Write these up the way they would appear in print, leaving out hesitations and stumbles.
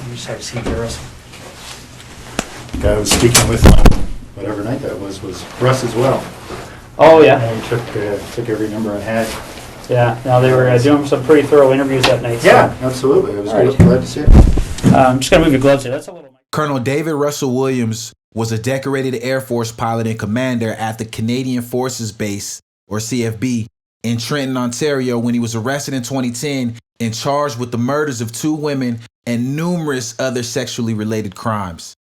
You just have a seat there, Russell. The guy I was speaking with on whatever night that was Russ as well. Oh, yeah. And he took every number I had. Yeah, now they were doing some pretty thorough interviews that night. So. Yeah, absolutely. I was All right. glad to see it. I'm just going to move your gloves here. That's a little... Colonel David Russell Williams was a decorated Air Force pilot and commander at the Canadian Forces Base, or CFB, in Trenton, Ontario when he was arrested in 2010 and charged with the murders of 2 women and numerous other sexually related crimes.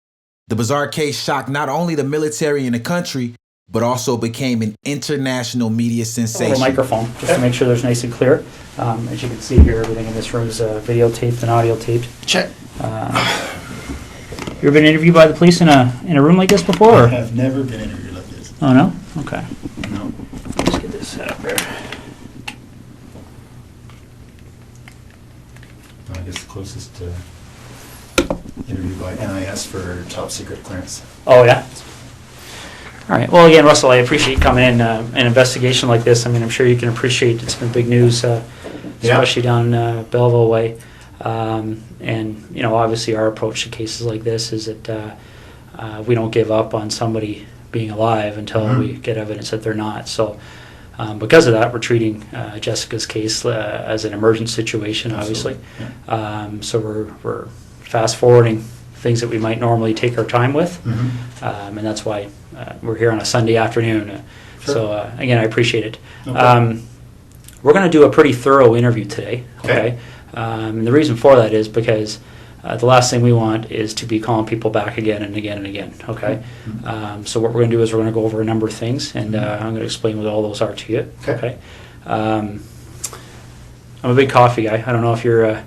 The bizarre case shocked not only the military and the country, but also became an international media sensation. A little microphone, just to make sure there's nice and clear. As you can see here, everything in this room is videotaped and audio taped. Check. You ever been interviewed by the police in a room like this before? I Or? have never been interviewed like this. Oh, no? Okay. No. Let's get this set up there. I guess the closest interview by NIS for top secret clearance. Oh, yeah? All right. Well, again, Russell, I appreciate you coming in. An investigation like this, I mean, I'm sure you can appreciate it's been big news, especially down Belleville way. And, you know, obviously our approach to cases like this is that we don't give up on somebody being alive until we get evidence that they're not. So because of that, we're treating Jessica's case as an emergent situation, obviously. Yeah. So we're fast forwarding things that we might normally take our time with. And that's why we're here on a Sunday afternoon. Sure. So again, I appreciate it. Okay. We're going to do a pretty thorough interview today. Okay. And the reason for that is because the last thing we want is to be calling people back again and again and again. Okay. So what we're going to do is we're going to go over a number of things, and I'm going to explain what all those are to you. Okay. I'm a big coffee guy. I don't know if you're a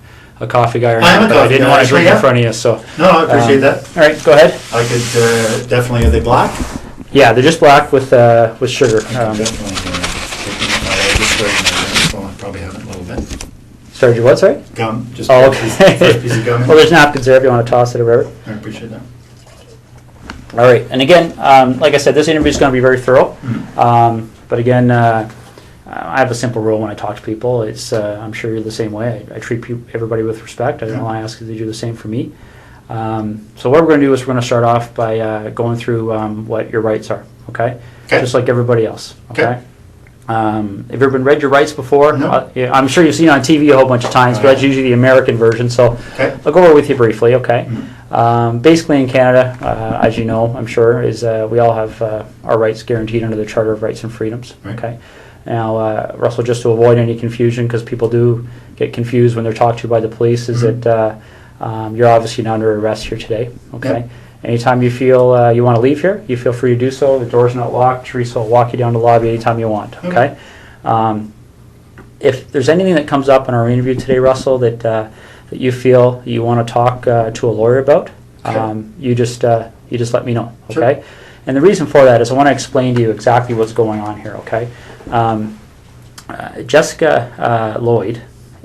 coffee guy or not, but I didn't want to drink in front of you. So no, I appreciate that. All right, go ahead. I could definitely. Are they black? Yeah, they're just black with sugar. Definitely. I just started my so I probably have it a little bit. Started your what, sorry? Gum. Just oh, okay. First piece of gum. Well, there's napkins there if you want to toss it or whatever. I appreciate that. All right, and again, like I said, this interview is going to be very thorough. But again, I have a simple rule when I talk to people. It's I'm sure you're the same way. I treat everybody with respect. I don't ask if they do the same for me. So what we're going to do is we're going to start off by going through what your rights are. Okay? Just like everybody else. Okay. Have you ever been read your rights before? No. Yeah, I'm sure you've seen it on TV a whole bunch of times, but that's usually the American version. So I'll go over with you briefly. Okay. Basically, in Canada, as you know, I'm sure, is we all have our rights guaranteed under the Charter of Rights and Freedoms. Right. Okay. Now, Russell, just to avoid any confusion, because people do get confused when they're talked to by the police, is that you're obviously not under arrest here today. Okay. Yep. Anytime you feel you want to leave here, you feel free to do so. The door's not locked. Teresa will walk you down the lobby anytime you want. Okay. If there's anything that comes up in our interview today, Russell, that you feel you want to talk to a lawyer about, you just let me know. Okay. Sure. And the reason for that is I want to explain to you exactly what's going on here. Okay. Jessica Lloyd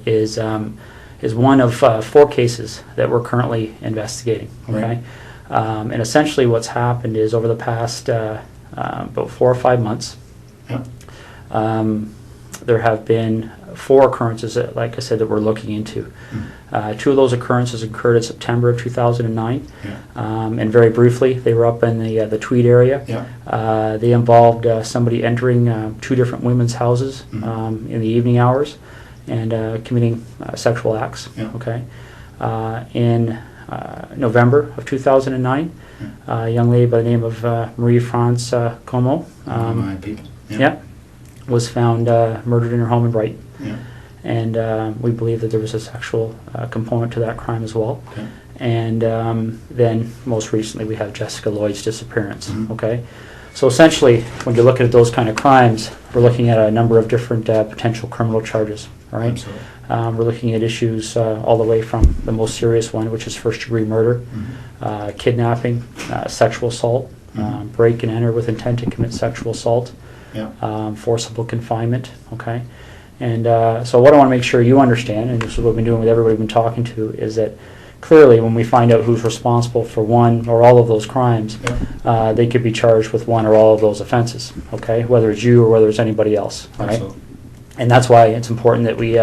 is one of 4 cases that we're currently investigating. Okay. Right. And essentially what's happened is over the past about 4 or 5 months, there have been 4 occurrences that, like I said, that we're looking into. 2 of those occurrences occurred in September of 2009. And very briefly, they were up in the Tweed area. They involved somebody entering 2 different women's houses in the evening hours and committing sexual acts. Okay. In November of 2009, a young lady by the name of Marie-France Como was found murdered in her home in Brighton. And we believe that there was a sexual component to that crime as well. And then most recently we have Jessica Lloyd's disappearance. Okay, so essentially when you're looking at those kind of crimes, we're looking at a number of different potential criminal charges. All right. We're looking at issues all the way from the most serious one, which is first-degree murder, kidnapping, sexual assault, break and enter with intent to commit sexual assault, forcible confinement. Okay, and so what I want to make sure you understand, and this is what we've been doing with everybody we've been talking to, is that clearly when we find out who's responsible for one or all of those crimes, they could be charged with one or all of those offenses. Okay, whether it's you or whether it's anybody else. All right. And that's why it's important that we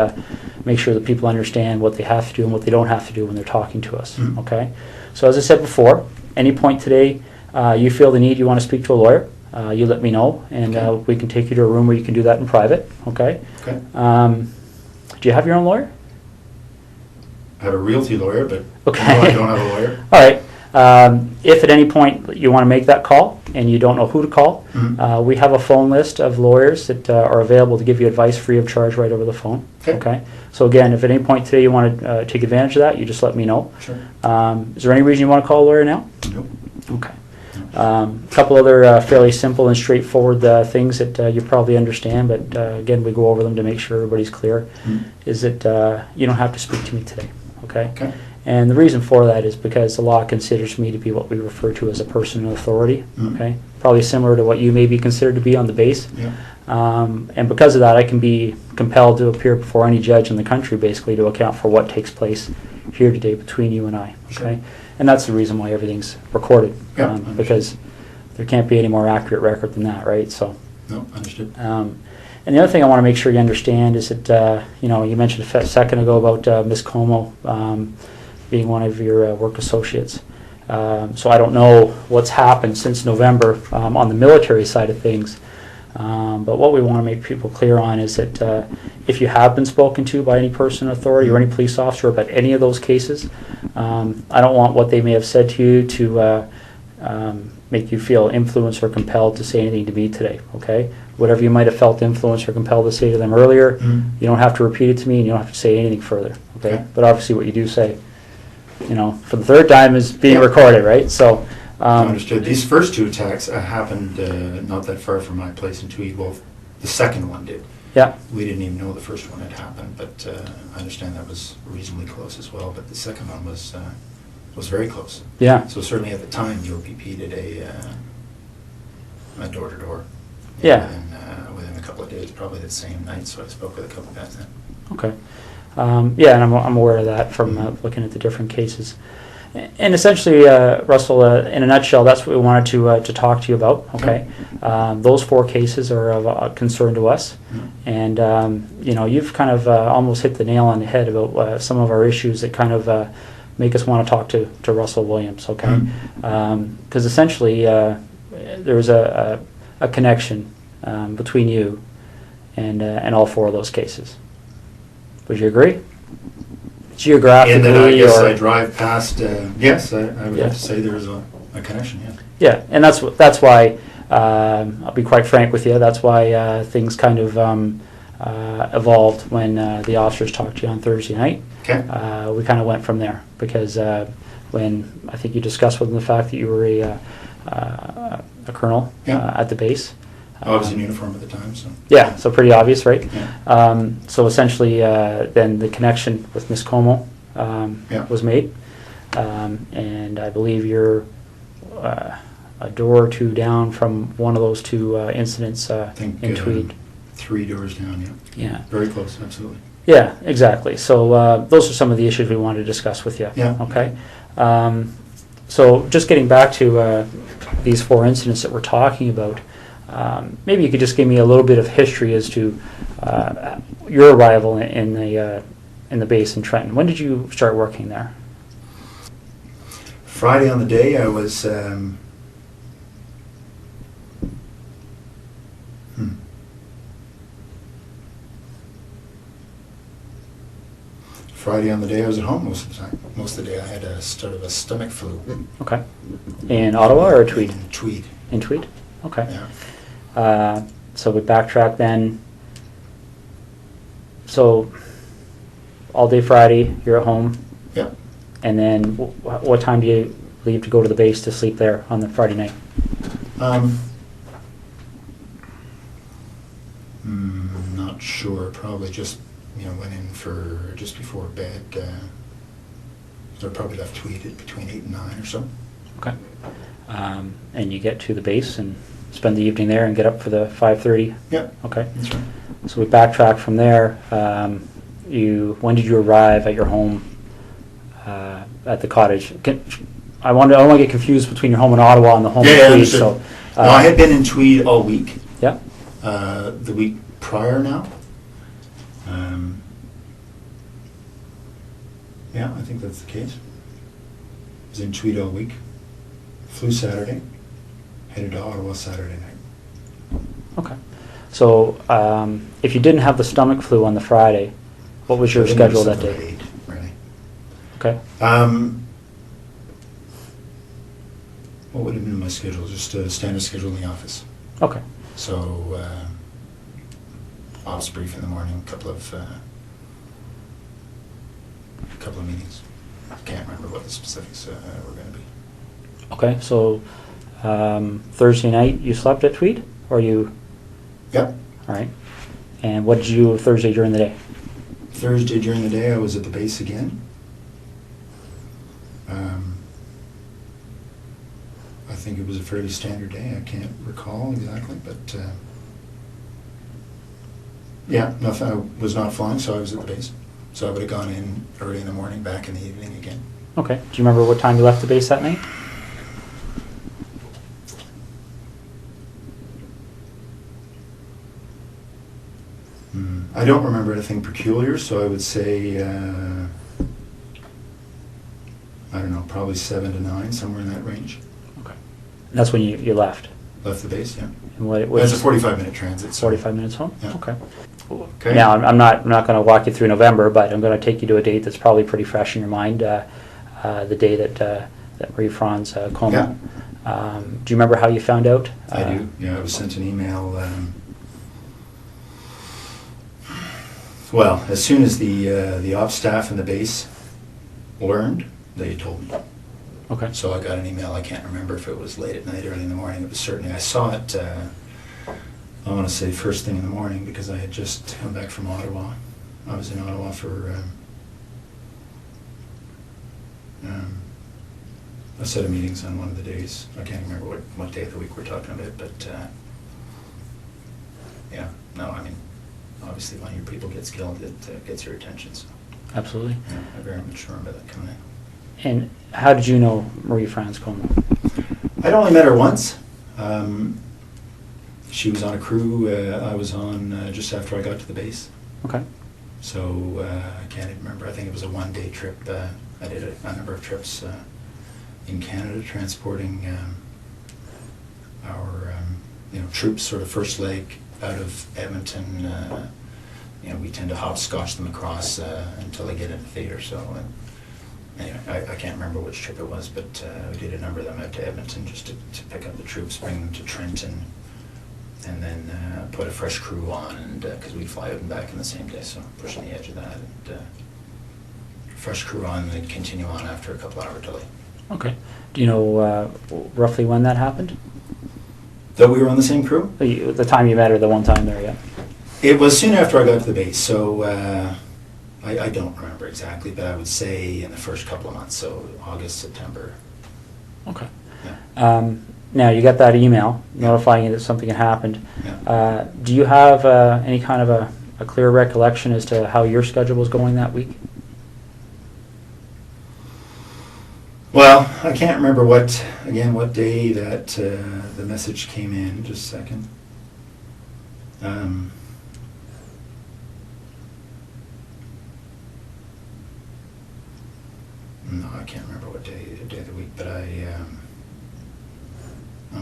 make sure that people understand what they have to do and what they don't have to do when they're talking to us. Okay? So as I said before, any point today you feel the need, you want to speak to a lawyer, you let me know, and we can take you to a room where you can do that in private. Okay? Okay. Do you have your own lawyer? I have a realty lawyer, but Okay. no, I don't have a lawyer. All right. If at any point you want to make that call and you don't know who to call, we have a phone list of lawyers that are available to give you advice free of charge right over the phone. Okay. So again, if at any point today you want to take advantage of that, you just let me know. Sure. Is there any reason you want to call a lawyer now? Nope. Okay. A couple other fairly simple and straightforward things that you probably understand, but again, we go over them to make sure everybody's clear, is that you don't have to speak to me today. Okay? Okay. And the reason for that is because the law considers me to be what we refer to as a person of authority. Okay, probably similar to what you may be considered to be on the base. Yeah. And because of that, I can be compelled to appear before any judge in the country, basically, to account for what takes place here today between you and I. Okay, Sure. and that's the reason why everything's recorded, Yeah, because there can't be any more accurate record than that, right? So. No, understood. And the other thing I want to make sure you understand is that you mentioned a second ago about Ms. Como being one of your work associates. So I don't know what's happened since November on the military side of things. But what we want to make people clear on is that if you have been spoken to by any person in authority or any police officer about any of those cases, I don't want what they may have said to you to make you feel influenced or compelled to say anything to me today, okay? Whatever you might have felt influenced or compelled to say to them earlier, you don't have to repeat it to me and you don't have to say anything further, okay? But obviously what you do say, for the third time is being recorded, right? So, Understood. These first two attacks happened not that far from my place in Tweed. Well, the second one did. yeah, We didn't even know the first one had happened, but I understand that was reasonably close as well. But the second one was very close. yeah, So certainly at the time, the OPP did a door-to-door. Yeah. Within a couple of days, probably the same night. So I spoke with a couple of guys then. okay. Yeah, and I'm aware of that from looking at the different cases. And essentially, Russell, in a nutshell, that's what we wanted to talk to you about, okay? Those 4 cases are of concern to us. And, you've kind of almost hit the nail on the head about some of our issues that kind of make us want to talk to Russell Williams, okay? Because essentially, there's a connection between you and all 4 of those cases. Would you agree? Geographically, And then I guess or I drive past. Yes, I would have to say there's a connection. Yeah. yeah, and that's why I'll be quite frank with you. That's why things kind of evolved when the officers talked to you on Thursday night. Okay. We kind of went from there because when I think you discussed with them the fact that you were a colonel at the base. I was in uniform at the time, so. Yeah, so pretty obvious, right? Yeah. So essentially, then the connection with Miss Como was made, and I believe you're a door or 2 down from one of those 2 incidents I think, in Tweed. 3 doors down, yeah. Yeah. Very close, absolutely. Yeah, exactly. So those are some of the issues we wanted to discuss with you. Yeah. Okay. So just getting back to these 4 incidents that we're talking about. Maybe you could just give me a little bit of history as to your arrival in the base in Trenton. When did you start working there? Friday on the day I was. Friday on the day I was at home most of the time. Most of the day I had a sort of a stomach flu. Okay. In Ottawa or Tweed? In Tweed. In Tweed? Okay. Yeah. So we backtrack then. So all day Friday, you're at home. Yeah. And then what time do you leave to go to the base to sleep there on the Friday night? Not sure. Probably just went in for just before bed. So I probably left Tweed at between 8 and 9 or so. Okay. And you get to the base and spend the evening there and get up for the 5:30? Yeah. Okay. That's right. So we backtrack from there. When did you arrive at your home at the cottage? I don't want to get confused between your home in Ottawa and the home in Tweed. So, no, I had been in Tweed all week. Yeah. The week prior now. Yeah, I think that's the case. Was in Tweed all week. Flew Saturday. Headed to Ottawa Saturday night. Okay. So if you didn't have the stomach flu on the Friday, what was your I didn't schedule have that supper day? at 8, really. Okay. What would have been my schedule? Just a standard schedule in the office. Okay. So, ops brief in the morning, a couple of meetings. I can't remember what the specifics were going to be. Okay. So Thursday night you slept at Tweed, or you? Yep. All right. And what did you do Thursday during the day? Thursday during the day I was at the base again. I think it was a fairly standard day. I can't recall exactly, but yeah, nothing. I was not flying, so I was at the base. So I would have gone in early in the morning, back in the evening again. Okay. Do you remember what time you left the base that night? I don't remember anything peculiar, so I would say, I don't know, probably 7 to 9, somewhere in that range. Okay. And that's when you left. Left the base, yeah. And what That's a 45-minute transit. So 45 minutes home? Yeah. Okay. Okay. Now, I'm not going to walk you through November, but I'm going to take you to a date that's probably pretty fresh in your mind, the day that Marie Fran's coma. Yeah. Do you remember how you found out? I do. Yeah, I was sent an email. Well, as soon as the ops staff and the base learned, they told me. Okay. So I got an email. I can't remember if it was late at night, early in the morning. It was certainly. I saw it. I want to say first thing in the morning because I had just come back from Ottawa. I was in Ottawa for a set of meetings on one of the days. I can't remember what day of the week we're talking about, but yeah, no, I mean, obviously when your people gets killed, it gets your attention. So Absolutely. yeah, I very much remember that coming in. And how did you know Marie Fran's coma? I'd only met her once. She was on a crew I was on just after I got to the base. Okay. So I can't even remember. I think it was a one-day trip. I did a number of trips in Canada transporting our troops, sort of first leg out of Edmonton. We tend to hopscotch them across until they get into theater. So anyway, I can't remember which trip it was, but we did a number of them out to Edmonton just to pick up the troops, bring them to Trenton, and then put a fresh crew on, and because we'd fly out and back in the same day, so pushing the edge of that, and fresh crew on, and then continue on after a couple hour delay. Okay. Do you know roughly when that happened? That we were on the same crew? The time you met her, the one time there, yeah. It was soon after I got to the base, so I don't remember exactly, but I would say in the first couple of months, so August, September. Okay. Yeah. Now, you got that email notifying you that something had happened. Yeah. Do you have any kind of a clear recollection as to how your schedule was going that week? Well, I can't remember what day that the message came in. Just a second. No, I can't remember what day of the week, but I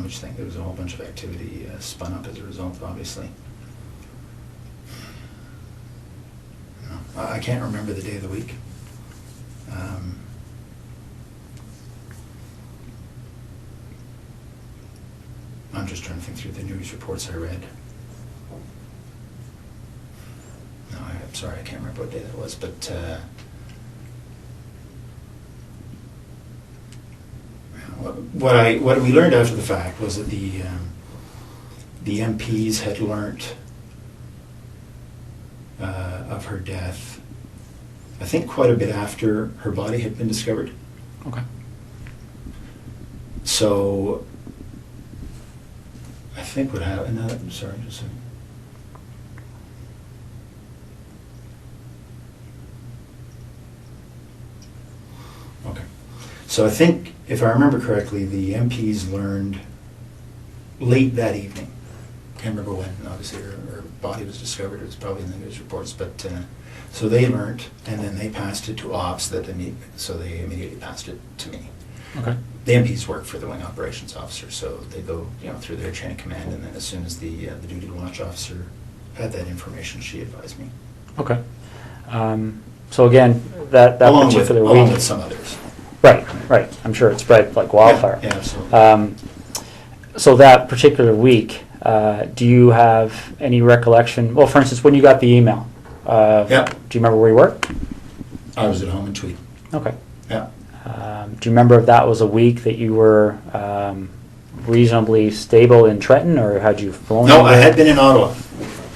just think there was a whole bunch of activity spun up as a result, obviously. No, I can't remember the day of the week. I'm just trying to think through the news reports I read. No, I'm sorry, I can't remember what day that was, but what we learned after the fact was that the MPs had learnt of her death, I think quite a bit after her body had been discovered. Okay. So I think what happened, I'm sorry, just a second. Okay. So I think, if I remember correctly, the MPs learned late that evening, can't remember when, obviously, her body was discovered. It was probably in the news reports. But so they learned, and then they passed it to ops. So they immediately passed it to me. Okay. The MPs work for the wing operations officer, so they go, through their chain of command, and then as soon as the duty to watch officer had that information, she advised me. Okay. So again, that particular week. Along with some others. Right. I'm sure it spread like wildfire. Yeah, absolutely. So that particular week, do you have any recollection? Well, for instance, when you got the email, Yeah. do you remember where you were? I was at home in Tweed. Okay. Yeah. Do you remember if that was a week that you were reasonably stable in Trenton, or had you flown? No, I had been in Ottawa.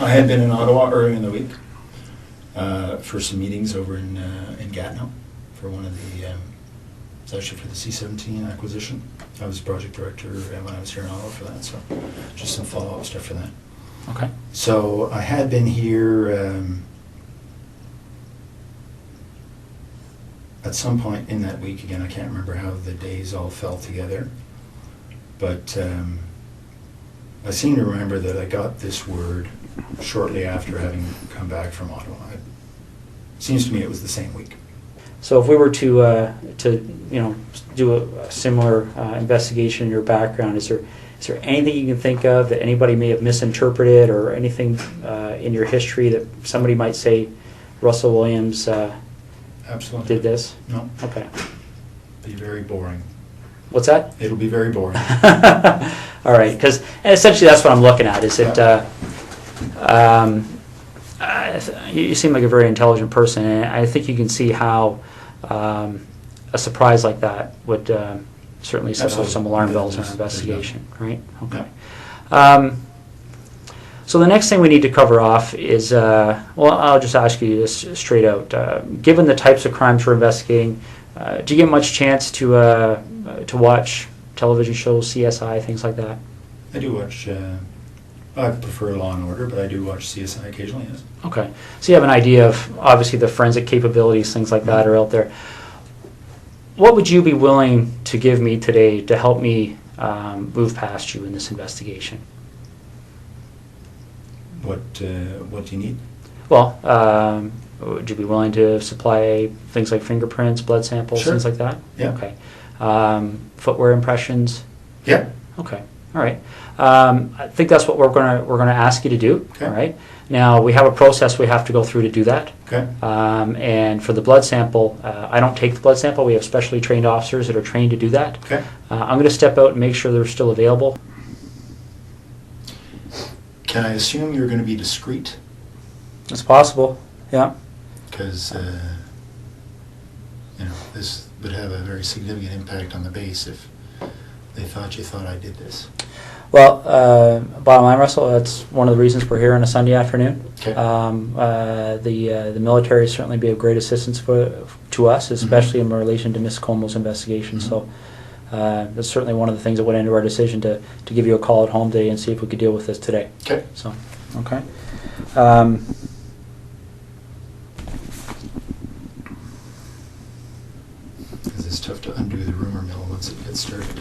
I had been in Ottawa earlier in the week for some meetings over in Gatineau for one of the. It's actually for the C-17 acquisition. I was project director when I was here in Ottawa for that, so just some follow-up stuff for that. Okay. So I had been here at some point in that week. Again, I can't remember how the days all fell together, but I seem to remember that I got this word shortly after having come back from Ottawa. It seems to me it was the same week. So if we were to do a similar investigation in your background, is there anything you can think of that anybody may have misinterpreted, or anything in your history that somebody might say Russell Williams Absolutely did this? No. Okay. Be very boring. What's that? It'll be very boring. All right, because essentially that's what I'm looking at. Is it? You seem like a very intelligent person, and I think you can see how a surprise like that would certainly set off some alarm bells in our investigation, right? Okay. So the next thing we need to cover off is, I'll just ask you this straight out. Given the types of crimes we're investigating, do you get much chance to watch television shows, CSI, things like that? I do watch. I prefer Law and Order, but I do watch CSI occasionally. Yes. Okay, so you have an idea of obviously the forensic capabilities, things like that are out there. What would you be willing to give me today to help me move past you in this investigation? What do you need? Well, would you be willing to supply things like fingerprints, blood samples, Sure. things like that? Yeah. Okay. Footwear impressions? Yeah. Okay. All right. I think that's what we're gonna ask you to do. Okay. All right. Now we have a process we have to go through to do that. Okay. And for the blood sample, I don't take the blood sample. We have specially trained officers that are trained to do that. Okay. I'm going to step out and make sure they're still available. Can I assume you're going to be discreet? It's possible. Yeah. Because this would have a very significant impact on the base if they thought you thought I did this. Well, bottom line, Russell, that's one of the reasons we're here on a Sunday afternoon. Okay. The military certainly be of great assistance to us, especially in relation to Miss Como's investigation. Mm-hmm. So that's certainly one of the things that went into our decision to give you a call at home today and see if we could deal with this today. Okay. So, okay. Because it's tough to undo the rumor mill once it gets started.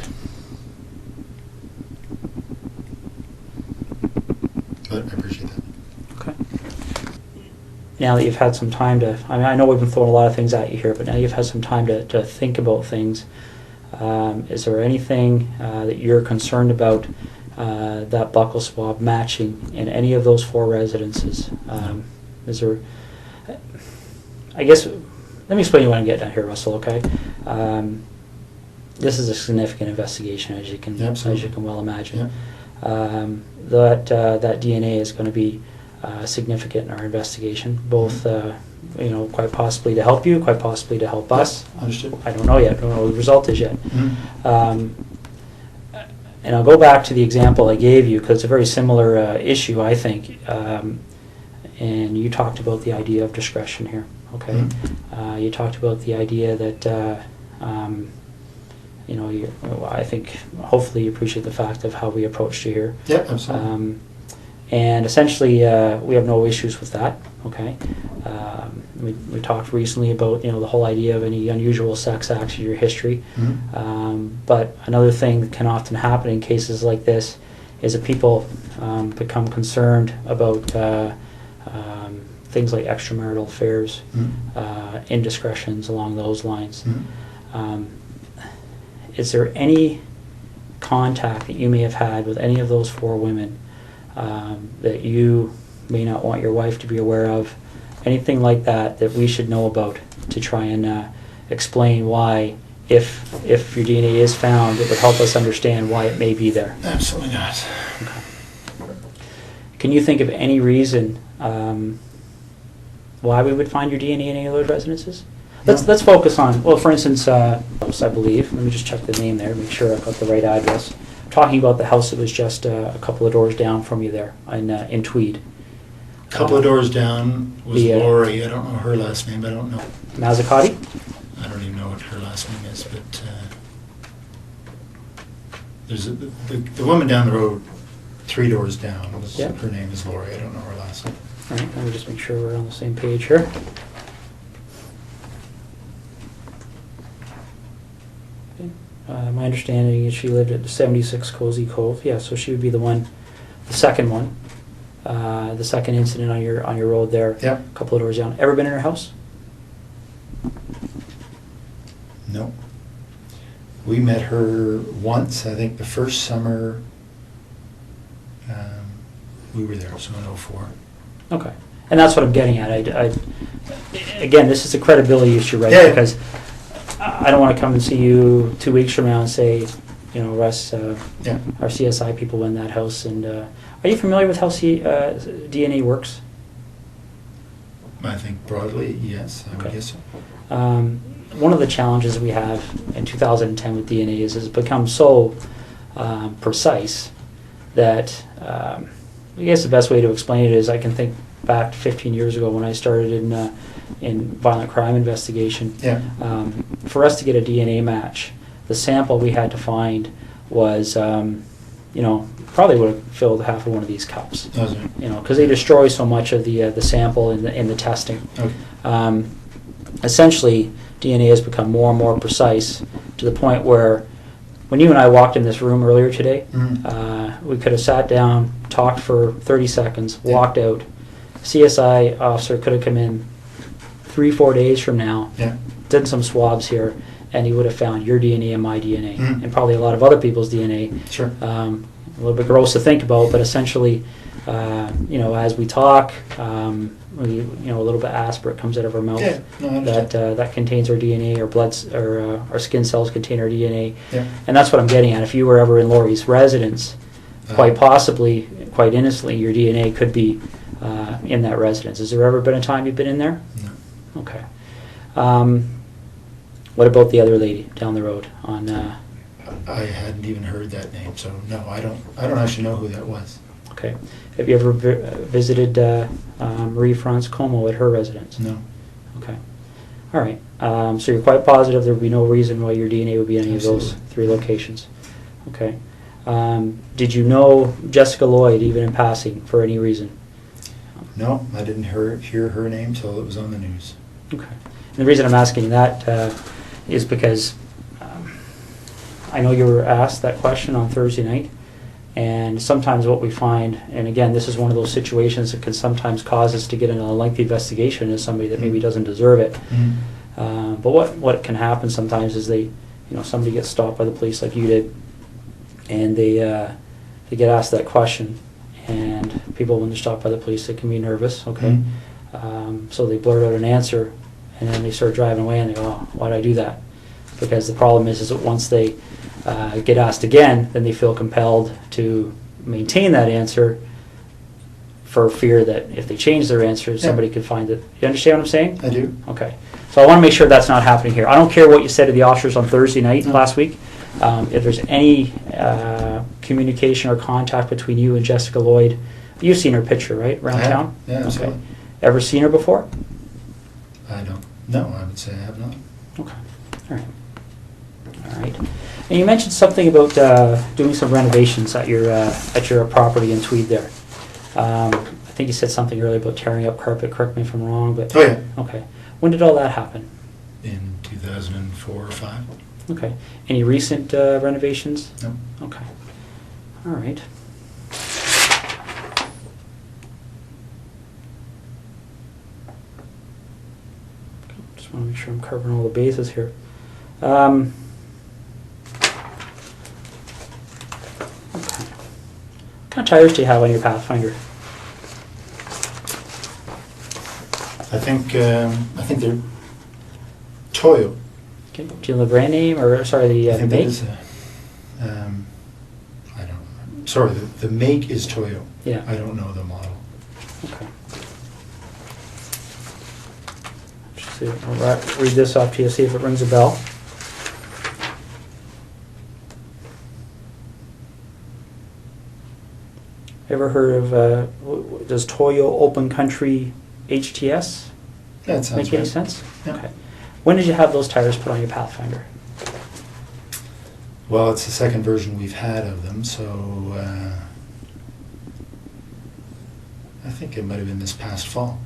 But I appreciate that. Okay. Now that you've had some time to, I know we've been throwing a lot of things at you here, but now you've had some time to think about things. Is there anything that you're concerned about that buccal swab matching in any of those 4 residences? Is there, I guess, let me explain what I'm getting at here, Russell, okay? This is a significant investigation, as you can well imagine. Yeah. That DNA is going to be significant in our investigation, both quite possibly to help you, quite possibly to help us. Understood. I don't know yet. I don't know what the result is yet. Mm-hmm. And I'll go back to the example I gave you because it's a very similar issue, I think. And you talked about the idea of discretion here. Okay. Mm-hmm. You talked about the idea that I think hopefully you appreciate the fact of how we approached you here. Yeah, absolutely. And essentially, we have no issues with that. Okay. We talked recently about the whole idea of any unusual sex acts in your history. Mm-hmm. But another thing that can often happen in cases like this is that people become concerned about things like extramarital affairs, indiscretions along those lines. Is there any contact that you may have had with any of those 4 women that you may not want your wife to be aware of? Anything like that that we should know about to try and explain why, if your DNA is found, it would help us understand why it may be there? Absolutely not. Okay. Can you think of any reason why we would find your DNA in any of those residences? Let's focus on, well, for instance, I believe, let me just check the name there, make sure I've got the right address. I'm talking about the house that was just a couple of doors down from you there in Tweed. A couple of doors down was Lori. I don't know her last name. I don't know. Mazzacati? I don't even know what her last name is, but there's the woman down the road, 3 doors down. Yep. Her name is Lori. I don't know her last name. All right, let me just make sure we're on the same page here. My understanding is she lived at 76 Cozy Cove. Yeah, so she would be the one, the second one, the second incident on your road there. Yeah. A couple of doors down. Ever been in her house? No. We met her once, I think the first summer we were there, so in 04. Okay. And that's what I'm getting at. Again, this is a credibility issue, right? Yeah. Because I don't want to come and see you 2 weeks from now and say, you know, Russ, our CSI people went in that house. And are you familiar with how DNA works? I think broadly, yes, I would guess so. One of the challenges we have in 2010 with DNA is it's become so precise that I guess the best way to explain it is I can think back 15 years ago when I started in violent crime investigation. Yeah. For us to get a DNA match, the sample we had to find was, you know, probably would have filled half of one of these cups. Okay. You know, because they destroy so much of the sample in the testing. Okay. Essentially, DNA has become more and more precise to the point where when you and I walked in this room earlier today, we could have sat down, talked for 30 seconds, walked out. CSI officer could have come in 3-4 days from now, done some swabs here, and he would have found your DNA and my DNA, and probably a lot of other people's DNA. Sure. A little bit gross to think about, but essentially, you know, as we talk, we, you know, a little bit aspirate comes out of our mouth that contains our DNA, our bloods, or our skin cells contain our DNA, and that's what I'm getting at. If you were ever in Lori's residence, quite possibly, quite innocently, your DNA could be in that residence. Has there ever been a time you've been in there? No. Okay. What about the other lady down the road on? I hadn't even heard that name, so no, I don't actually know who that was. Okay. Have you ever visited Marie France Como at her residence? No. Okay. All right. So you're quite positive there would be no reason why your DNA would be in any of those 3 locations. Okay. Did you know Jessica Lloyd even in passing for any reason? No, I didn't hear her name till it was on the news. Okay. And the reason I'm asking that is because I know you were asked that question on Thursday night, and sometimes what we find, and again, this is one of those situations that can sometimes cause us to get in a lengthy investigation as somebody that maybe doesn't deserve it. But what can happen sometimes is somebody gets stopped by the police like you did, and they get asked that question, and people, when they're stopped by the police, they can be nervous, okay? So they blurt out an answer, and then they start driving away, and they go, oh, why did I do that? Because the problem is that once they get asked again, then they feel compelled to maintain that answer for fear that if they change their answer, somebody could find it. You understand what I'm saying? I do. Okay. So I want to make sure that's not happening here. I don't care what you said to the officers on Thursday night last week. If there's any communication or contact between you and Jessica Lloyd, you've seen her picture, right, around town? Yeah, absolutely. Okay. Ever seen her before? I don't. No, I would say I have not. Okay. All right. All right. And you mentioned something about doing some renovations at your property in Tweed there. I think you said something earlier about tearing up carpet. Correct me if I'm wrong, but oh yeah. Okay. When did all that happen? In 2004 or 5. Okay. Any recent renovations? No. Okay. All right. want to make sure I'm covering all the bases here. Okay. What kind of tires do you have on your Pathfinder? I think they're Toyo. Okay. Do you know the brand name, or sorry, the I think that make? is I don't. Sorry, the make is Toyo. Yeah. I don't know the model. Okay. Just see, I'll read this off to you, see if it rings a bell. Ever heard of, does Toyo Open Country HTS That sounds make any right. sense? Yeah. Okay. When did you have those tires put on your Pathfinder? Well, it's the second version we've had of them, so I think it might have been this past fall.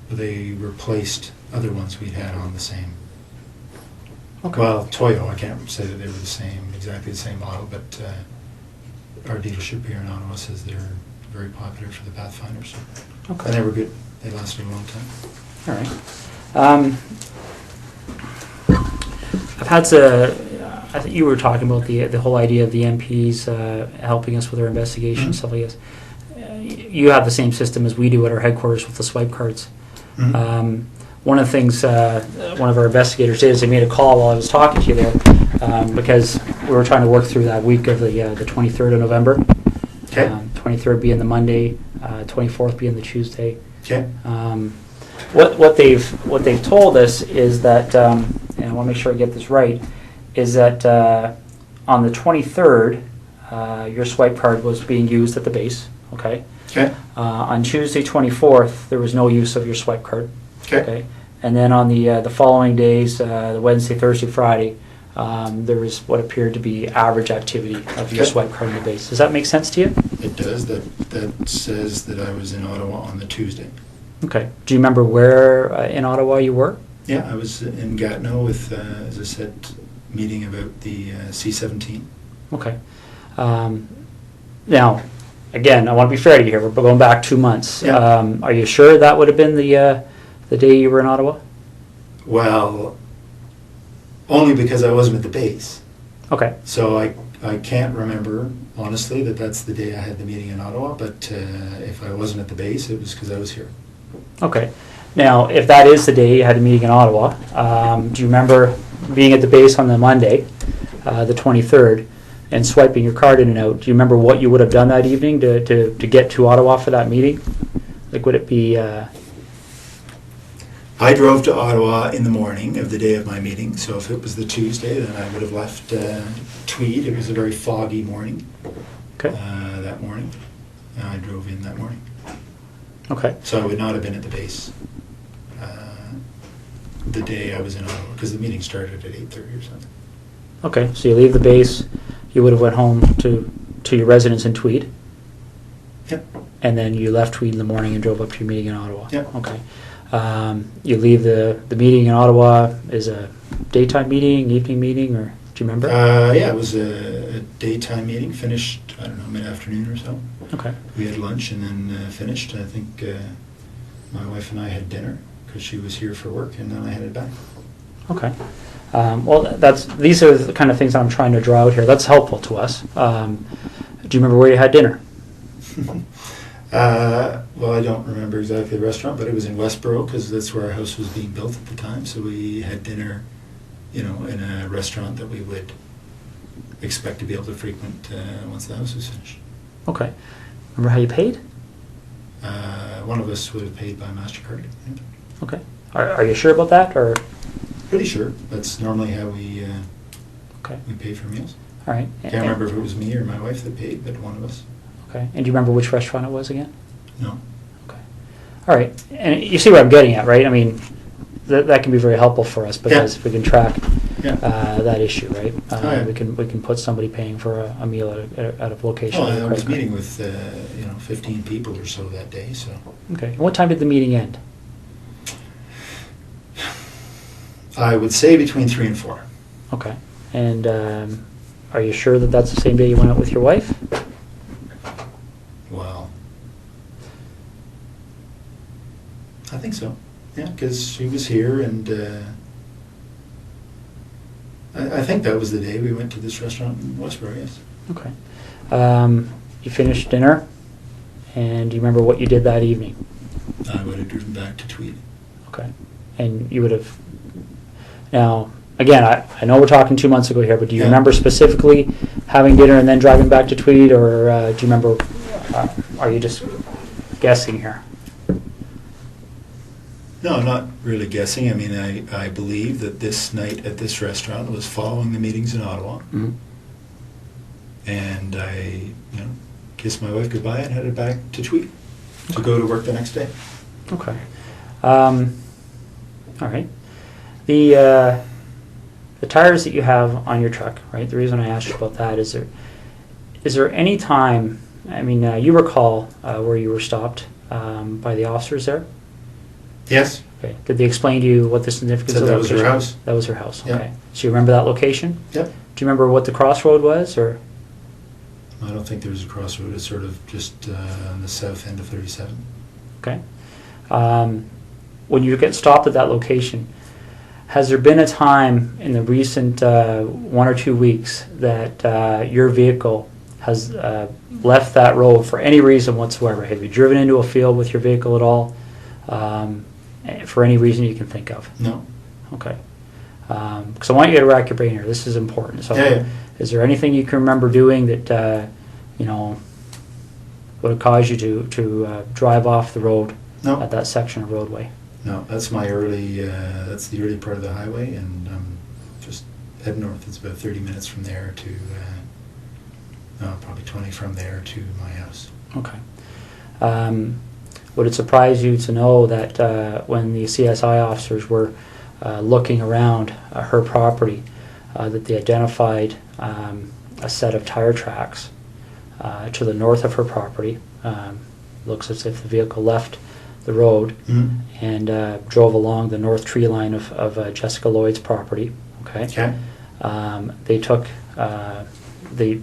They replaced other ones we'd had on the same. Okay. Well, Toyo, I can't say that they were exactly the same model, but our dealership here in Ottawa says they're very popular for the Pathfinders. Okay. And they were good. They lasted a long time. All right. I've had to. I think you were talking about the whole idea of the MPs helping us with our investigation, stuff like this. You have the same system as we do at our headquarters with the swipe cards. Mm-hmm. One of the things one of our investigators did is they made a call while I was talking to you there because we were trying to work through that week of the 23rd of November. Okay. 23rd being the Monday, 24th being the Tuesday. Okay. What they've told us is that, and I want to make sure I get this right, is that on the 23rd, your swipe card was being used at the base. Okay. Okay. On Tuesday 24th, there was no use of your swipe card. Okay. And then on the following days, the Wednesday, Thursday, Friday, there was what appeared to be average activity of your Okay. swipe card in the base. Does that make sense to you? It does. That says that I was in Ottawa on the Tuesday. Okay. Do you remember where in Ottawa you were? Yeah, I was in Gatineau with, as I said, meeting about the C-17. Okay. Now, again, I want to be fair to you here. We're going back 2 months. Yeah. Are you sure that would have been the day you were in Ottawa? Well, only because I wasn't at the base. Okay. So I can't remember, honestly, that's the day I had the meeting in Ottawa, but if I wasn't at the base, it was because I was here. Okay. Now, if that is the day you had a meeting in Ottawa, do you remember being at the base on the Monday, the 23rd, and swiping your card in and out? Do you remember what you would have done that evening to get to Ottawa for that meeting? Like, would it be... I drove to Ottawa in the morning of the day of my meeting, so if it was the Tuesday, then I would have left Tweed. It was a very foggy morning. Okay. That morning. I drove in that morning. Okay. So I would not have been at the base the day I was in Ottawa, because the meeting started at 8:30 or something. Okay. So you leave the base, you would have went home to your residence in Tweed, Yep. and then you left Tweed in the morning and drove up to your meeting in Ottawa. Yep. Okay. You leave the meeting in Ottawa is a daytime meeting, evening meeting, or do you remember? Yeah, it was a daytime meeting, finished, I don't know, mid-afternoon or so. Okay. We had lunch and then finished. I think my wife and I had dinner because she was here for work, and then I headed back. Okay. Well, these are the kind of things I'm trying to draw out here. That's helpful to us. Do you remember where you had dinner? Well, I don't remember exactly the restaurant, but it was in Westboro because that's where our house was being built at the time. So we had dinner, in a restaurant that we would expect to be able to frequent once the house was finished. Okay. Remember how you paid? One of us would have paid by MasterCard, I think. Okay. Are you sure about that, or? Pretty sure. That's normally how we Okay. pay for meals. All right. Can't remember if it was me or my wife that paid, but one of us. Okay. And do you remember which restaurant it was again? No. Okay. All right. And you see what I'm getting at, right? I mean, that can be very helpful for us because if we can track that issue, right? Yeah. We can put somebody paying for a meal at a location. Well, with a I was credit card. meeting with 15 people or so that day. So Okay. And what time did the meeting end? I would say between 3 and 4. Okay. And are you sure that that's the same day you went out with your wife? Well, I think so. Yeah, because she was here and I think that was the day we went to this restaurant in Westboro, yes. Okay. You finished dinner, and do you remember what you did that evening? I would have driven back to Tweed. Okay. And you would have... Now, again, I know we're talking 2 months ago here, but do you Yeah. remember specifically having dinner and then driving back to Tweed, or do you remember... are you just guessing here? No, I'm not really guessing. I mean, I believe that this night at this restaurant was following the meetings in Ottawa. Mm-hmm. And I, kissed my wife goodbye and headed back to Tweed to go to work the next day. Okay. All right. The tires that you have on your truck, right? The reason I asked you about that is there any time, I mean, you recall where you were stopped by the officers there? Yes. Okay. Did they explain to you what the significance Said of that that was her location house. That was her house. Yeah. Okay. So you remember that location? Yep. Do you remember what the crossroad was, or? I don't think there was a crossroad. It's sort of just on the south end of 37. Okay. When you get stopped at that location, has there been a time in the recent 1 or 2 weeks that your vehicle has left that road for any reason whatsoever? Have you driven into a field with your vehicle at all? For any reason you can think of? No. Okay. Because I want you to rack your brain here. This is important. So, Yeah. is there anything you can remember doing that would have caused you to drive off the road No. at that section of roadway? No, that's my early. That's the early part of the highway, and just head north. It's about 30 minutes from there to, probably 20 from there to my house. Okay. Would it surprise you to know that when the CSI officers were looking around her property, that they identified a set of tire tracks to the north of her property? Looks as if the vehicle left the road and drove along the north tree line of Jessica Lloyd's property. Okay. Okay. They took, they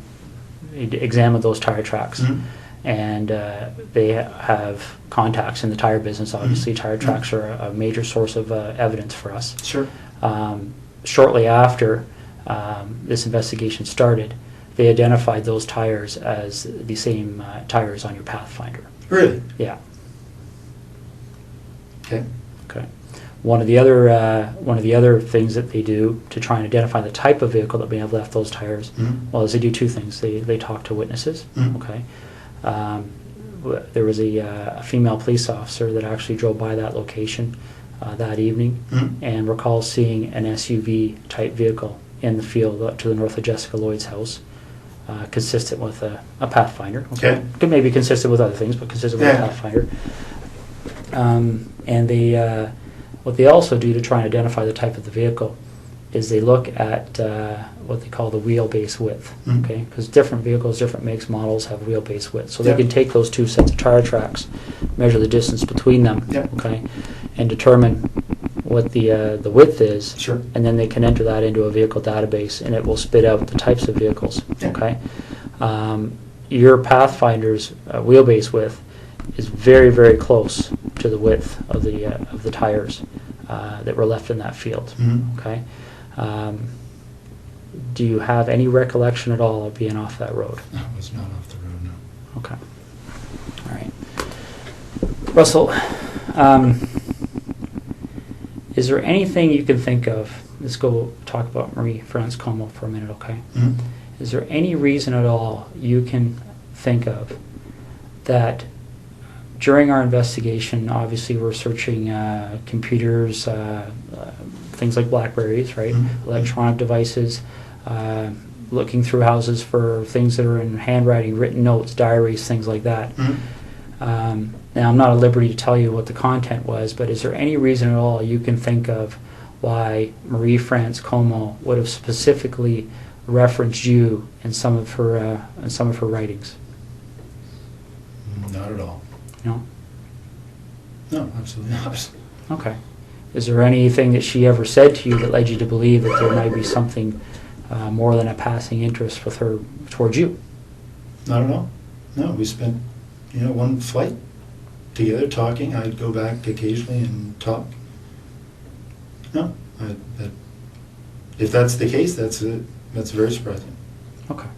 examined those tire tracks, and they have contacts in the tire business. Obviously, tire tracks are a major source of evidence for us. Sure. Shortly after this investigation started, they identified those tires as the same tires on your Pathfinder. Really? Yeah. Okay. Okay. One of the other things that they do to try and identify the type of vehicle that may have left those tires, well, is they do two things. They talk to witnesses. Okay. There was a female police officer that actually drove by that location that evening and recalls seeing an SUV type vehicle in the field to the north of Jessica Lloyd's house, consistent with a Pathfinder. Okay. Could maybe consistent with other things, but consistent with a Pathfinder. And they, what they also do to try and identify the type of the vehicle is they look at what they call the wheelbase width. Okay, because different vehicles, different makes, models have wheelbase width. So they can take those two sets of tire tracks, measure the distance between them. Okay, and determine what the width is. Sure. And then they can enter that into a vehicle database, and it will spit out the types of vehicles. Yeah. Okay, your Pathfinder's wheelbase width is very, very close to the width of the tires that were left in that field. Okay. Do you have any recollection at all of being off that road? I was not off the road, no. Okay. All right. Russell, is there anything you can think of? Let's go talk about Marie-France Como for a minute, okay? Is there any reason at all you can think of that during our investigation, obviously we're searching computers, things like Blackberries, right? Electronic devices, looking through houses for things that are in handwriting, written notes, diaries, things like that. Now, I'm not at liberty to tell you what the content was, but is there any reason at all you can think of why Marie-France Como would have specifically referenced you in some of her writings? Not at all. No? No, absolutely not. Okay. Is there anything that she ever said to you that led you to believe that there might be something more than a passing interest with her towards you? Not at all. No, we spent, one flight together talking. I'd go back occasionally and talk. No, if that's the case, that's very surprising. Okay,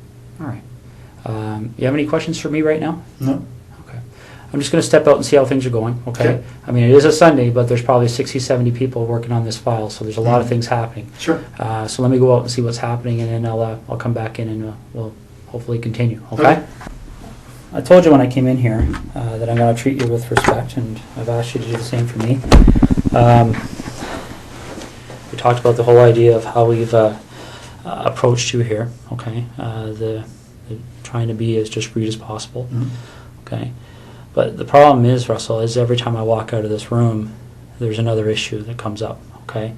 all right. You have any questions for me right now? No. Okay. I'm just going to step out and see how things are going, okay? Okay. I mean, it is a Sunday, but there's probably 60, 70 people working on this file, so there's a lot of things happening. Sure. So let me go out and see what's happening, and then I'll come back in and we'll hopefully continue, okay? I told you when I came in here that I'm going to treat you with respect, and I've asked you to do the same for me. We talked about the whole idea of how we've approached you here, okay? The trying to be as discreet as possible, okay? But the problem is, Russell, is every time I walk out of this room, there's another issue that comes up, okay?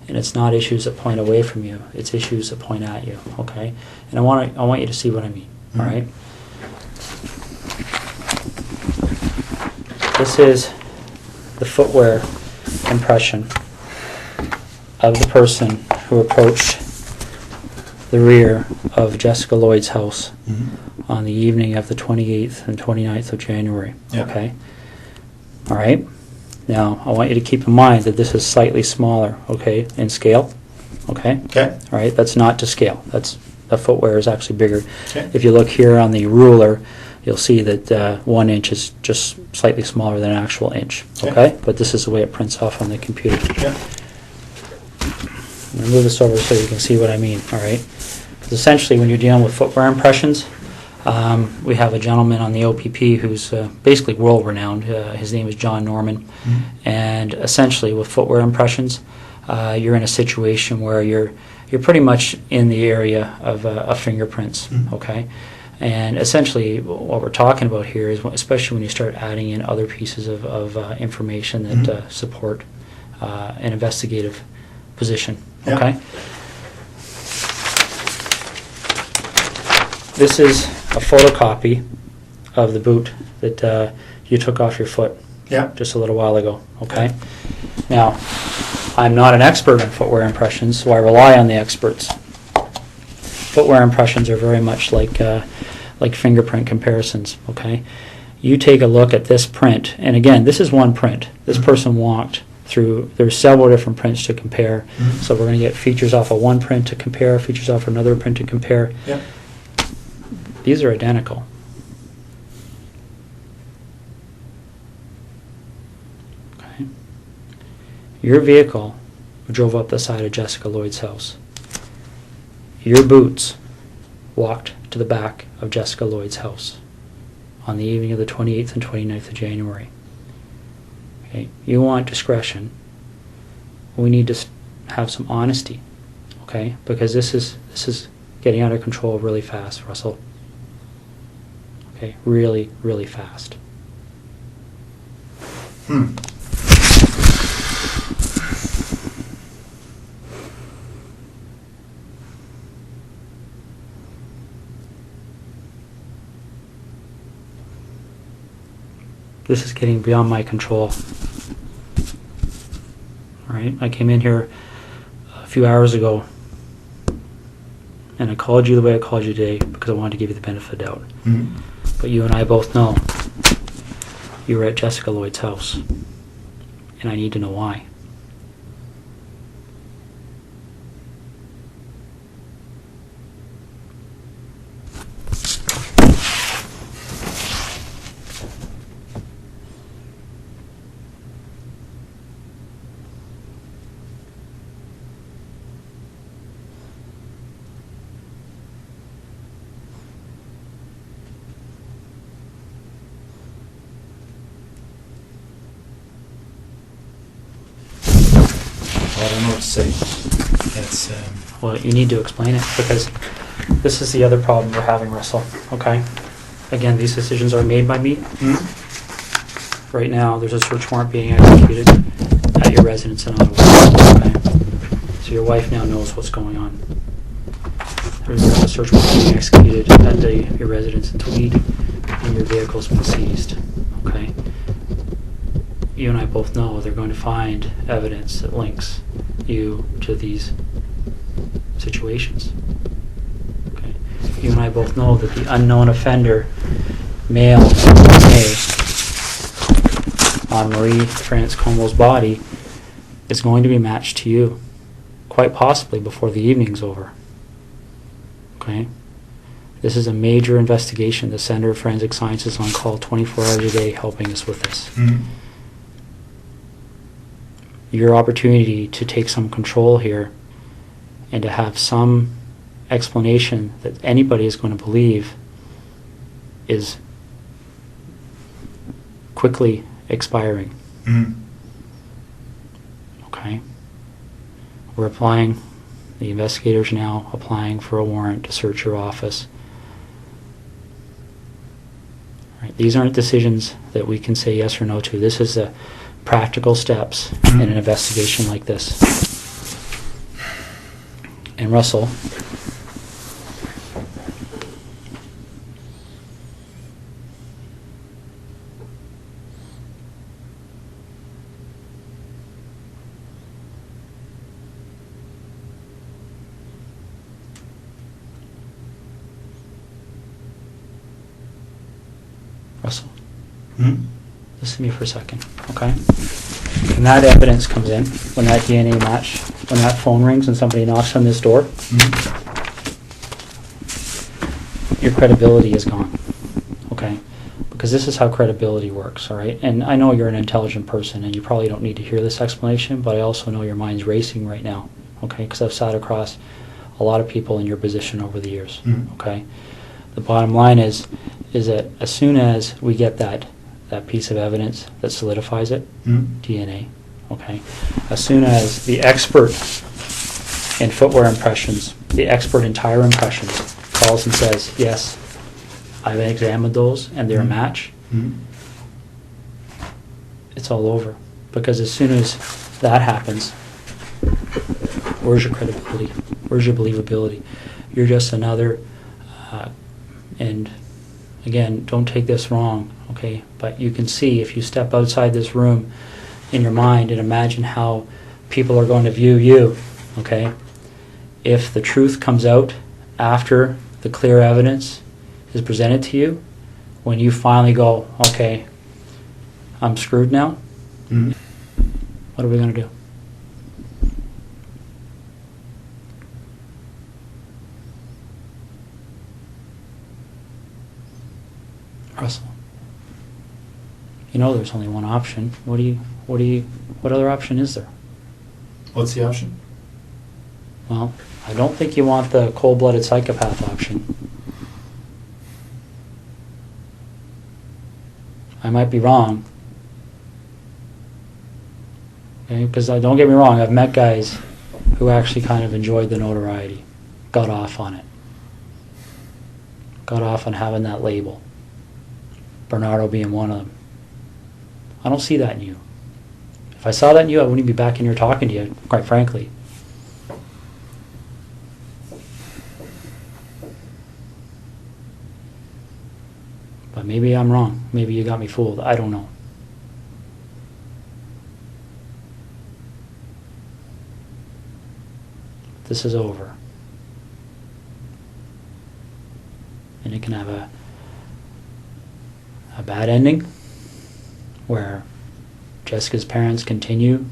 And it's not issues that point away from you, it's issues that point at you, okay? And I want you to see what I mean, all right? This is the footwear impression of the person who approached the rear of Jessica Lloyd's house on the evening of the 28th and 29th of January, okay? All right? Now, I want you to keep in mind that this is slightly smaller, okay, in scale, okay? Okay. All right, that's not to scale. The footwear is actually bigger. Okay. If you look here on the ruler, you'll see that 1 inch is just slightly smaller than an actual inch, okay? But this is the way it prints off on the computer. Yeah. I'm going to move this over so you can see what I mean, all right? Because essentially when you're dealing with footwear impressions, we have a gentleman on the OPP who's basically world-renowned. His name is John Norman. And essentially with footwear impressions, you're in a situation where you're pretty much in the area of fingerprints, okay? And essentially what we're talking about here is, especially when you start adding in other pieces of information that support an investigative position, okay? This is a photocopy of the boot that you took off your foot just a little while ago, okay? Now, I'm not an expert in footwear impressions, so I rely on the experts. Footwear impressions are very much like fingerprint comparisons, okay? You take a look at this print, and again, this is one print. This person walked through, there's several different prints to compare, so we're going to get features off of one print to compare, features off another print to compare. These are identical. Okay. Your vehicle drove up the side of Jessica Lloyd's house. Your boots walked to the back of Jessica Lloyd's house on the evening of the 28th and 29th of January. Okay. You want discretion. We need to have some honesty, okay? Because this is getting out of control really fast, Russell. Okay, really, really fast. This is getting beyond my control. All right, I came in here a few hours ago and I called you the way I called you today because I wanted to give you the benefit of the doubt. But you and I both know you were at Jessica Lloyd's house, and I need to know why. I don't know what to say. It's Well, you need to explain it because this is the other problem we're having, Russell, okay? Again, these decisions are made by me. Right now, there's a search warrant being executed at your residence in Ottawa, okay? So your wife now knows what's going on. There's a search warrant being executed at your residence in Tweed, and your vehicle's been seized, okay? You and I both know they're going to find evidence that links you to these situations. Okay. You and I both know that the unknown offender, male DNA on Marie France Comeau's body is going to be matched to you quite possibly before the evening's over. Okay? This is a major investigation. The Center of Forensic Science is on call 24 hours a day helping us with this. Mm-hmm. Your opportunity to take some control here and to have some explanation that anybody is going to believe is quickly expiring. Mm-hmm. Okay? We're applying, the investigators now applying for a warrant to search your office. Right? These aren't decisions that we can say yes or no to. This is the practical steps in an investigation like this. And Russell, Mm-hmm. listen to me for a second, okay? When that evidence comes in, when that DNA match, when that phone rings and somebody knocks on this door, your credibility is gone, okay? Because this is how credibility works, all right? And I know you're an intelligent person and you probably don't need to hear this explanation, but I also know your mind's racing right now, okay? Because I've sat across a lot of people in your position over the years, okay? The bottom line is that as soon as we get that piece of evidence that solidifies it, DNA, okay? As soon as the expert in footwear impressions, the expert in tire impressions calls and says, yes, I've examined those and they're a match, it's all over. Because as soon as that happens, where's your credibility? Where's your believability? You're just another, and again, don't take this wrong, okay? But you can see if you step outside this room in your mind and imagine how people are going to view you, okay? If the truth comes out after the clear evidence is presented to you, when you finally go, okay, I'm screwed now, what are we going to do? Russell, you know there's only one option. What other option is there? What's the option? Well, I don't think you want the cold-blooded psychopath option. I might be wrong. Okay, because don't get me wrong, I've met guys who actually kind of enjoyed the notoriety, got off on it, got off on having that label. Bernardo being one of them. I don't see that in you. If I saw that in you, I wouldn't be back in here talking to you, quite frankly. But maybe I'm wrong. Maybe you got me fooled. I don't know. This is over. And it can have a bad ending where Jessica's parents continue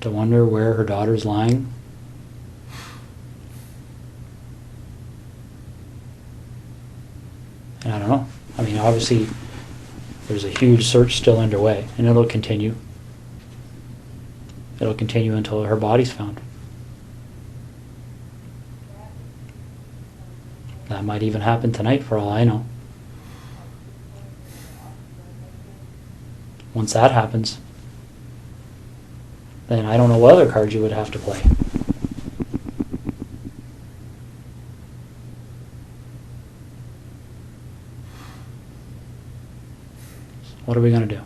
to wonder where her daughter's lying. And I don't know. I mean, obviously, there's a huge search still underway, and it'll continue. It'll continue until her body's found. That might even happen tonight, for all I know. Once that happens, then I don't know what other cards you would have to play. What are we going to do?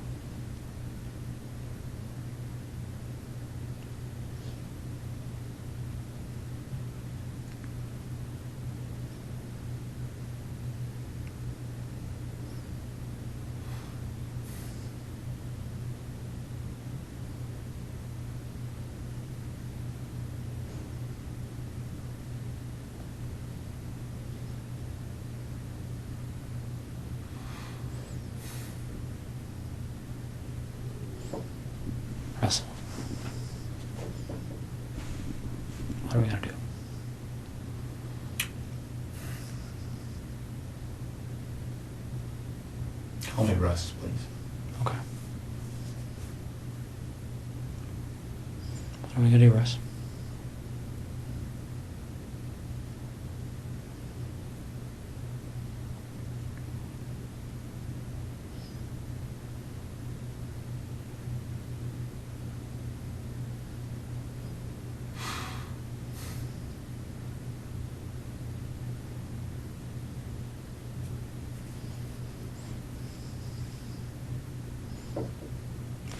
Call me Russ, please. Okay. What are we gonna do, Russ?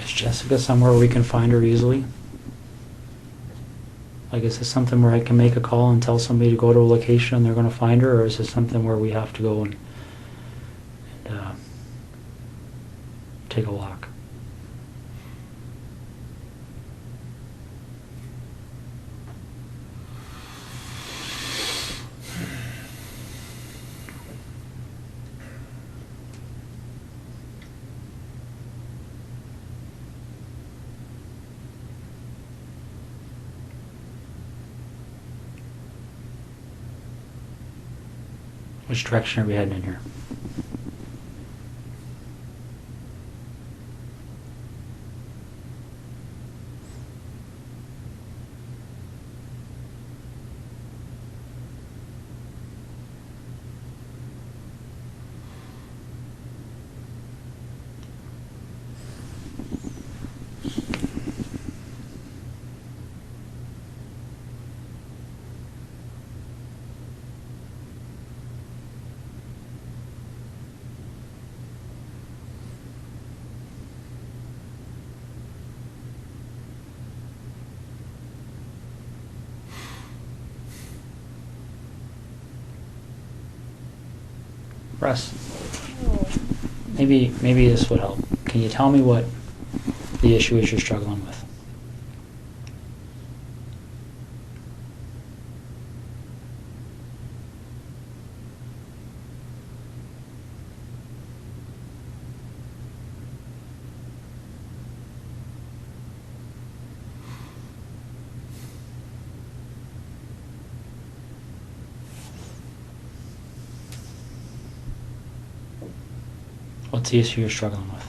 Is Jessica somewhere we can find her easily? Like, is this something where I can make a call and tell somebody to go to a location and they're going to find her, or is this something where we have to go and take a walk? Which direction are we heading in here? Russ, maybe this would help. Can you tell me what the issue is you're struggling with? What's the issue you're struggling with?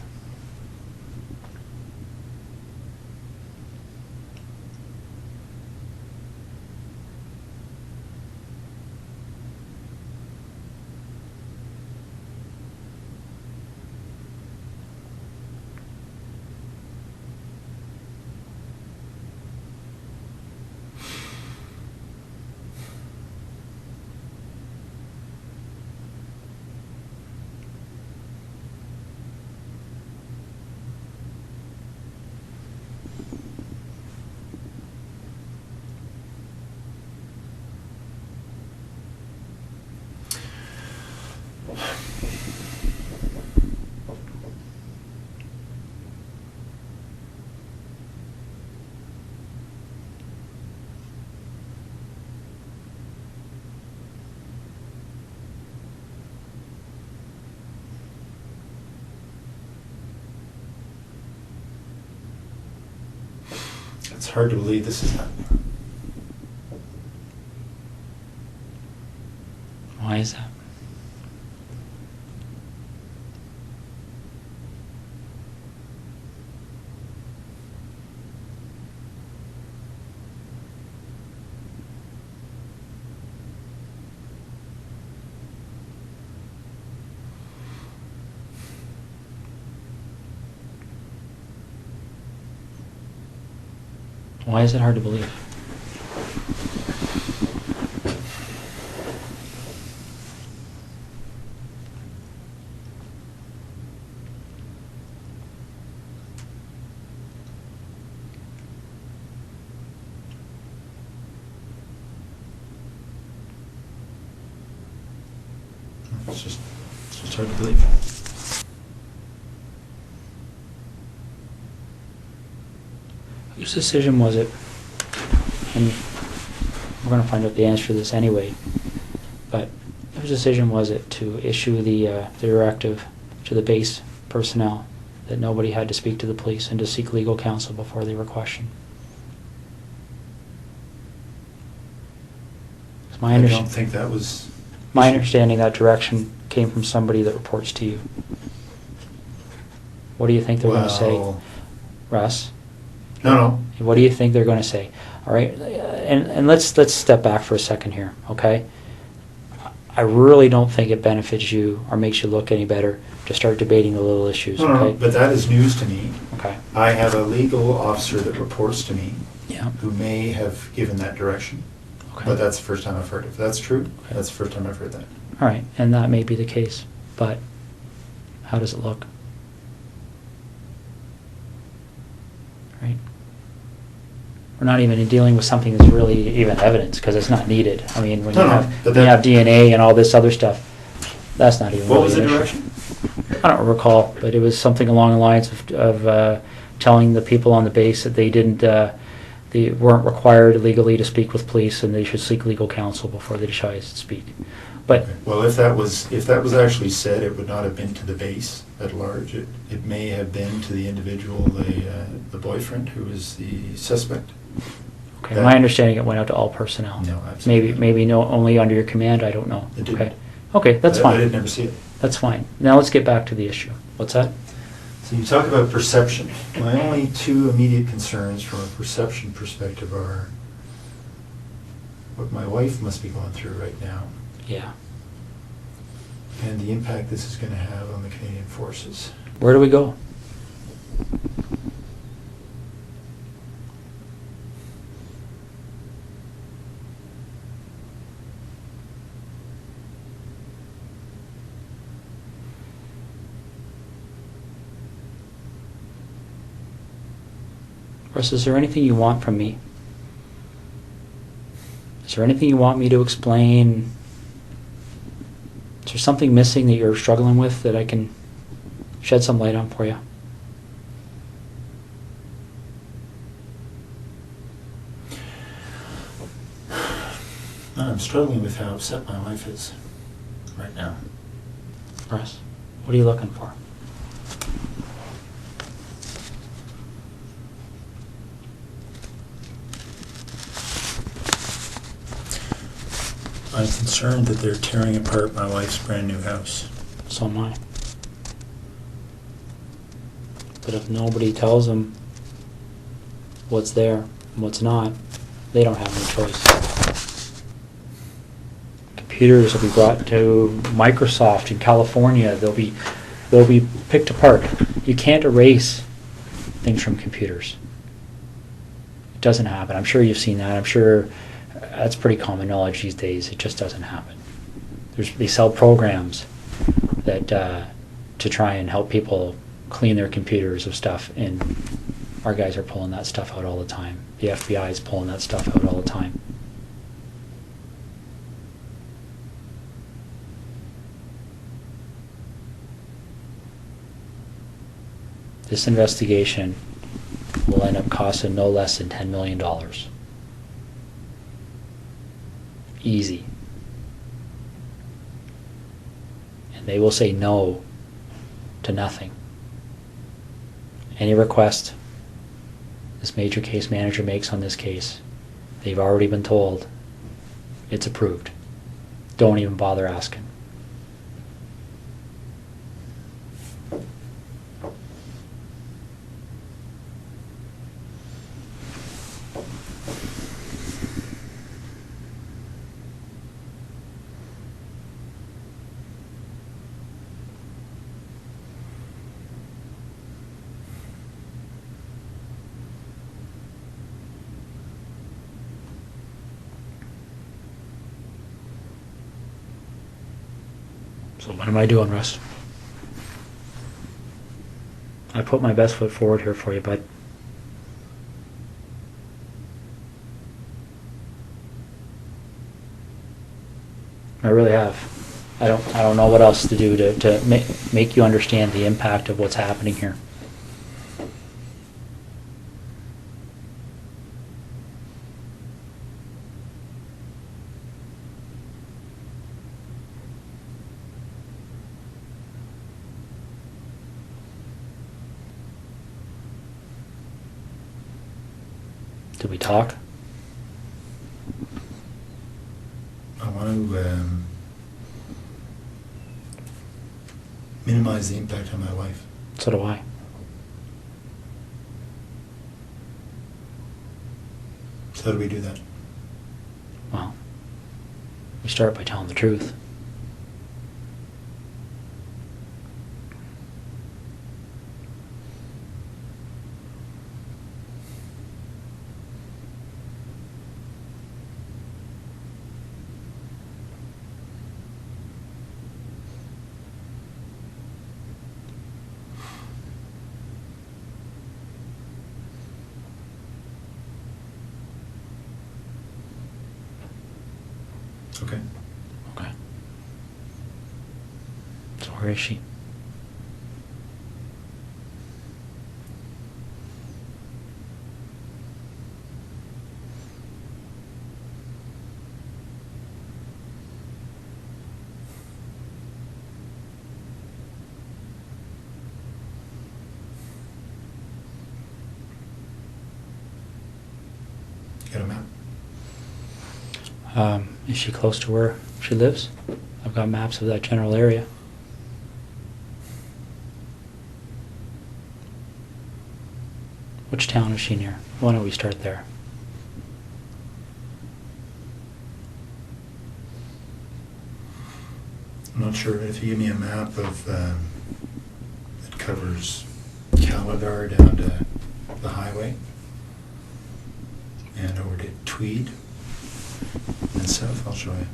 It's hard to believe this is happening. Why is that? Why is it hard to believe? It's just hard to believe. Whose decision was it? And we're going to find out the answer to this anyway. But whose decision was it to issue the directive to the base personnel that nobody had to speak to the police and to seek legal counsel before they were questioned? It's I don't think that was... my understanding that direction came from somebody that reports to you. What do you think they're going to say, Well, Russ? no. What do you think they're going to say? All right, and let's step back for a second here, okay? I really don't think it benefits you or makes you look any better to start debating the little issues, No, okay? but that is news to me. Okay. I have a legal officer that reports to me Yeah. who may have given that direction. Okay. But that's the first time I've heard it. If that's true, Okay. that's the first time I've heard that. All right, and that may be the case, but how does it look? Right? We're not even dealing with something that's really even evidence because it's not needed. I mean, when No, you no, have, but when you that- have DNA and all this other stuff, that's not even What really was the an issue. direction? I don't recall, but it was something along the lines of telling the people on the base that they weren't required legally to speak with police and they should seek legal counsel before they decide to speak. But Okay. Well, if that was actually said, it would not have been to the base at large. It may have been to the individual, the boyfriend who is the suspect. okay, that- my understanding it went out to all personnel. No, absolutely. Maybe no, only under your command. I don't know. It didn't. Okay, okay, that's I fine. didn't ever see it. That's fine. Now let's get back to the issue. What's that? So you talk about perception. My only two immediate concerns from a perception perspective are what my wife must be going through right now Yeah. and the impact this is going to have on the Canadian Forces. Where do we go? Russ, is there anything you want from me? Is there anything you want me to explain? Is there something missing that you're struggling with that I can shed some light on for you? I'm struggling with how upset my wife is right now. Russ, what are you looking for? I'm concerned that they're tearing apart my wife's brand new house. So am I. But if nobody tells them what's there and what's not, they don't have any choice. Computers will be brought to Microsoft in California. They'll be picked apart. You can't erase things from computers. It doesn't happen. I'm sure you've seen that. I'm sure that's pretty common knowledge these days. It just doesn't happen. They sell programs that to try and help people clean their computers of stuff, and our guys are pulling that stuff out all the time. The FBI is pulling that stuff out all the time. This investigation will end up costing no less than $10 million. Easy. And they will say no to nothing. Any request this major case manager makes on this case, they've already been told it's approved. Don't even bother asking. So what am I doing, Russ? I put my best foot forward here for you, bud. I really have. I don't know what else to do to make you understand the impact of what's happening here. Did we talk? I want to minimize the impact on my wife. So do I. So how do we do that? Well, we start by telling the truth. Okay. Okay. So where is she? Got a map? Is she close to where she lives? I've got maps of that general area. Which town is she near? Why don't we start there? I'm not sure if you give me a map of that covers Calidar down to the highway and over to Tweed and south, I'll show you.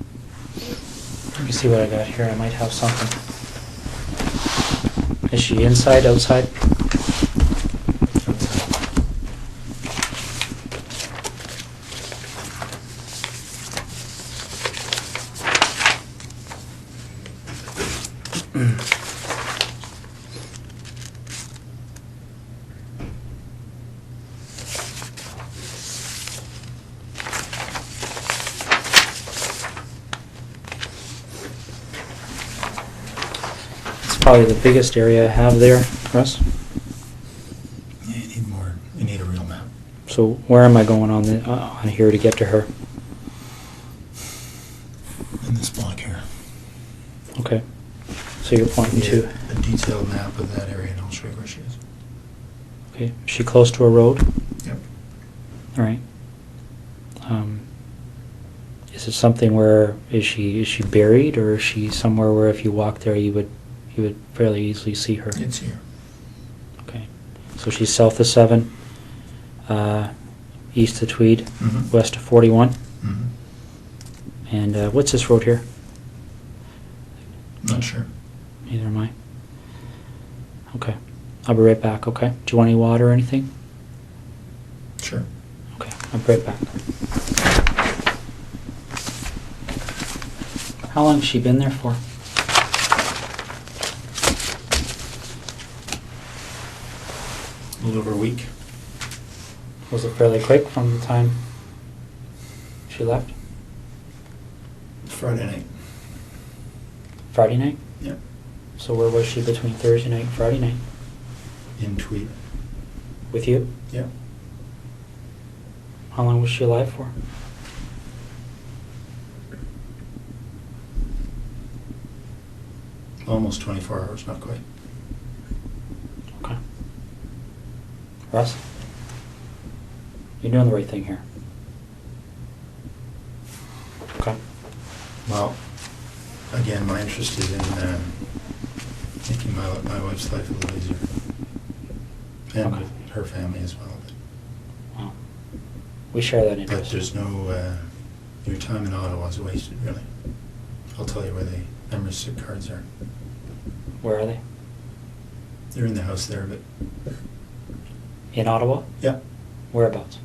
Let me see what I got here. I might have something. Is she inside, outside? Outside. It's probably the biggest area I have there, Russ. Yeah, you need more. You need a real map. So where am I going on here to get to her? In this block here. Okay. So you're pointing to. A detailed map of that area, and I'll show you where she is. Okay. Is she close to a road? Yep. All right. Is it something where is she buried, or is she somewhere where if you walk there you would fairly easily see her? It's here. Okay. So she's south of 7, east of Tweed, Mhm. west of 41. Mm-hmm. And what's this road here? Not sure. Neither am I. Okay. I'll be right back, okay? Do you want any water or anything? Sure. Okay, I'll be right back. How long has she been there for? A little over a week. Was it fairly quick from the time she left? Friday night. Friday night? Yep. So where was she between Thursday night and Friday night? In Tweed. With you? Yep. How long was she alive for? Almost 24 hours, not quite. Okay. Russ? You're doing the right thing here. Okay. Well, again, my interest is in making my wife's life a little easier. And Okay. with her family as well. Well, we share that But interest. there's no, your time in Ottawa is wasted, really. I'll tell you where the membership cards are. Where are they? They're in the house there, but In Ottawa? yeah. Whereabouts?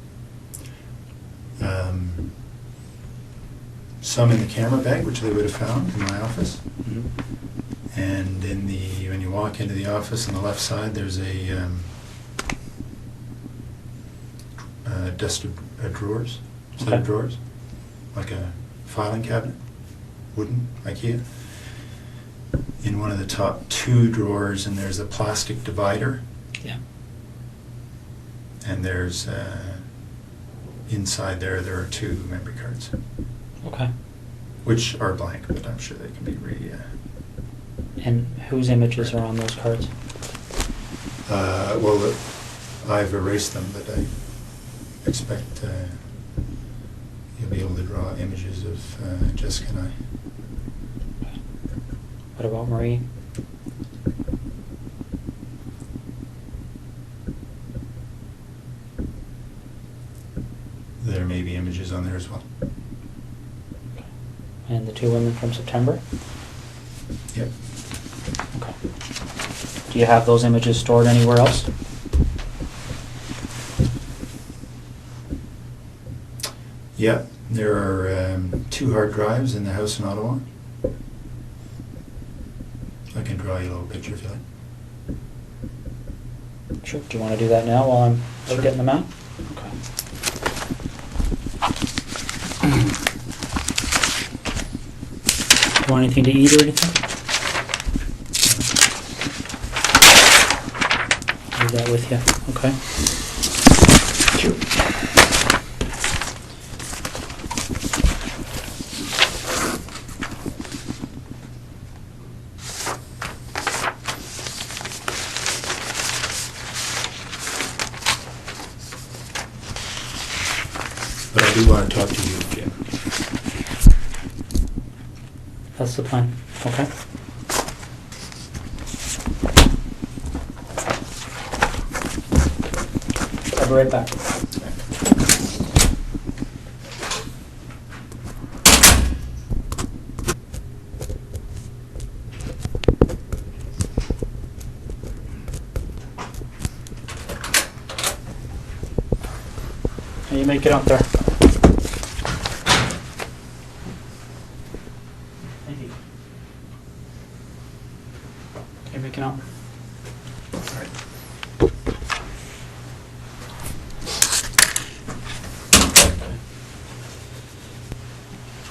Some in the camera bag, which they would have found in my office. Mhm. And when you walk into the office on the left side, there's a desk of drawers, set Okay. of drawers, like a filing cabinet, wooden, IKEA. In one of the top 2 drawers, and there's a plastic divider, Yeah. and there's inside there are 2 memory cards, Okay. which are blank, but I'm sure they can be And whose images are on those cards? well, I've erased them, but I expect be able to draw images of Jessica and I. What about Marie? There may be images on there as well. And the 2 women from September? Yep. Okay. Do you have those images stored anywhere else? Yep. There are 2 hard drives in the house in Ottawa. I can draw you a little picture if you like. Sure. Do you want to do that now while I'm Sure. getting them out? Okay. You want anything to eat or anything? Leave that with you. Okay. But I do want to talk to you, Jim. That's the plan. Okay. I'll be right back. How you make it up there? Thank you. Can you make it up? All right.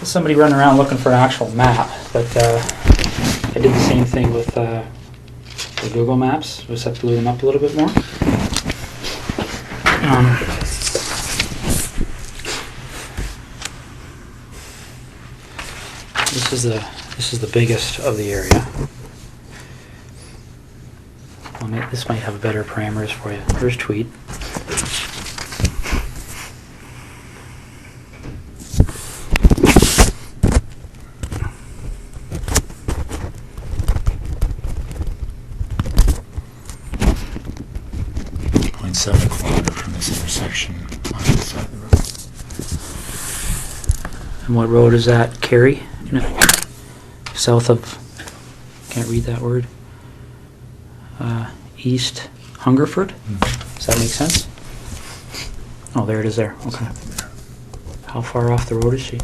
Somebody running around looking for an actual map, but I did the same thing with the Google Maps. Just have to glue them up a little bit more. This is the biggest of the area. Well, this might have better parameters for you. Here's Tweed. .7 from this intersection on this side of the road. And what road is that? Kerry? South of, can't read that word. East Hungerford? Does that make sense? Oh, there it is there. Okay. How far off the road is she?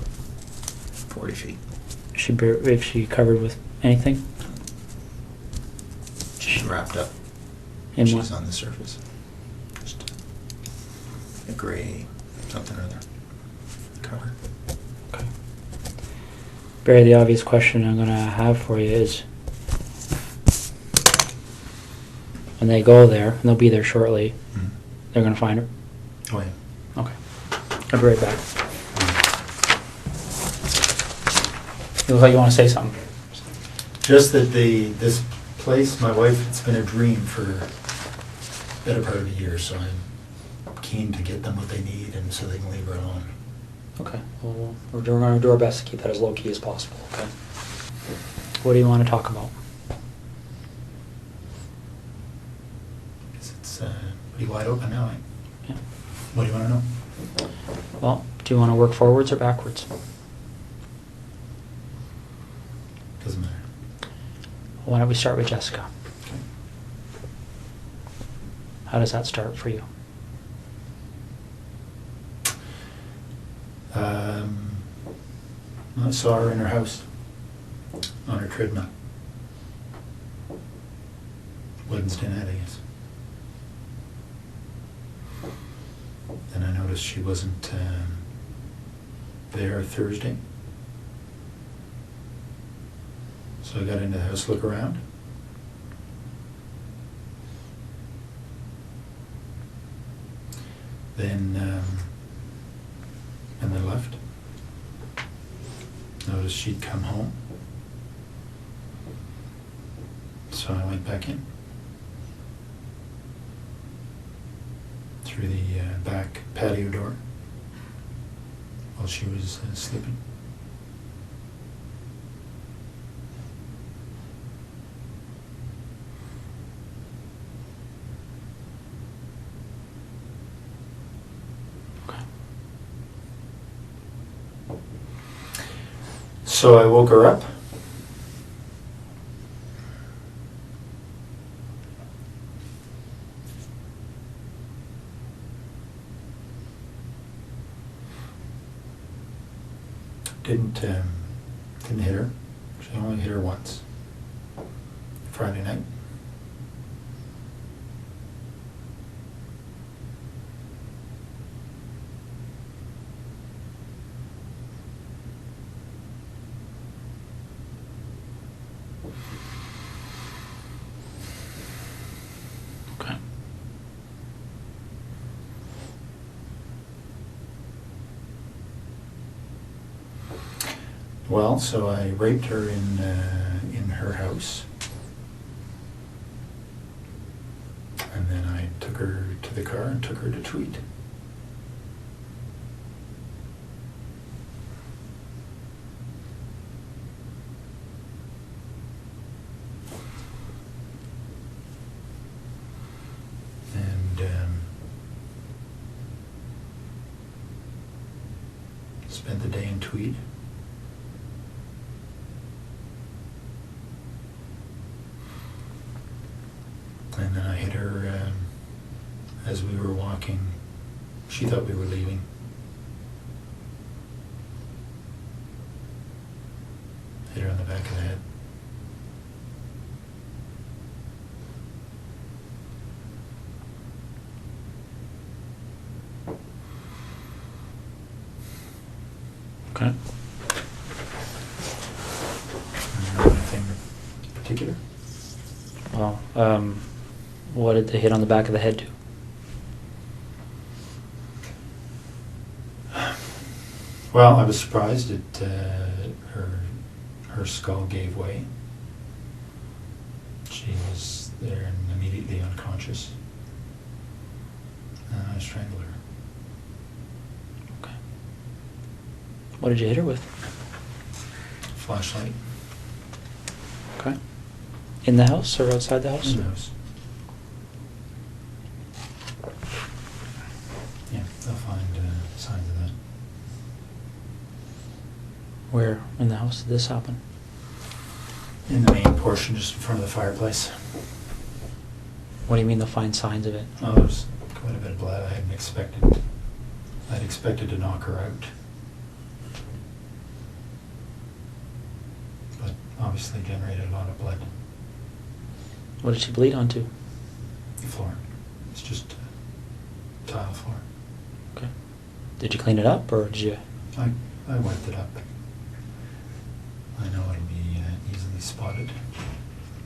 40 feet. Is she covered with anything? She's wrapped up. In She's what? on the surface. Just a gray something or other cover. Okay. Barry, the obvious question I'm going to have for you is, when they go there, and they'll be there shortly, they're going to find her? Oh, yeah. Okay. I'll be right back. You look like you want to say something. Just that this place, my wife, it's been a dream for the better part of a year, so I'm keen to get them what they need and so they can leave her alone. Okay. Well, we're going to do our best to keep that as low-key as possible, okay? What do you want to talk about? It's pretty wide open now, eh? Yeah. What do you want to know? Well, do you want to work forwards or backwards? Doesn't matter. Why don't we start with Jessica? Okay. How does that start for you? I saw her in her house on her treadmill. Wednesday night, I guess. Then I noticed she wasn't there Thursday. So I got into the house to look around. Then, and then left. Noticed she'd come home. So I went back in. Through the back patio door. while she was sleeping. Okay. So I woke her up. Didn't hit her. She only hit her once. Friday night. Okay. Well, so I raped her in her house, and then I took her to the car and took her to Tweed. And spent the day in Tweed. And then I hit her as we were walking. She thought we were leaving. Hit her on the back of the head. Okay. Anything particular? Well, what did the hit on the back of the head do? Well, I was surprised that her skull gave way. She was there and immediately unconscious. And I strangled her. Okay. What did you hit her with? Flashlight Okay. In the house or outside the house? in the house. Yeah, they'll find signs of that. Where in the house did this happen? In the main portion, just in front of the fireplace. What do you mean they'll find signs of it? Oh, there's quite a bit of blood. I hadn't expected. I'd expected to knock her out. But obviously generated a lot of blood. What did she bleed onto? The floor. It's just tile floor. Okay. Did you clean it up or did you? I wiped it up. I know it'll be easily spotted.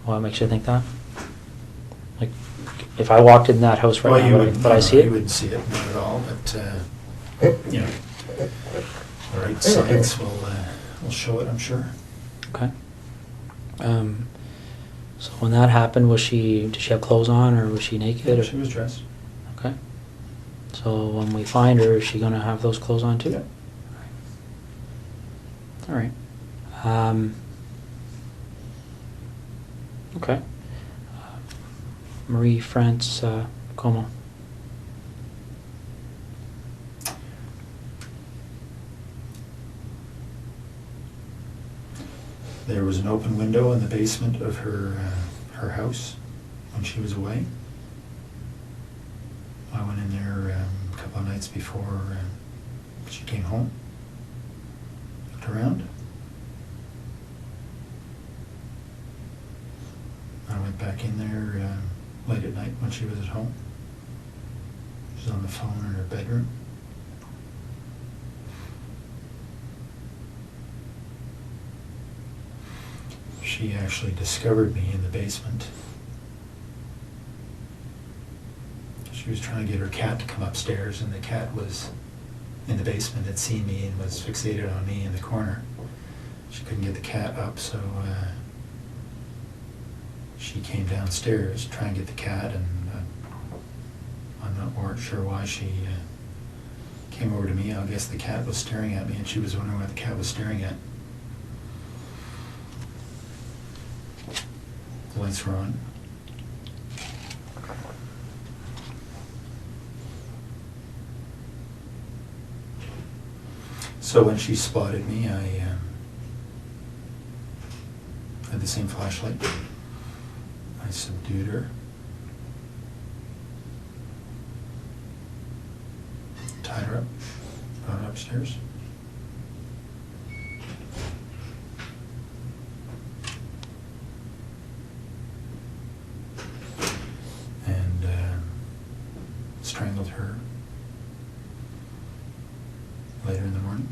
What makes you think that? Like, if I walked in that house right Well, now, you would I see it? You wouldn't see it, not at all. But you know, the right science will show it, I'm sure. Okay. So when that happened, did she have clothes on or was she naked? Yeah, or? she was dressed. Okay. So when we find her, is she going to have those clothes on too? Yeah. All right. Okay. Marie France Como. There was an open window in the basement of her house when she was away. I went in there a couple of nights before she came home. Looked around. I went back in there late at night when she was at home. She was on the phone in her bedroom. She actually discovered me in the basement. She was trying to get her cat to come upstairs, and the cat was in the basement, had seen me and was fixated on me in the corner. She couldn't get the cat up, so she came downstairs to try and get the cat, and weren't sure why she came over to me. I guess the cat was staring at me, and she was wondering what the cat was staring at. The lights were on. So when she spotted me, I had the same flashlight. I subdued her. Tied her up, brought her upstairs. And strangled her later in the morning.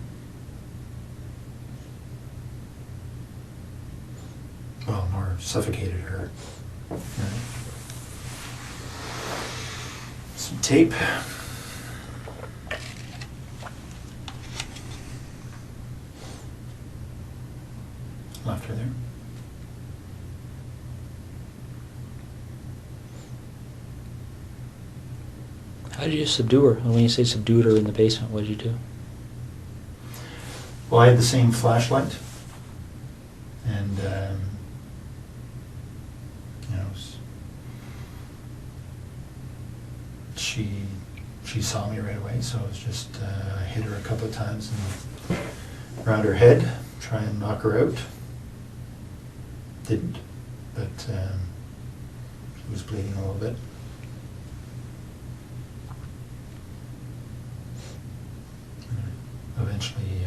Well, more suffocated her. Right. Some tape. Left her there. How did you subdue her? And when you say subdued her in the basement, what did you do? Well, I had the same flashlight, and you know, she saw me right away. So it was just I hit her a couple of times and around her head, try and knock her out. Didn't, but she was bleeding a little bit. Eventually,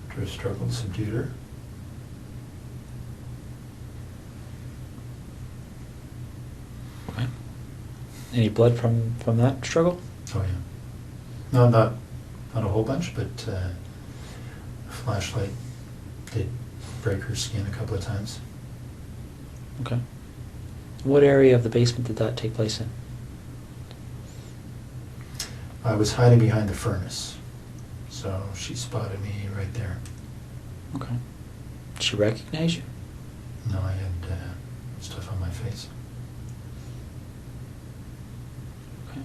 after a struggle, subdued her. Okay. Any blood from that struggle? Oh yeah. No, not a whole bunch, but a flashlight did break her skin a couple of times. Okay. What area of the basement did that take place in? I was hiding behind the furnace, so she spotted me right there. Okay. Did she recognize you? No, I had stuff on my face. Okay.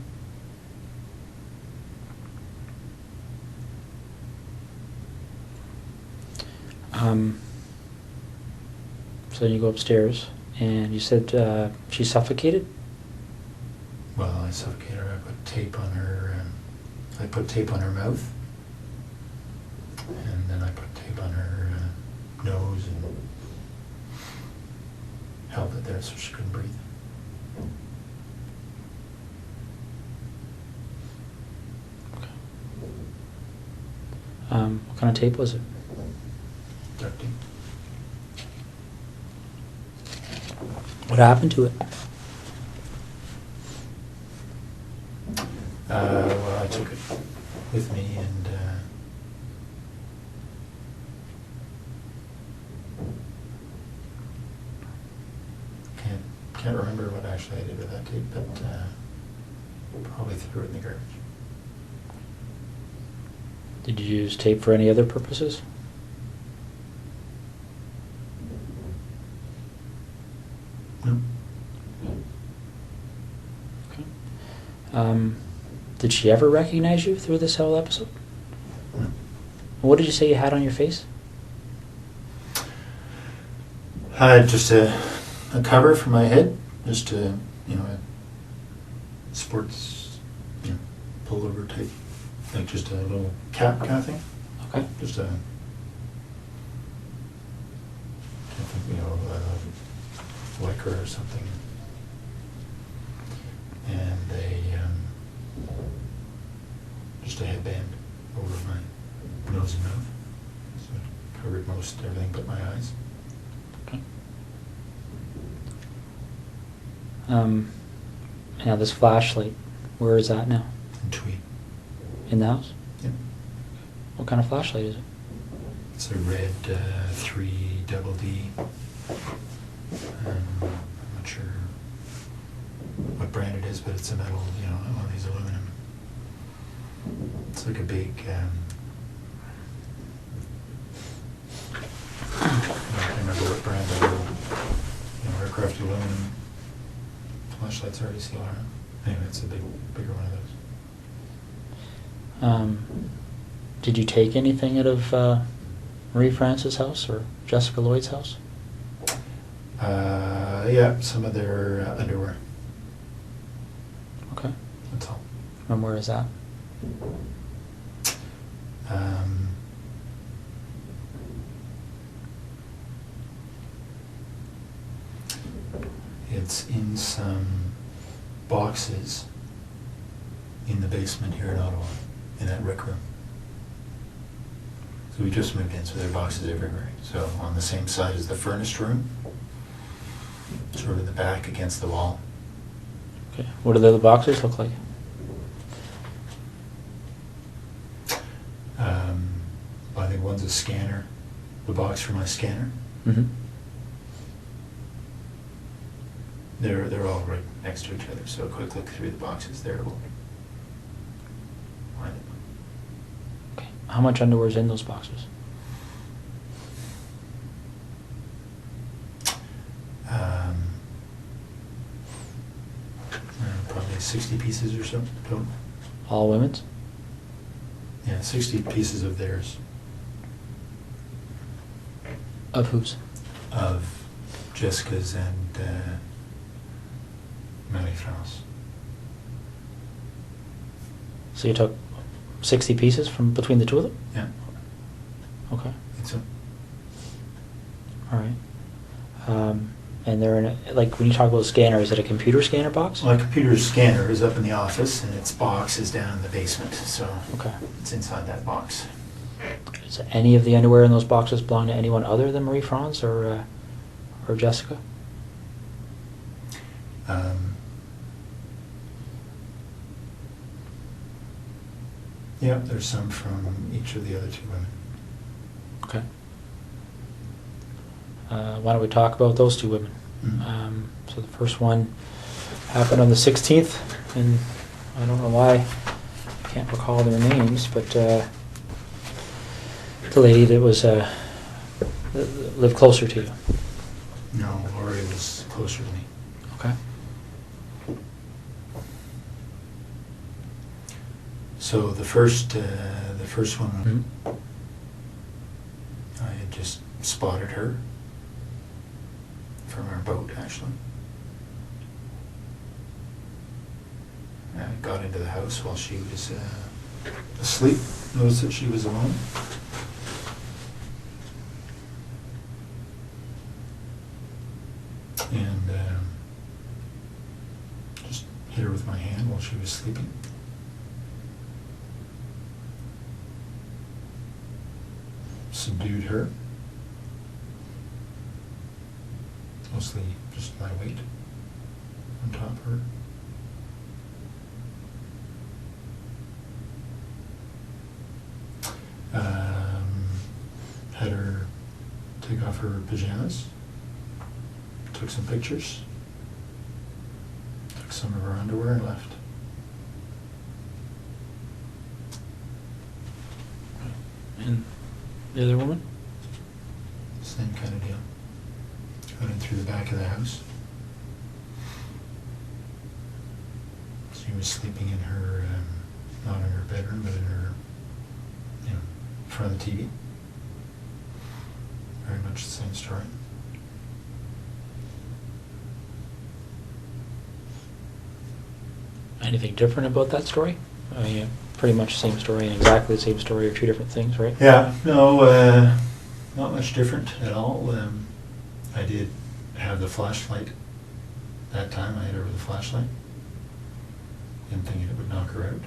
So then you go upstairs, and you said she suffocated? Well, I suffocated her. I put tape on her. I put tape on her mouth, and then I put tape on her nose and held it there so she couldn't breathe. Okay. What kind of tape was it? Duct tape. What happened to it? Well, I took it with me and can't remember what actually I did with that tape, but probably threw it in the garbage. Did you use tape for any other purposes? No. Okay. Did she ever recognize you through this whole episode? No. What did you say you had on your face? I had just a cover for my head, just a, a sports, pullover type, like just a little cap kind of thing. Okay. Just a, I think, lycra or something. And just a headband over my nose and mouth. So it covered most everything but my eyes. Okay. Now this flashlight, where is that now? And tweed. In the house? Yep. What kind of flashlight is it? It's a red 3 double D. I'm not sure what brand it is, but it's a metal, one of these aluminum. It's like a big, I can't remember what brand of aircraft aluminum flashlights are. You see a lot of. Anyway, it's a bigger one of those. Did you take anything out of Marie France's house or Jessica Lloyd's house? Yeah, some of their underwear. Okay. That's all. And where is that? It's in some boxes in the basement here in Ottawa, in that rec room. So we just moved in, so there are boxes everywhere. So on the same side as the furnace room, sort of in the back against the wall. Okay. What do the other boxes look like? I think one's a scanner, the box for my scanner. Mm-hmm. They're all right next to each other, so a quick look through the boxes there will find it. Okay. How much underwear is in those boxes? Probably 60 pieces or so total. All women's? Yeah, 60 pieces of theirs. Of whose? Of Jessica's and Marie-France. So you took 60 pieces from between the two of them? Yeah, Okay. I think so. All right. And they're in a, like when you talk about a scanner, is it a computer scanner box? My computer scanner is up in the office and its box is down in the basement, so Okay. it's inside that box. Does any of the underwear in those boxes belong to anyone other than Marie France or Jessica? Yeah, there's some from each of the other two women. Okay. Why don't we talk about those two women? Mhm. So the first one happened on the 16th, and I don't know why I can't recall their names, but the lady that was lived closer to you. No, Lori was closer to me. Okay. So the first one, Mhm. I had just spotted her from our boat, actually. I got into the house while she was asleep, noticed that she was alone. And just hit her with my hand while she was sleeping. Subdued her. Mostly just my weight on top of her. Had her take off her pajamas. Took some pictures. Took some of her underwear and left. And the other woman? Same kind of deal. Got in through the back of the house. She was sleeping in her, not in her bedroom, but in her, in front of the TV. Very much the same story. Anything different about that story? I mean, pretty much the same story and exactly the same story are two different things, right? Yeah, no, not much different at all. I did have the flashlight that time. I hit her with a flashlight. Didn't think it would knock her out.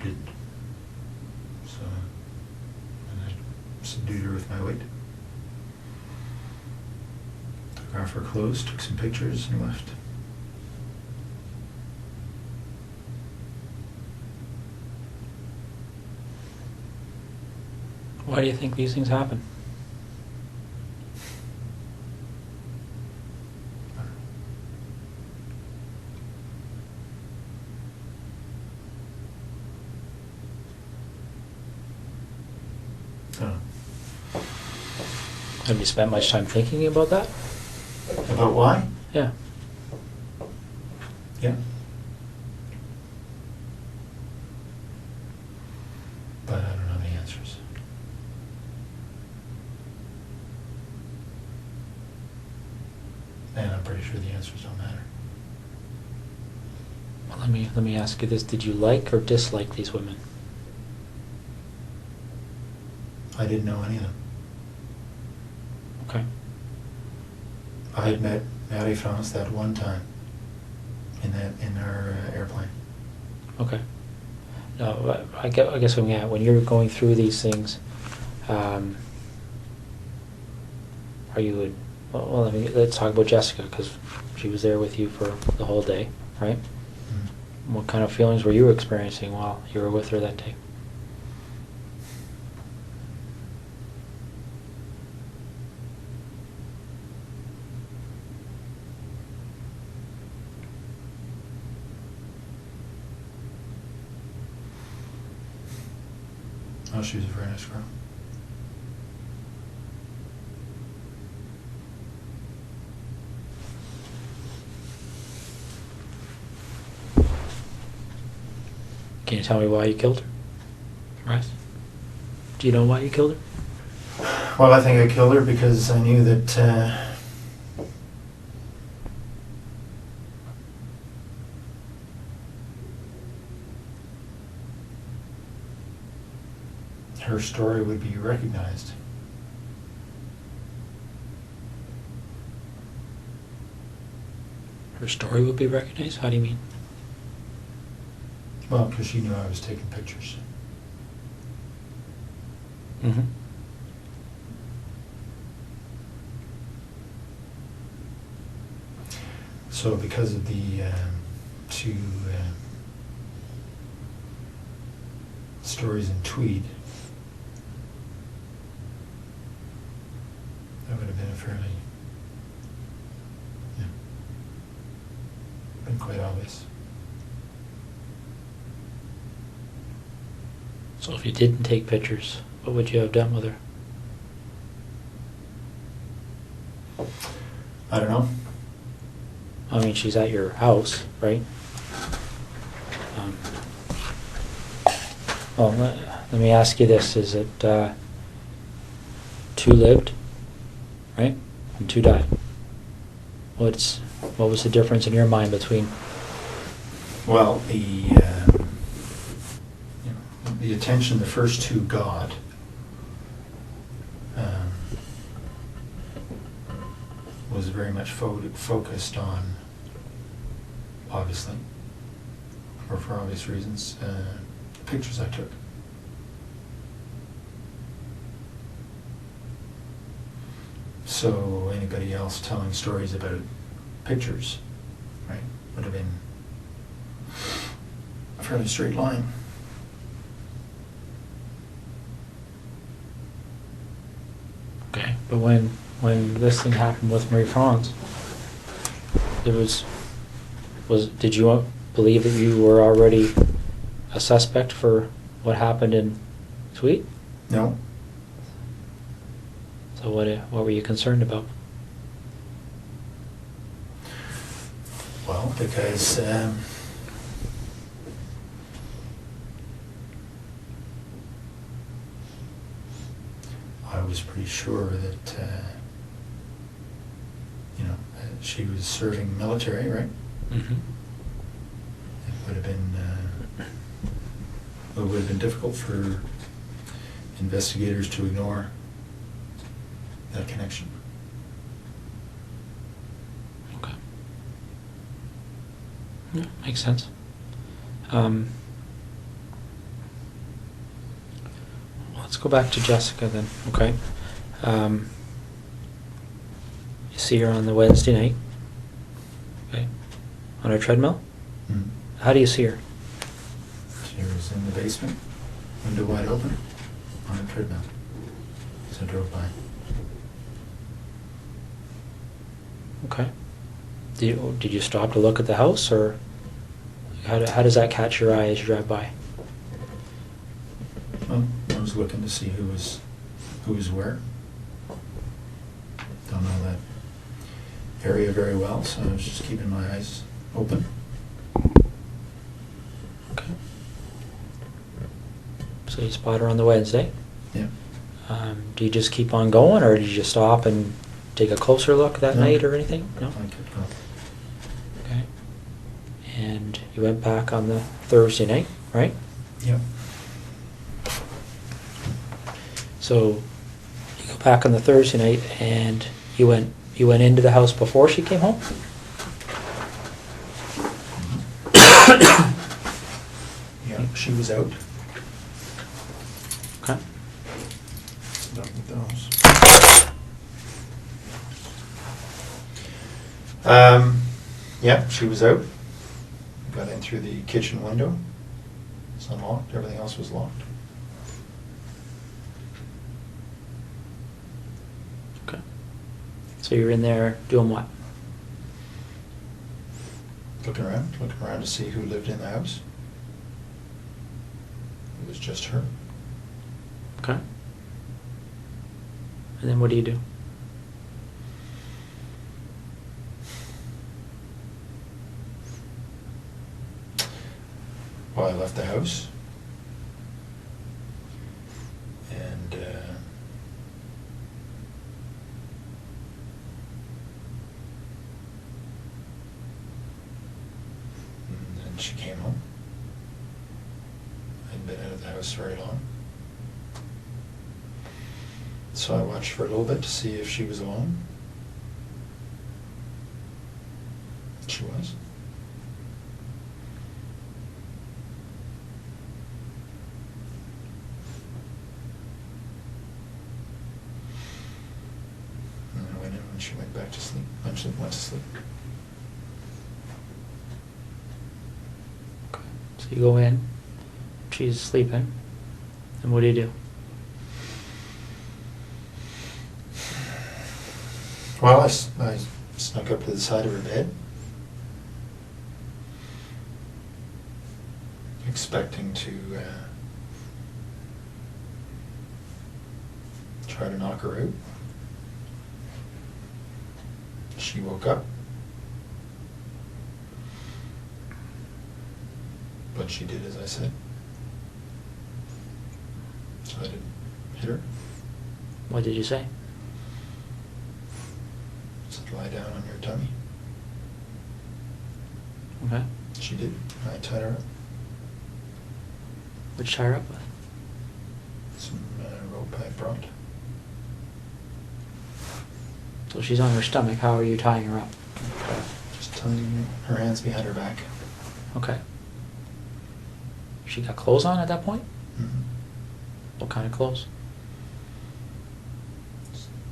Didn't. So, and I subdued her with my weight. Took off her clothes, took some pictures, and left. Why do you think these things happen? Have you spent much time thinking about that? About why? Yeah. Yeah. And I'm pretty sure the answers don't matter. Well, let me ask you this: did you like or dislike these women? I didn't know any of them. Okay. I had met Maddie France that one time in our airplane. Okay. No, I guess when you're going through these things, are you? Well, let's talk about Jessica, because she was there with you for the whole day, right? Mm-hmm. What kind of feelings were you experiencing while you were with her that day? Oh, she was a very nice girl. Can you tell me why you killed her? Right. Do you know why you killed her? Well, I think I killed her because I knew that her story would be recognized. Her story would be recognized? How do you mean? Well, because she knew I was taking pictures. Mm-hmm. So because of the two stories in Tweed, that would have been a fairly, yeah, been quite obvious. So if you didn't take pictures, what would you have done with her? I don't know. I mean, she's at your house, right? Well, let me ask you this. Is it 2 lived, right? And 2 died. What was the difference in your mind between? Well, the attention the first 2 got was very much focused on, obviously, or for obvious reasons, the pictures I took. So anybody else telling stories about pictures, right, would have been a fairly straight line. Okay, but when this thing happened with Marie France, did you believe that you were already a suspect for what happened in Tweed? No. So what were you concerned about? Well, because I was pretty sure that she was serving military, right? Mm-hmm. It would have been difficult for investigators to ignore that connection. Okay. Yeah, makes sense. Let's go back to Jessica then, okay? You see her on the Wednesday night, okay? On her treadmill? Mm. How do you see her? She was in the basement, window wide open, on a treadmill. So I drove by. Okay. Did you stop to look at the house, or how does that catch your eye as you drive by? Well, I was looking to see who was where. Don't know that area very well, so I was just keeping my eyes open. Okay. So you spot her on the Wednesday. Yeah. Do you just keep on going, or did you stop and take a closer look that No. night or anything? No? I could go. Okay. And you went back on the Thursday night, right? Yep. So you go back on the Thursday night, and you went into the house before she came home? Yeah, she was out. Okay. Done with those. Yeah, she was out. Got in through the kitchen window. It's unlocked. Everything else was locked. Okay. So you're in there doing what? Looking around to see who lived in the house. It was just her. Okay. And then what do you do? Well, I left the house. And then she came home. I hadn't been out of the house very long. So I watched for a little bit to see if she was alone. She was. And I went in when she went back to sleep. Went to sleep. Okay. So you go in, she's sleeping, and what do you do? Well, I snuck up to the side of her bed, expecting to try to knock her out. She woke up, but she did as I said, so I didn't hit her. What did you say? Said, lie down on your tummy. Okay. She did. I tied her up. What'd you tie her up with? Some rope I brought. So she's on her stomach. How are you tying her up? Just tying her hands behind her back. Okay. She got clothes on at that point? Mm-hmm. What kind of clothes?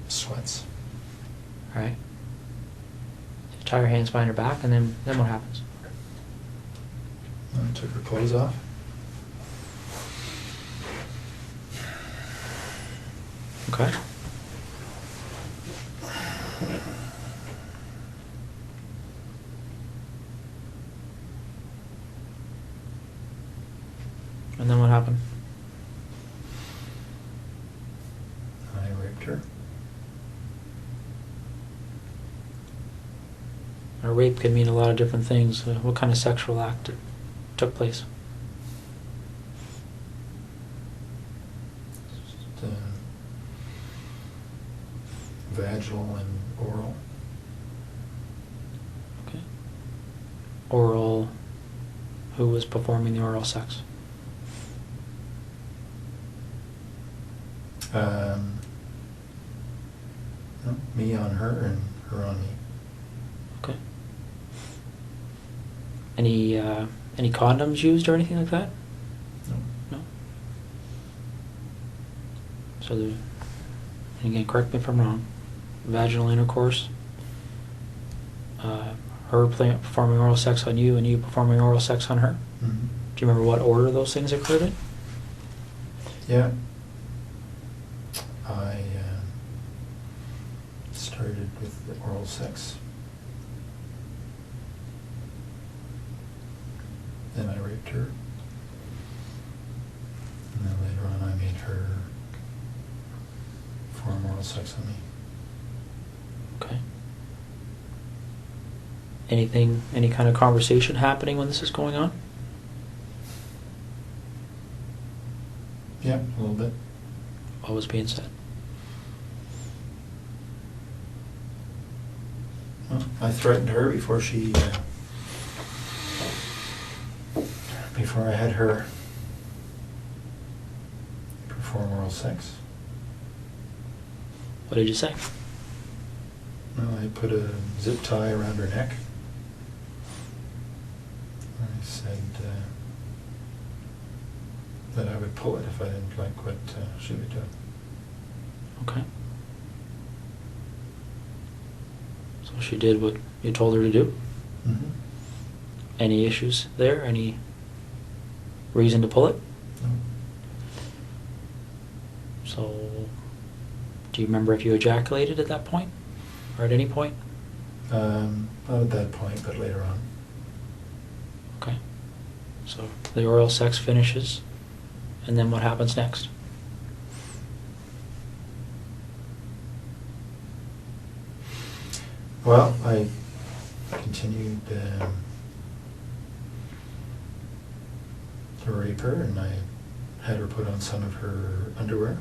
Sweats. All right. You tie her hands behind her back, and then what happens? I took her clothes off. Okay. And then what happened? I raped her. A rape can mean a lot of different things. What kind of sexual act took place? Just, vaginal and oral. Okay. Oral. Who was performing the oral sex? No, me on her and her on me. Okay. Any condoms used or anything like that? No. No. So and again, correct me if I'm wrong. Vaginal intercourse. Her performing oral sex on you, and you performing oral sex on her. Mm-hmm. Do you remember what order those things occurred in? Yeah. I started with the oral sex. Then I raped her. And then later on I made her perform oral sex on me. Okay. Any kind of conversation happening when this is going on? Yeah, a little bit. What was being said? I threatened her before she, before I had her perform oral sex. What did you say? Well, I put a zip tie around her neck. I said that I would pull it if I didn't like what she would do. Okay. So she did what you told her to do? Mm-hmm. Any issues there? Any reason to pull it? No. So, do you remember if you ejaculated at that point? Or at any point? Not at that point, but later on. Okay. So, the oral sex finishes, and then what happens next? Well, I continued to rape her, and I had her put on some of her underwear.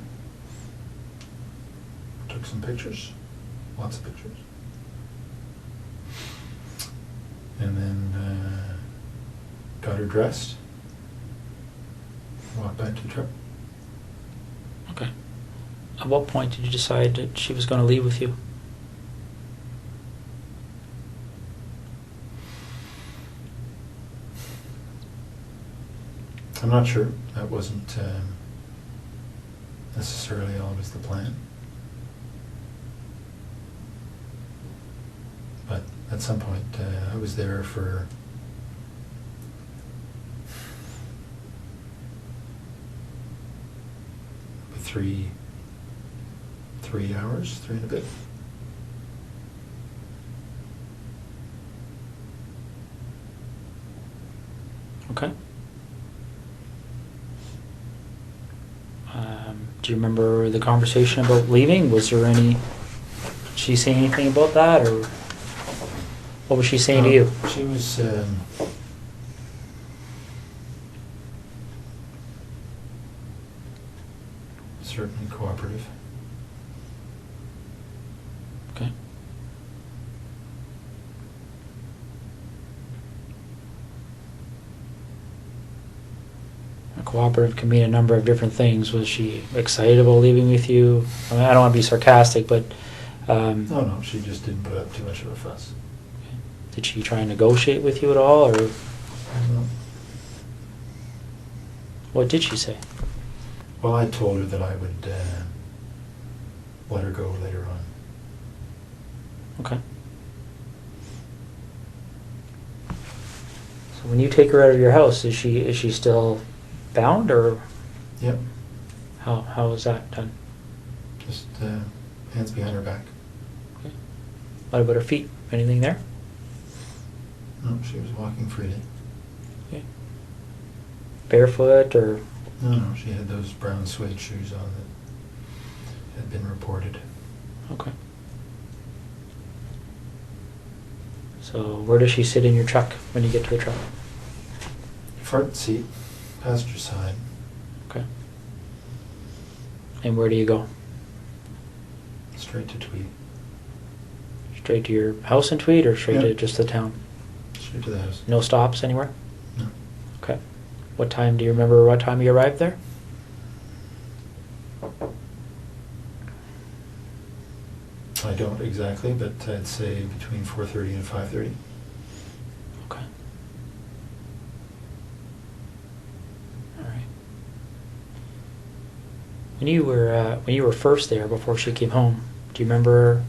Took some pictures, lots of pictures. And then got her dressed, walked back to the truck. Okay. At what point did you decide that she was going to leave with you? I'm not sure. That wasn't necessarily always the plan. But at some point, I was there for three hours, 3 and a bit. Okay. Do you remember the conversation about leaving? Was there any... Did she say anything about that, or what was she saying to you? She was certainly cooperative. Okay. Cooperative can mean a number of different things. Was she excited about leaving with you? I mean, I don't want to be sarcastic, but No, she just didn't put up too much of a fuss. did she try and negotiate with you at all, or No. what did she say? Well, I told her that I would let her go later on. Okay. So when you take her out of your house, is she still bound, or Yep, how is that done? just hands behind her back. Okay. What about her feet? Anything there? No, she was walking freely. Okay. Barefoot, or No, she had those brown suede shoes on that had been reported. okay. So where does she sit in your truck when you get to the truck? Front seat, passenger side. Okay. And where do you go? Straight to Tweed. Straight to your house in Tweed, or straight Yeah. to just the town? Straight to the house. No stops anywhere? No. Okay. What time, do you remember what time you arrived there? I don't exactly, but I'd say between 4:30 and 5:30. Okay. All right. When you were first there before she came home, do you remember?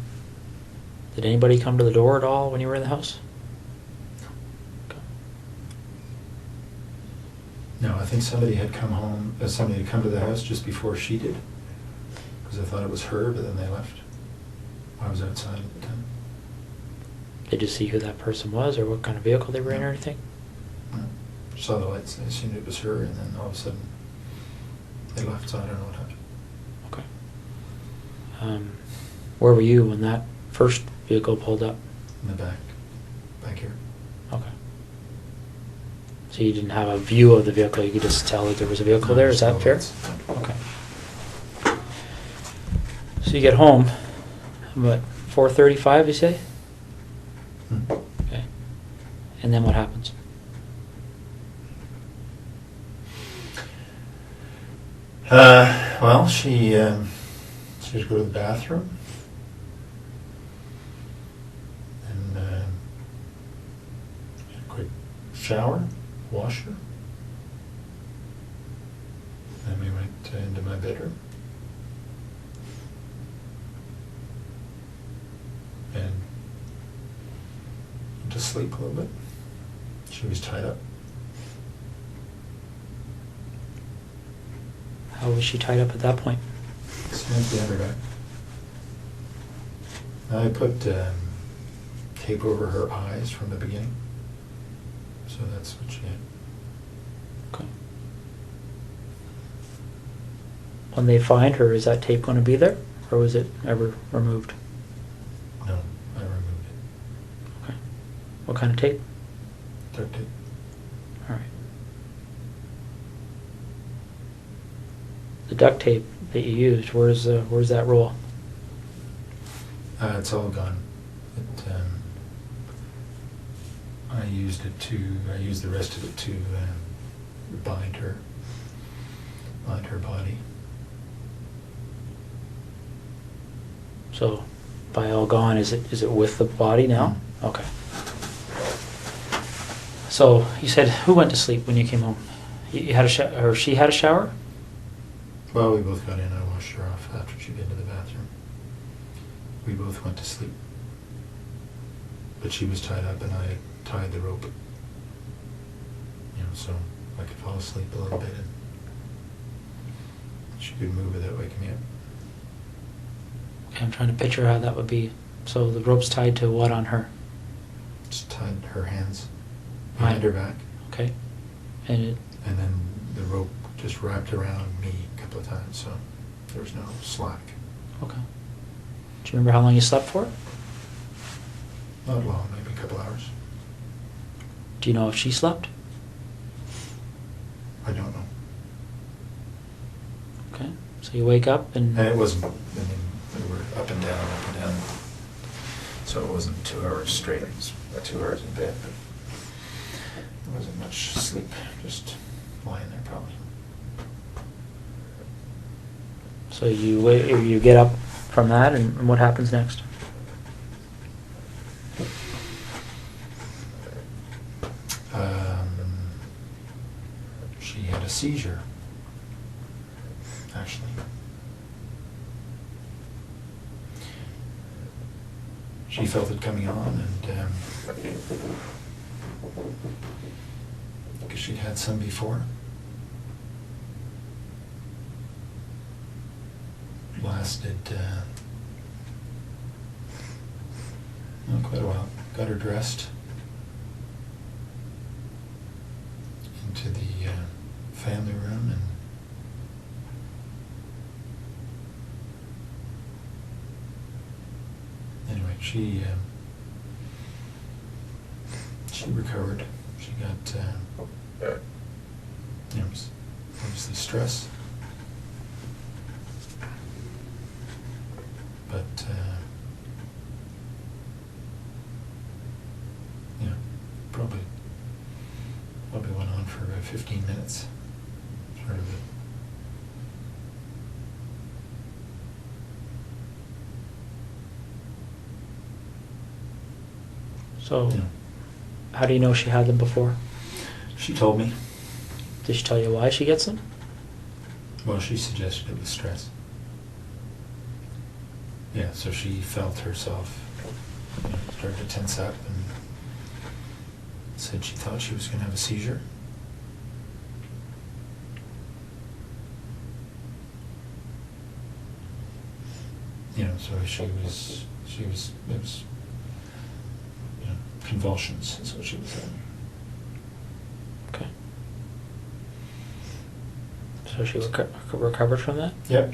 Did anybody come to the door at all when you were in the house? Okay. No, I think somebody had come home, somebody had come to the house just before she did, because I thought it was her, but then they left. I was outside at the time. Did you see who that person was, or what kind of vehicle they were in, or anything? No. Saw the lights, I assumed it was her, and then all of a sudden they left, so I don't know what happened. Okay. Where were you when that first vehicle pulled up? In the back here. Okay. So you didn't have a view of the vehicle, you could just tell that there was a vehicle there, is that fair? Okay. So you get home, what, 4:35 you say? And then what happens? Well, she would go to the bathroom and get a quick shower, wash her. Then we went into my bedroom and went to sleep a little bit. She was tied up. How was she tied up at that point? Hands behind her back. I put tape over her eyes from the beginning, so that's what she had. Okay. When they find her, is that tape going to be there, or was it ever removed? No, I removed it. Okay. What kind of tape? Duct tape. All right. The duct tape that you used, where's that roll? It's all gone. I used the rest of it to bind her body. So, by all gone, is it with the body now? Mhm. Okay. So you said, who went to sleep when you came home? You had a shower, or she had a shower? Well, we both got in. I washed her off after she'd been to the bathroom. We both went to sleep. But she was tied up and I had tied the rope. So I could fall asleep a little bit and she could move without waking me up. Okay, I'm trying to picture how that would be. So the rope's tied to what on her? Just tied her hands behind her back. Okay. And then the rope just wrapped around me a couple of times, so there was no slack. okay. Do you remember how long you slept for? Not long, maybe a couple hours. Do you know if she slept? I don't know. Okay. So you wake up and And it wasn't, we were up and down. So it wasn't 2 hours straight, it was 2 hours in bed, but there wasn't much sleep, just lying there probably. so you get up from that, and what happens next? She had a seizure, actually. She felt it coming on, and because she'd had some before. Lasted quite a while. Got her dressed, into the family room, and anyway, she recovered. She got obviously stress, but probably went on for about 15 minutes. Sort of it. So Yeah. how do you know she had them before? She told me. Did she tell you why she gets them? Well, she suggested it was stress. Yeah, so she felt herself start to tense up and said she thought she was going to have a seizure. So it was convulsions is what she was having. Okay. So she recovered from that? Yep, I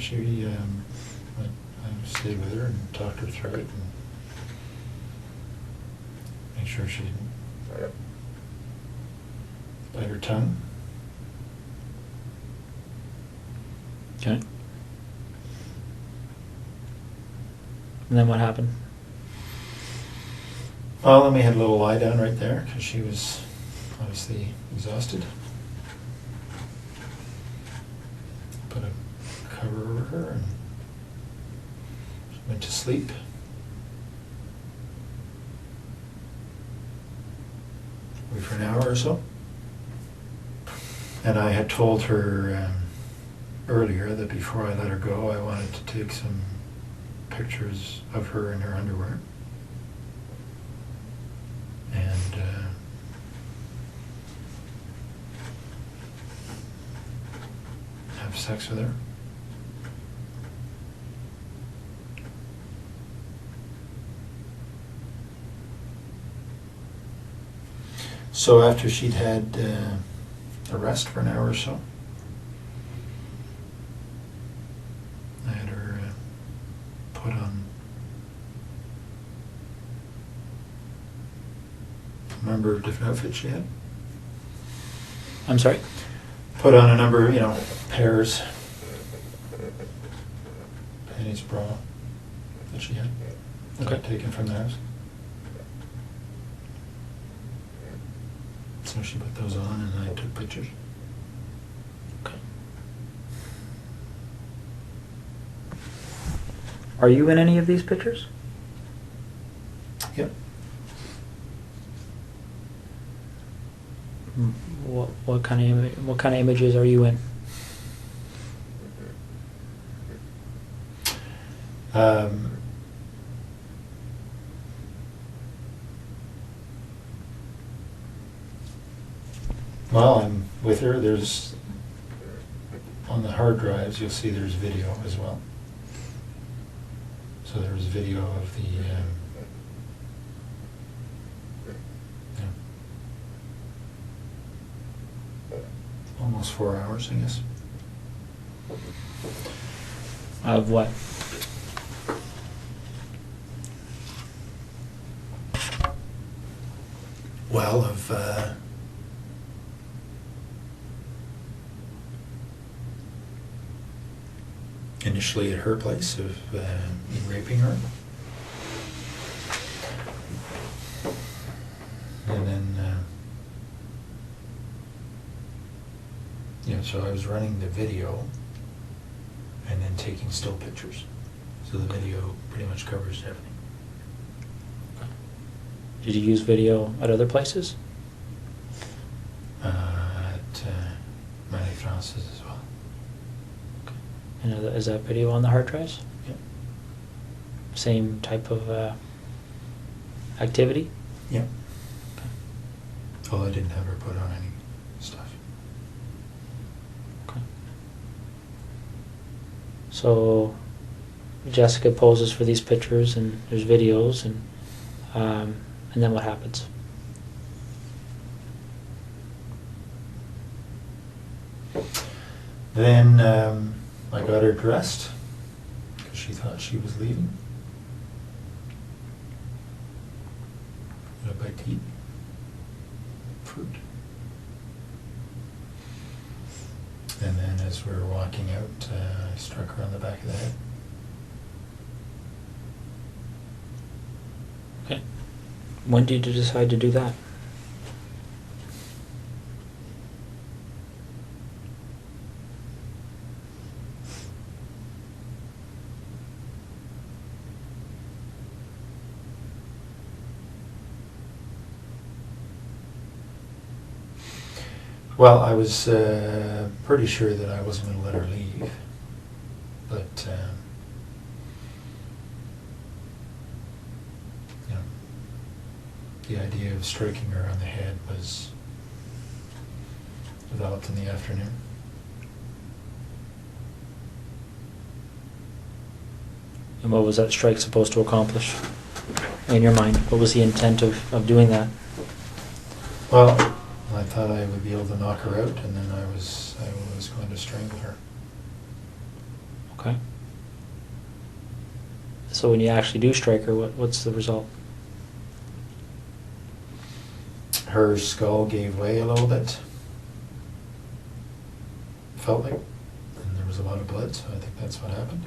stayed with her and talked her through it and make sure she didn't bite her tongue. Okay. And then what happened? Well, then we had a little lie down right there because she was obviously exhausted. Put a cover over her and she went to sleep. Wait for an hour or so. And I had told her earlier that before I let her go, I wanted to take some pictures of her in her underwear. And have sex with her. So after she'd had a rest for an hour or so, I had her put on a number of different outfits she had. I'm sorry? Put on a number, pairs, panties, bra that she had. That I'd taken from the house. So she put those on and I took pictures. Okay. Are you in any of these pictures? Yep. What kind of images are you in? Well, I'm with her. There's on the hard drives. You'll see there's video as well. So there's video of the almost 4 hours, I guess. Of what? Well, of initially at her place of me raping her, and then so I was running the video and then taking still pictures. So the video pretty much covers everything. Did you use video at other places? At Marie France's as well. Okay. And is that video on the hard drives? Yep. Same type of activity? Yep. Okay. Although I didn't have her put on any stuff. Okay. So Jessica poses for these pictures and there's videos and then what happens? Then I got her dressed because she thought she was leaving. Got a bite to eat. Fruit. And then as we were walking out, I struck her on the back of the head. Okay. When did you decide to do that? Well, I was pretty sure that I wasn't going to let her leave, but the idea of striking her on the head was developed in the afternoon. And what was that strike supposed to accomplish in your mind? What was the intent of doing that? Well, I thought I would be able to knock her out, and then I was going to strangle her. Okay. So when you actually do strike her, what's the result? Her skull gave way a little bit. Felt like, and there was a lot of blood, so I think that's what happened.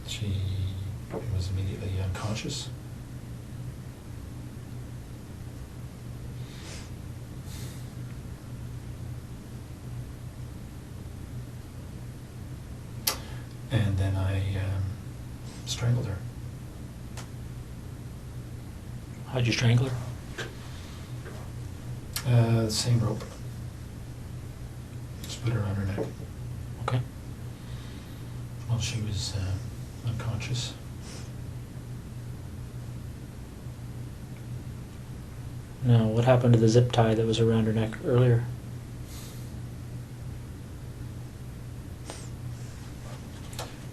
She was immediately unconscious. and I strangled her. How'd you strangle her? The same rope. Just put her around her neck Okay. while she was unconscious. Now, what happened to the zip tie that was around her neck earlier?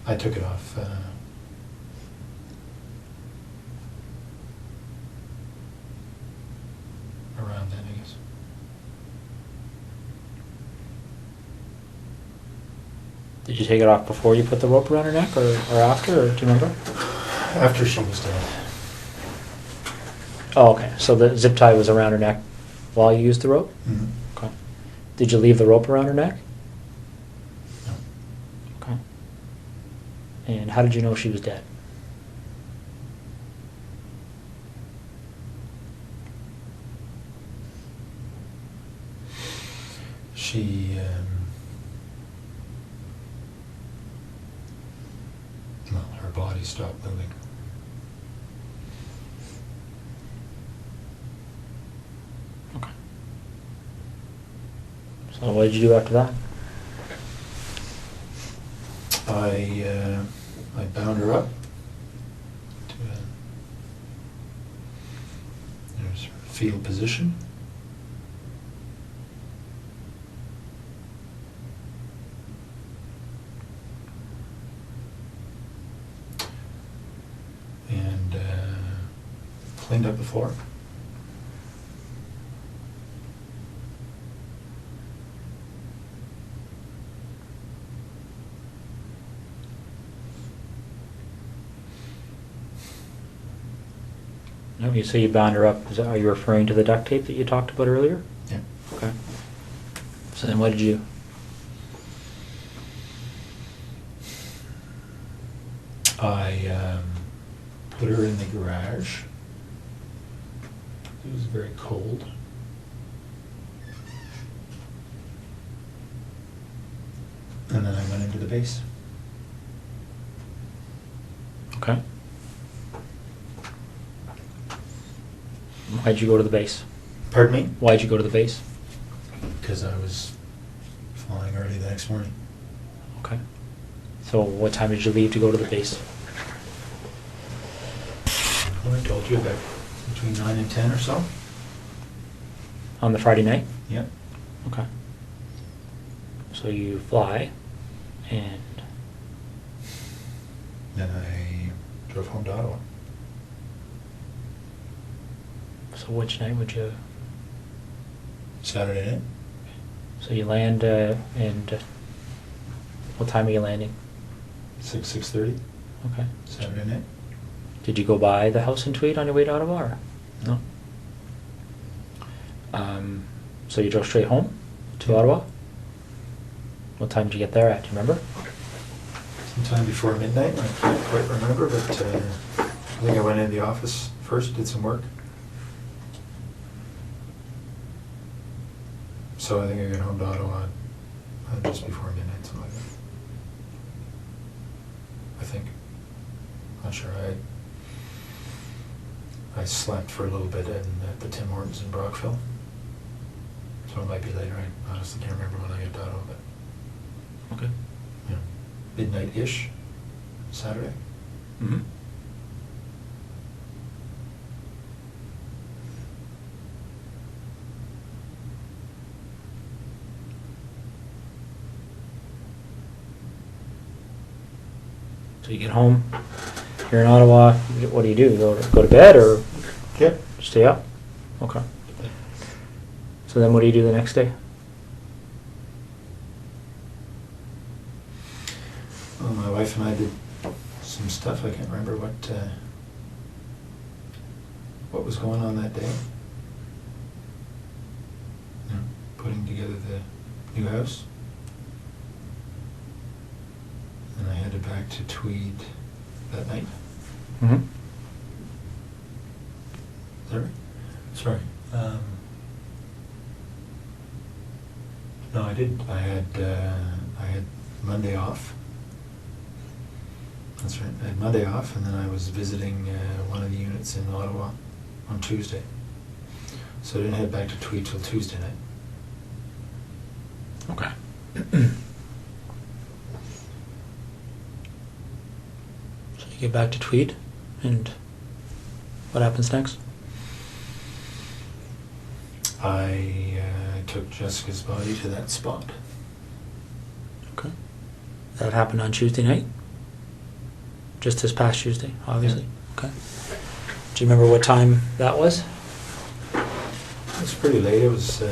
I took it off. Around then, I guess. Did you take it off before you put the rope around her neck, or after, or do you remember? After she was dead. Oh, okay. So the zip tie was around her neck while you used the rope? Mm-hmm. Okay. Did you leave the rope around her neck? No. Okay. And how did you know she was dead? She, well, her body stopped moving. Okay. So what did you do after that? I bound her up to there's her fetal position. And cleaned up the floor. No, you say you bound her up. Are you referring to the duct tape that you talked about earlier? Yeah. Okay. So then what did you do? I put her in the garage. It was very cold. And then I went into the base. Okay. Why'd you go to the base? Pardon me? Why'd you go to the base? Because I was flying early the next morning. Okay. So what time did you leave to go to the base? Well, I told you about between 9 and 10 or so. On the Friday night? Yep. Okay. So you fly, and Then I drove home to Ottawa. so which night would you? Saturday night. So you land, and what time are you landing? 6:30. Okay. Saturday night. Did you go by the house in Tweed on your way to Ottawa? Or? No. So you drove straight home to Ottawa? What time did you get there at? Do you remember? Sometime before midnight. I can't quite remember, but I think I went in the office first, did some work. So I think I got home to Ottawa just before midnight, something like that. I think. Not sure. I slept for a little bit at the Tim Hortons in Brockville. So it might be later. I honestly can't remember when I got to Ottawa, but Okay. yeah, midnight-ish, Saturday. Mm-hmm. So you get home, you're in Ottawa, what do you do? Go to bed or Yep. stay up? Okay. So then what do you do the next day? Well, my wife and I did some stuff. I can't remember what was going on that day. You know, putting together the new house. And I headed back to Tweed that night. Mm-hmm. Is that right? Sorry. No, I didn't. I had Monday off. That's right. I had Monday off, and then I was visiting one of the units in Ottawa on Tuesday. So I didn't head back to Tweed till Tuesday night. Okay. So you get back to Tweed, and what happens next? I took Jessica's body to that spot. Okay. That happened on Tuesday night? Just this past Tuesday, obviously? Yeah. Okay. Do you remember what time that was? It was pretty late. It was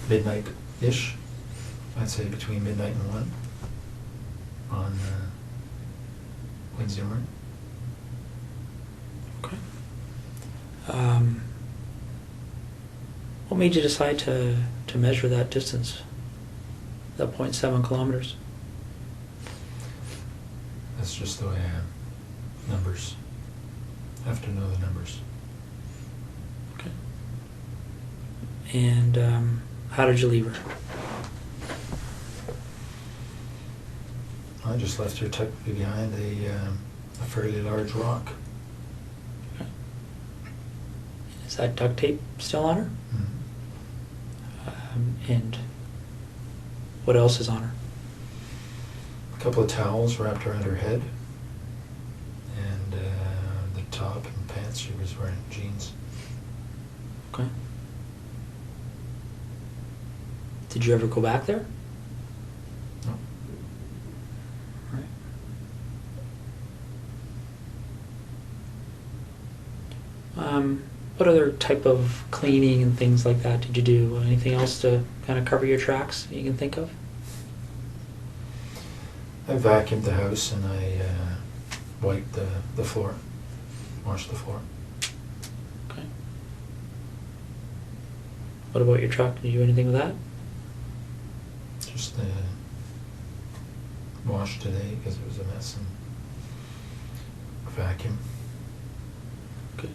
midnight-ish. I'd say between midnight and 1 on Wednesday morning. Okay. What made you decide to measure that distance, that 0.7 kilometers? That's just the way I am. Numbers. I have to know the numbers. Okay. And how did you leave her? I just left her tucked behind a fairly large rock. Okay. Is that duct tape still on her? Mm-hmm. And what else is on her? A couple of towels wrapped around her head, and the top and pants. She was wearing jeans. Okay. Did you ever go back there? No. Right. What other type of cleaning and things like that did you do? Anything else to kind of cover your tracks that you can think of? I vacuumed the house, and I wiped the floor, washed the floor. Okay. What about your truck? Did you do anything with that? Just washed today because it was a mess, and vacuum. Okay.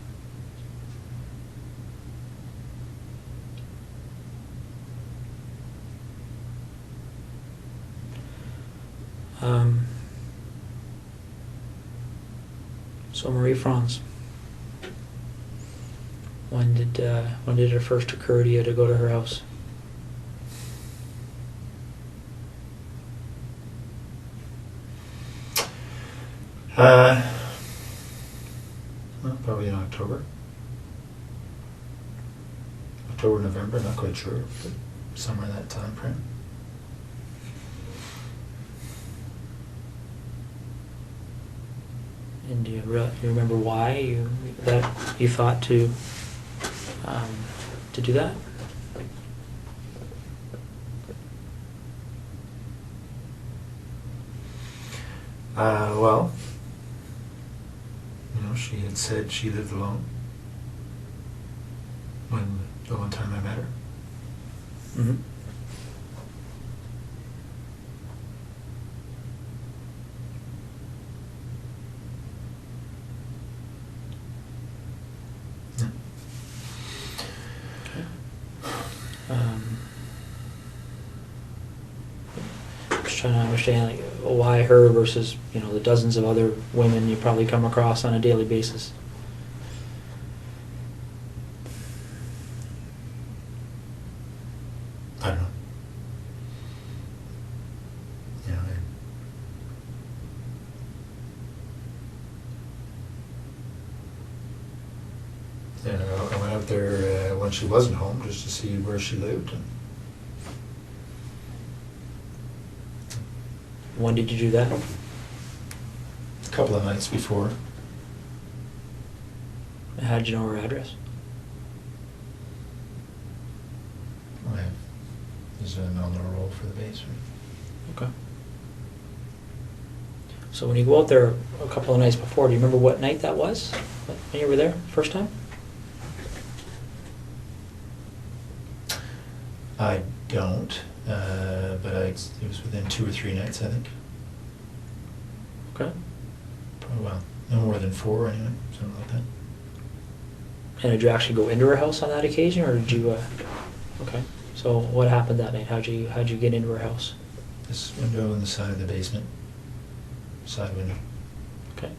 So Marie Franz, when did it first occur to you to go to her house? Well, probably in October. October, November, not quite sure, but somewhere in that time frame. And do you remember why you thought to do that? Well, she had said she lived alone when the one time I met her. Mm-hmm. Yeah. Just trying to understand why her versus the dozens of other women you probably come across on a daily basis. I don't know. I went out there when she wasn't home just to see where she lived. And When did you do that? a couple of nights before. How did you know her address? There's a nominal roll for the basement. Okay. So when you go out there a couple of nights before, do you remember what night that was? When you were there first time? I don't, but it was within 2 or 3 nights, I think. Okay. Probably, well, no more than 4 anyway, something like that. And did you actually go into her house on that occasion, or did you? Okay. So what happened that night? How'd you get into her house? This window in the side of the basement, side window. Okay.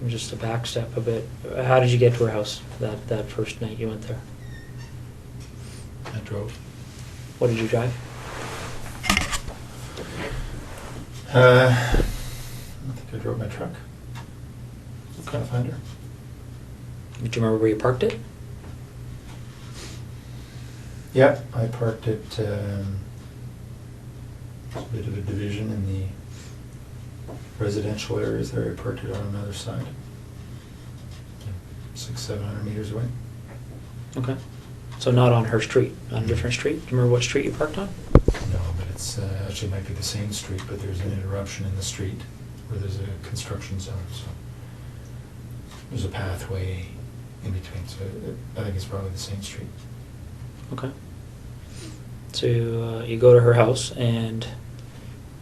And just to back step a bit, how did you get to her house that first night you went there? I drove. What did you drive? I think I drove my truck. Pathfinder. Do you remember where you parked it? Yeah, I parked it. A bit of a division in the residential areas there. I parked it on another side, 600-700 meters away. Okay. So not on her street, on a different street? Do you remember what street you parked on? No, but it's actually might be the same street, but there's an interruption in the street where there's a construction zone. So there's a pathway in between. So I think it's probably the same street. Okay. So you go to her house, and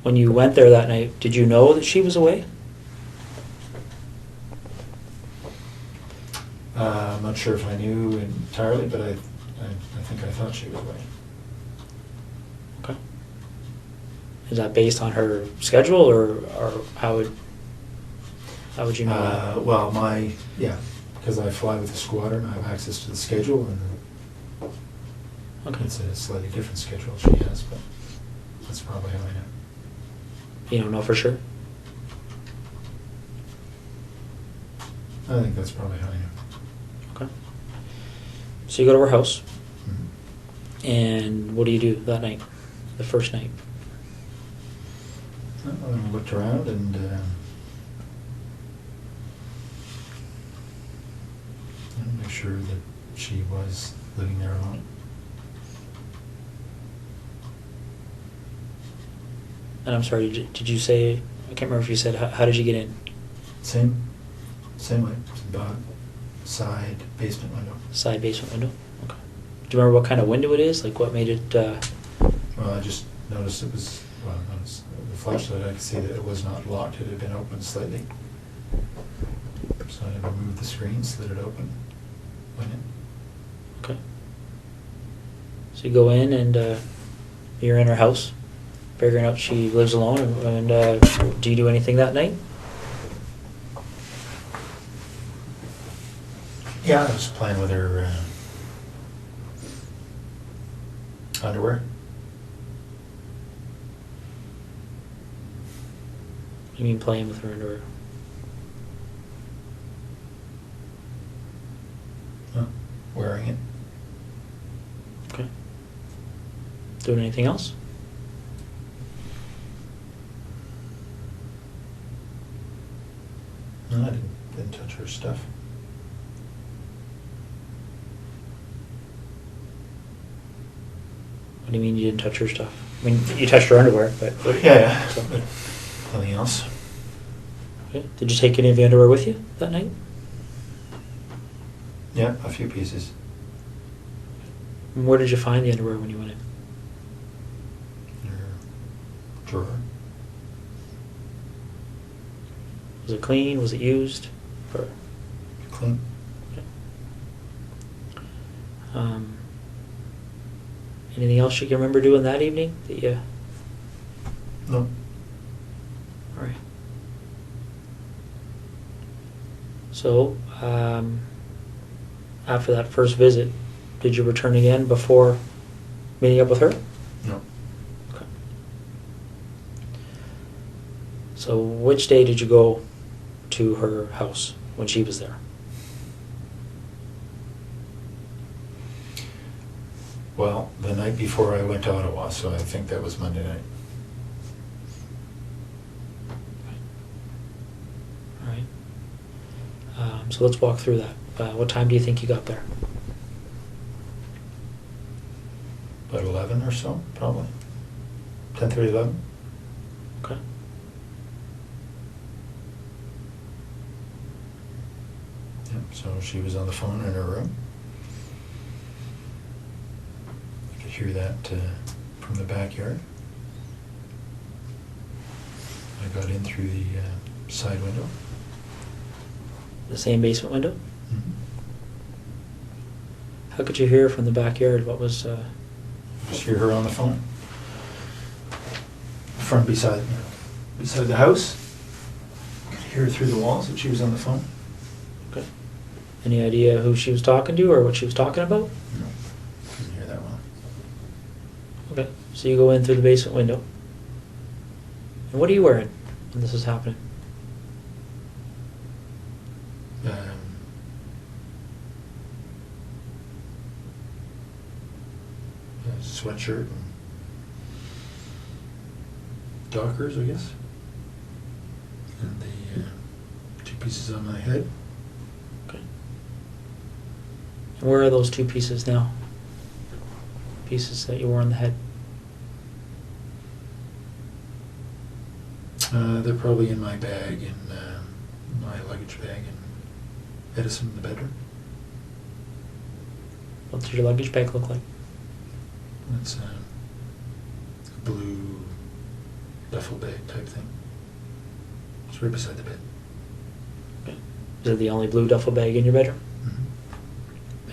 when you went there that night, did you know that she was away? I'm not sure if I knew entirely, but I think I thought she was away. Okay. Is that based on her schedule, or how would you know that? Well, because I fly with the squadron, I have access to the schedule, and Okay. it's a slightly different schedule she has, but that's probably how I know. You don't know for sure? I think that's probably how I know. Okay. So you go to her house, Mhm. and what do you do that night, the first night? I looked around and make sure that she was living there alone. And I'm sorry, did you say, I can't remember if you said, how did you get in? Same way. It's about side basement window. Side basement window? Okay. Do you remember what kind of window it is? Like what made it, Well, I just noticed it was, the flashlight, I could see that it was not locked. It had been opened slightly. So I removed the screen, slid it open, went in. okay. So you go in, and you're in her house, figuring out she lives alone, and do you do anything that night? Yeah, I was playing with her underwear. You mean playing with her underwear? Wearing it. Okay. Doing anything else? No, I didn't touch her stuff. What do you mean you didn't touch her stuff? I mean, you touched her underwear, but... Yeah. So- But nothing else. Okay. Did you take any of the underwear with you that night? Yeah, a few pieces. And where did you find the underwear when you went in? In her drawer. Was it clean? Was it used? Or, Clean. okay. Anything else you can remember doing that evening that you... No. All right. So, after that first visit, did you return again before meeting up with her? No. Okay. So, which day did you go to her house when she was there? Well, the night before I went to Ottawa, so I think that was Monday night. All right. So let's walk through that. What time do you think you got there? About 11 or so, probably. 10:30, 11. Okay. Yeah, so she was on the phone in her room. I could hear that from the backyard. I got in through the side window. The same basement window? Mm-hmm. How could you hear from the backyard? What was... Just hear her on the phone. Beside the house. hear through the walls that she was on the phone. Okay. Any idea who she was talking to or what she was talking about? No, couldn't hear that well. Okay. So you go in through the basement window. And what are you wearing when this is happening? A sweatshirt and Dockers, I guess. And the 2 pieces on my head. Okay. And where are those 2 pieces now? Pieces that you wore on the head? They're probably in my bag, in my luggage bag in Edison in the bedroom. What does your luggage bag look like? It's a blue duffel bag type thing. It's right beside the bed. Okay. Is it the only blue duffel bag in your bedroom?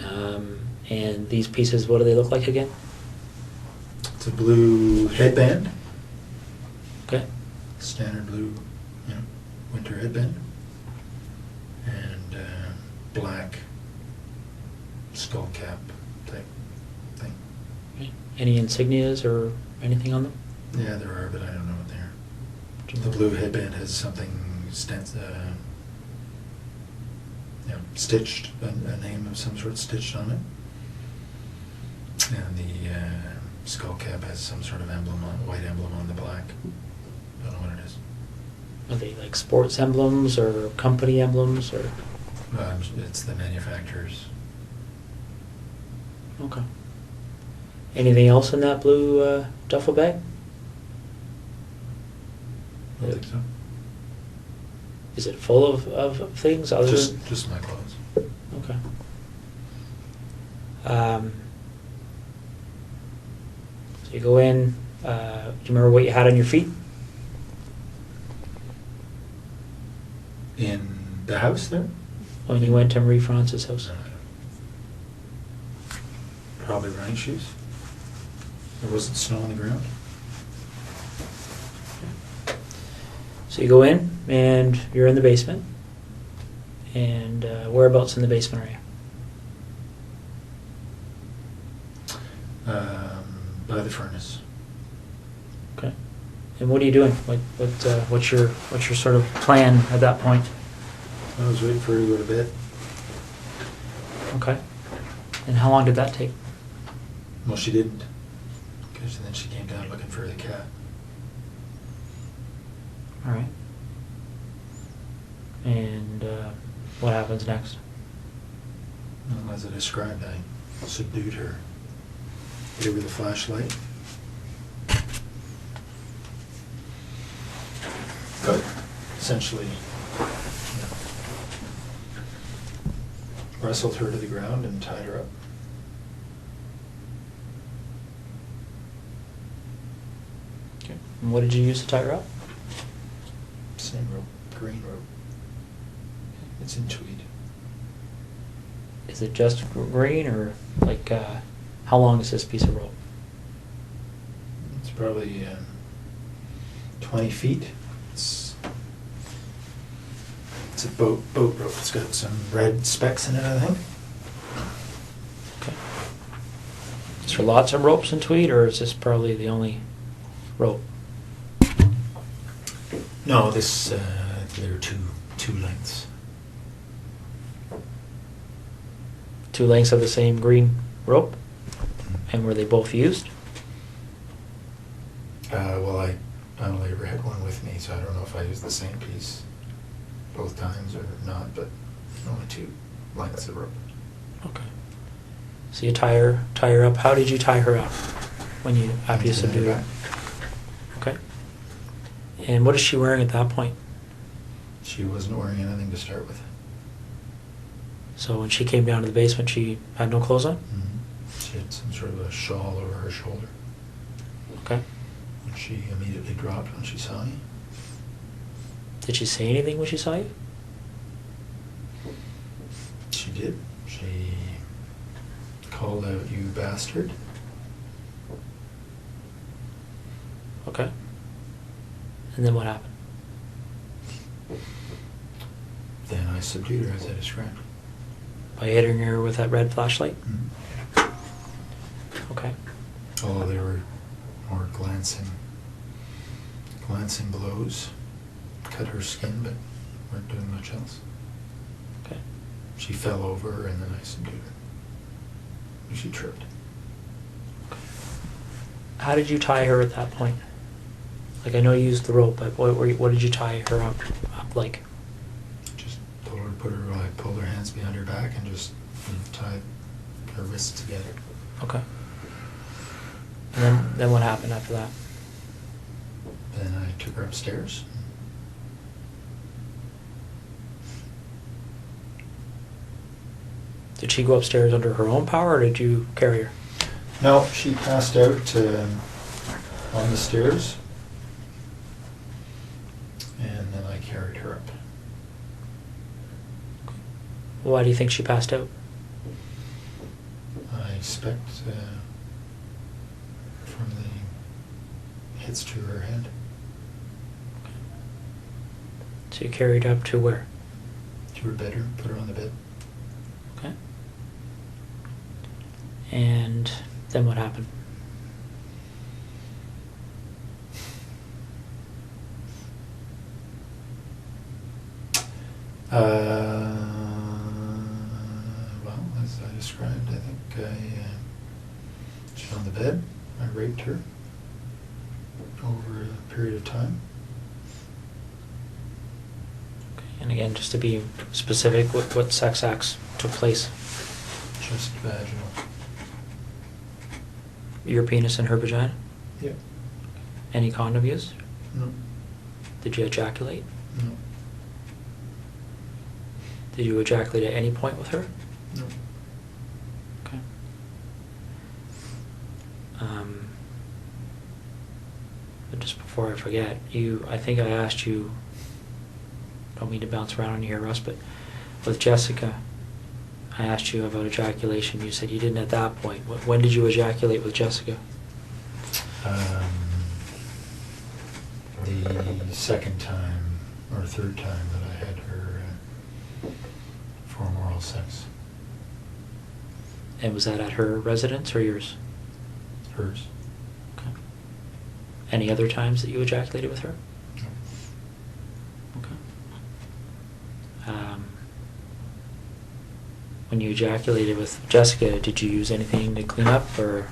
Mm-hmm. And these pieces, what do they look like again? It's a blue headband. Okay. Standard blue, winter headband. And black skull cap type thing. Okay. Any insignias or anything on them? Yeah, there are, but I don't know what they are. The blue headband has something stitched, a name of some sort stitched on it. And the skull cap has some sort of emblem, white emblem on the black. Don't know what it is. Are they like sports emblems or company emblems or? It's the manufacturer's. Okay. Anything else in that blue duffel bag? I don't think so. Is it full of things other than? Just my clothes. Okay. So you go in. Do you remember what you had on your feet? In the house there? When you went to Marie France's house? Probably running shoes. There wasn't snow on the ground. So you go in and you're in the basement. And whereabouts in the basement are you? By the furnace. Okay. And what are you doing? What's your sort of plan at that point? I was waiting for her to go to bed. Okay. And how long did that take? Well, she didn't. Because then she came down looking for the cat. All right. And what happens next? Well, as I described, I subdued her. Gave her the flashlight. But essentially, wrestled her to the ground and tied her up. Okay. And what did you use to tie her up? Same rope, green rope. It's in tweed. Is it just green or like how long is this piece of rope? It's probably 20 feet. It's a boat rope. It's got some red specks in it, I think. Okay. Is there lots of ropes in tweed, or is this probably the only rope? No, this there are two lengths. 2 lengths of the same green rope? And were they both used? Well, I only ever had one with me, so I don't know if I used the same piece both times or not, but only 2 lengths of rope. Okay. So you tie her up. How did you tie her up after you subdued her? Okay. And what is she wearing at that point? She wasn't wearing anything to start with. So when she came down to the basement, she had no clothes on? Mm-hmm. She had some sort of a shawl over her shoulder. Okay. And she immediately dropped when she saw me. Did she say anything when she saw you? She did. She called out, "You bastard." Okay. And then what happened? I subdued her as I described. By hitting her with that red flashlight? Mm-hmm. Okay. Although they were more glancing blows, cut her skin, but weren't doing much else. Okay. She fell over and then I subdued her. She tripped. How did you tie her at that point? Like, I know you used the rope, but what did you tie her up like? Just told her to put her, I pulled her hands behind her back and just tied her wrists together. Okay. And then what happened after that? Then I took her upstairs. Did she go upstairs under her own power, or did you carry her? No, she passed out on the stairs, and then I carried her up. Why do you think she passed out? I expect from the hits to her head. So you carried her up to where? To her bedroom, put her on the bed. Okay. And then what happened? Well, as I described, I think she's on the bed. I raped her over a period of time. Okay. And again, just to be specific, what sex acts took place? Just vaginal. Your penis and her vagina? Yep. Any condom used? No. Did you ejaculate? No. Did you ejaculate at any point with her? No. Okay. But just before I forget, I think I asked you, don't mean to bounce around on you here, Russ, but with Jessica, I asked you about ejaculation. You said you didn't at that point. When did you ejaculate with Jessica? The second time or third time that I had her for oral sex. And was that at her residence or yours? Hers. Okay. Any other times that you ejaculated with her? No. Okay. When you ejaculated with Jessica, did you use anything to clean up, or?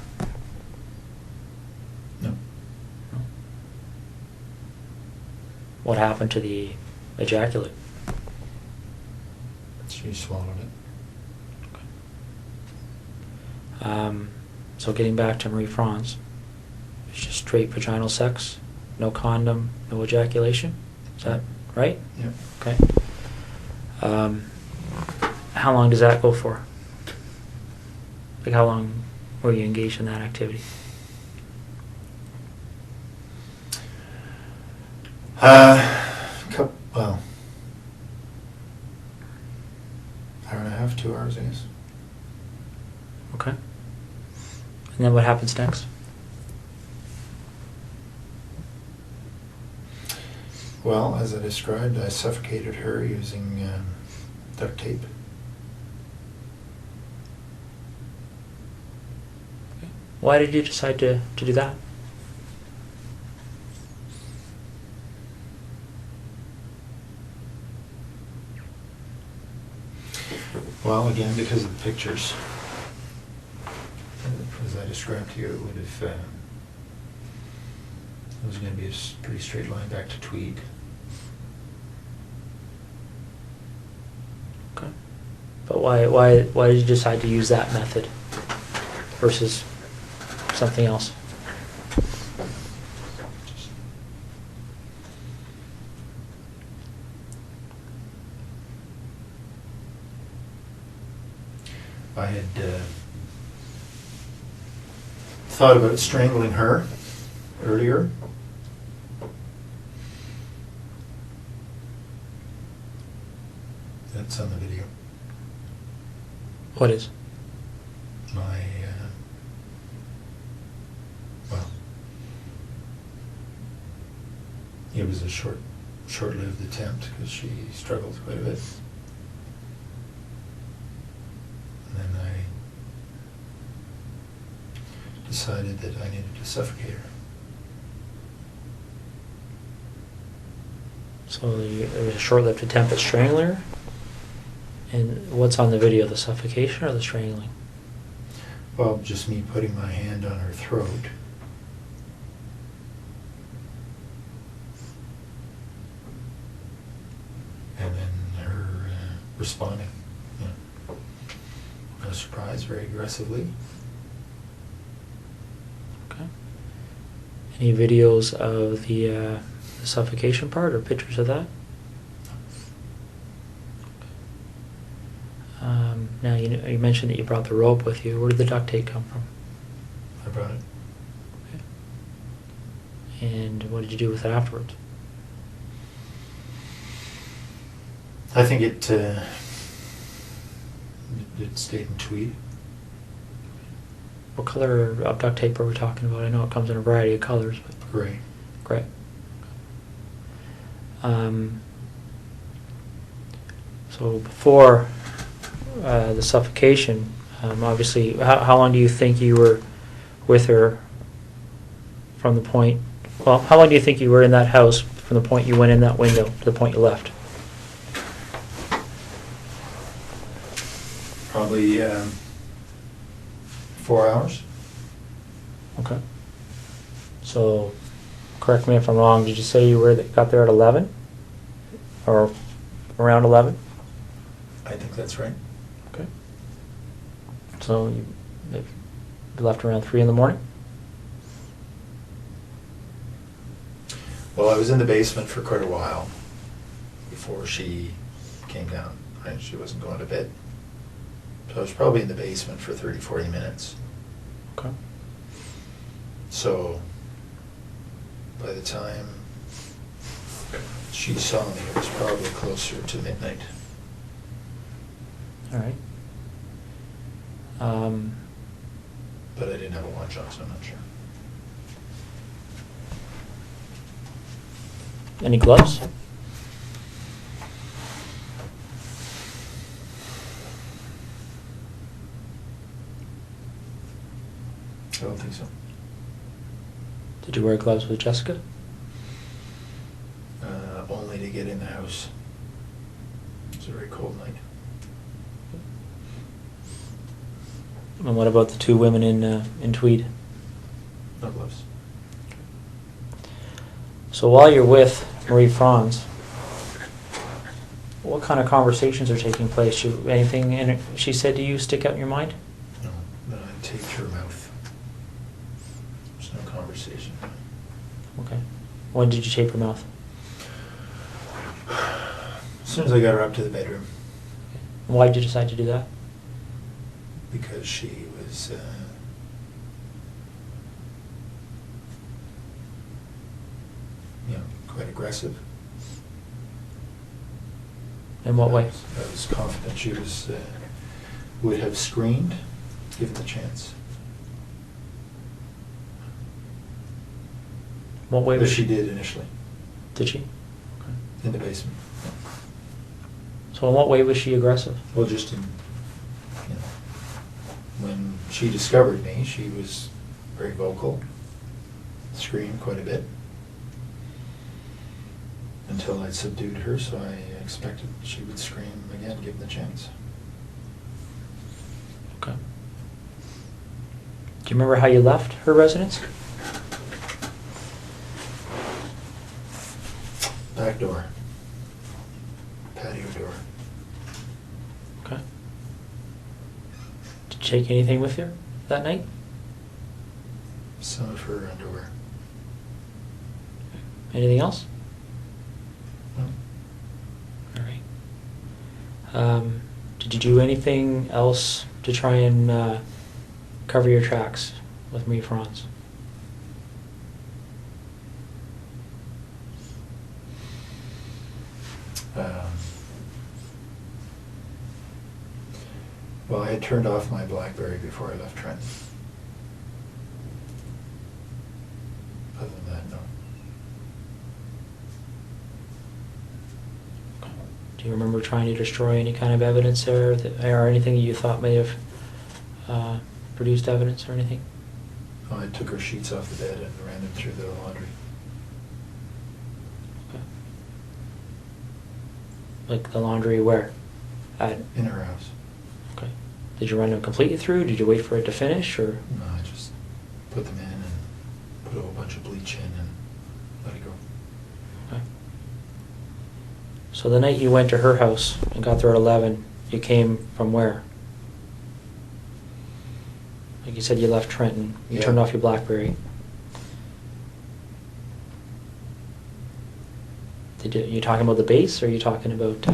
No. No. What happened to the ejaculate? She swallowed it. So getting back to Marie France, it's just straight vaginal sex, no condom, no ejaculation. Is that right? Yep. Okay. How long does that go for? Like, how long were you engaged in that activity? Well, hour and a half, 2 hours, I guess. Okay. And then what happens next? Well, as I described, I suffocated her using duct tape. Okay. Why did you decide to do that? Well, again, because of the pictures. As I described to you, it would have, it was going to be a pretty straight line back to Tweed. Okay. But why did you decide to use that method versus something else? I had thought about strangling her earlier. That's on the video. What is? My, well, it was a short-lived attempt because she struggled quite a bit. decided that I needed to suffocate her. So there was a short-lived attempt at strangling her? And what's on the video, the suffocation or the strangling? Well, just me putting my hand on her throat. And then her responding. Yeah. No surprise, very aggressively. Okay. Any videos of the suffocation part or pictures of that? Now, you mentioned that you brought the rope with you. Where did the duct tape come from? I brought it. Okay. And what did you do with it afterwards? I think it stayed in tweed. What color of duct tape are we talking about? I know it comes in a variety of colors, but Gray. gray. So before the suffocation, obviously, how long do you think you were with her from the point, well, how long do you think you were in that house from the point you went in that window to the point you left? Probably 4 hours. Okay. So, correct me if I'm wrong, did you say you got there at 11? Or around 11? I think that's right. Okay. So you left around 3 in the morning? Well, I was in the basement for quite a while before she came down. Right? She wasn't going to bed. So I was probably in the basement for 30, 40 minutes. Okay. So by the time she saw me, it was probably closer to midnight. All right. But I didn't have a watch on, so I'm not sure. Any gloves? I don't think so. Did you wear gloves with Jessica? Only to get in the house. It was a very cold night. And what about the 2 women in tweed? No gloves. So while you're with Marie Franz, what kind of conversations are taking place? Anything she said to you stick out in your mind? No, but I taped her mouth. There's no conversation. Okay. When did you tape her mouth? As soon as I got her up to the bedroom. Why did you decide to do that? Because she was quite aggressive. In what way? I was confident she would have screamed given the chance. What way But was she did initially, Did she? Okay. in the basement. So in what way was she aggressive? Well, just in, when she discovered me, she was very vocal, screamed quite a bit, until I'd subdued her, so I expected she would scream again, given the chance. Okay. Do you remember how you left her residence? Back door. Patio door. Okay. Did you take anything with you that night? Some of her underwear. Anything else? No. All right. Did you do anything else to try and cover your tracks with Marie Franz? Well, I had turned off my BlackBerry before I left Trenton. Other than that, no. Do you remember trying to destroy any kind of evidence there, or anything that you thought may have produced evidence or anything? Oh, I took her sheets off the bed and ran them through the laundry. Okay. Like the laundry where? In her house. Okay. Did you run them completely through? Did you wait for it to finish, or? No, I just put them in and put a whole bunch of bleach in and let it go. Okay. So the night you went to her house and got there at 11, you came from where? Like you said, you left Trenton. You turned off your BlackBerry. You talking about the base, or are you talking about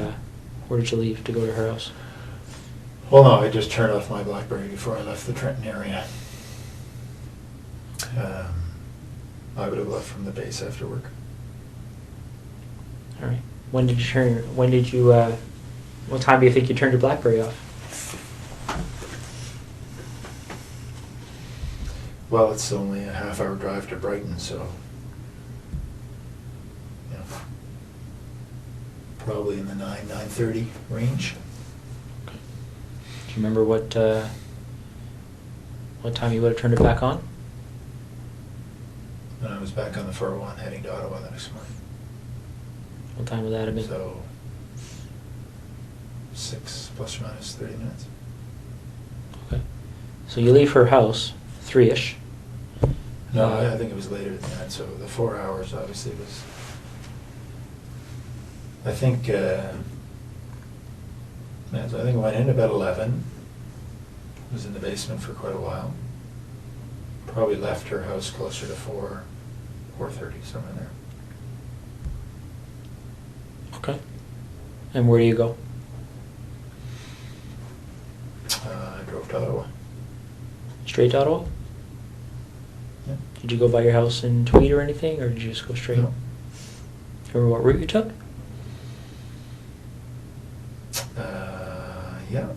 where did you leave to go to her house? Well, no, I just turned off my BlackBerry before I left the Trenton area. I would have left from the base after work. All right. When did you what time do you think you turned your BlackBerry off? Well, it's only a half-hour drive to Brighton, so you know, probably in the 9:30 range. Okay. Do you remember what time you would have turned it back on? And I was back on the 401 heading to Ottawa the next morning. What time would that have been? So 6 plus or minus 30 minutes. Okay. So you leave her house 3-ish. No, I think it was later than that. So the 4 hours obviously was. I think I went in about 11. Was in the basement for quite a while. Probably left her house closer to 4:30, somewhere there. Okay. And where do you go? I drove to Ottawa. Straight to Ottawa? Yeah. Did you go by your house in Tweed or anything, or did you just go straight? No. Remember what route you took? Yeah.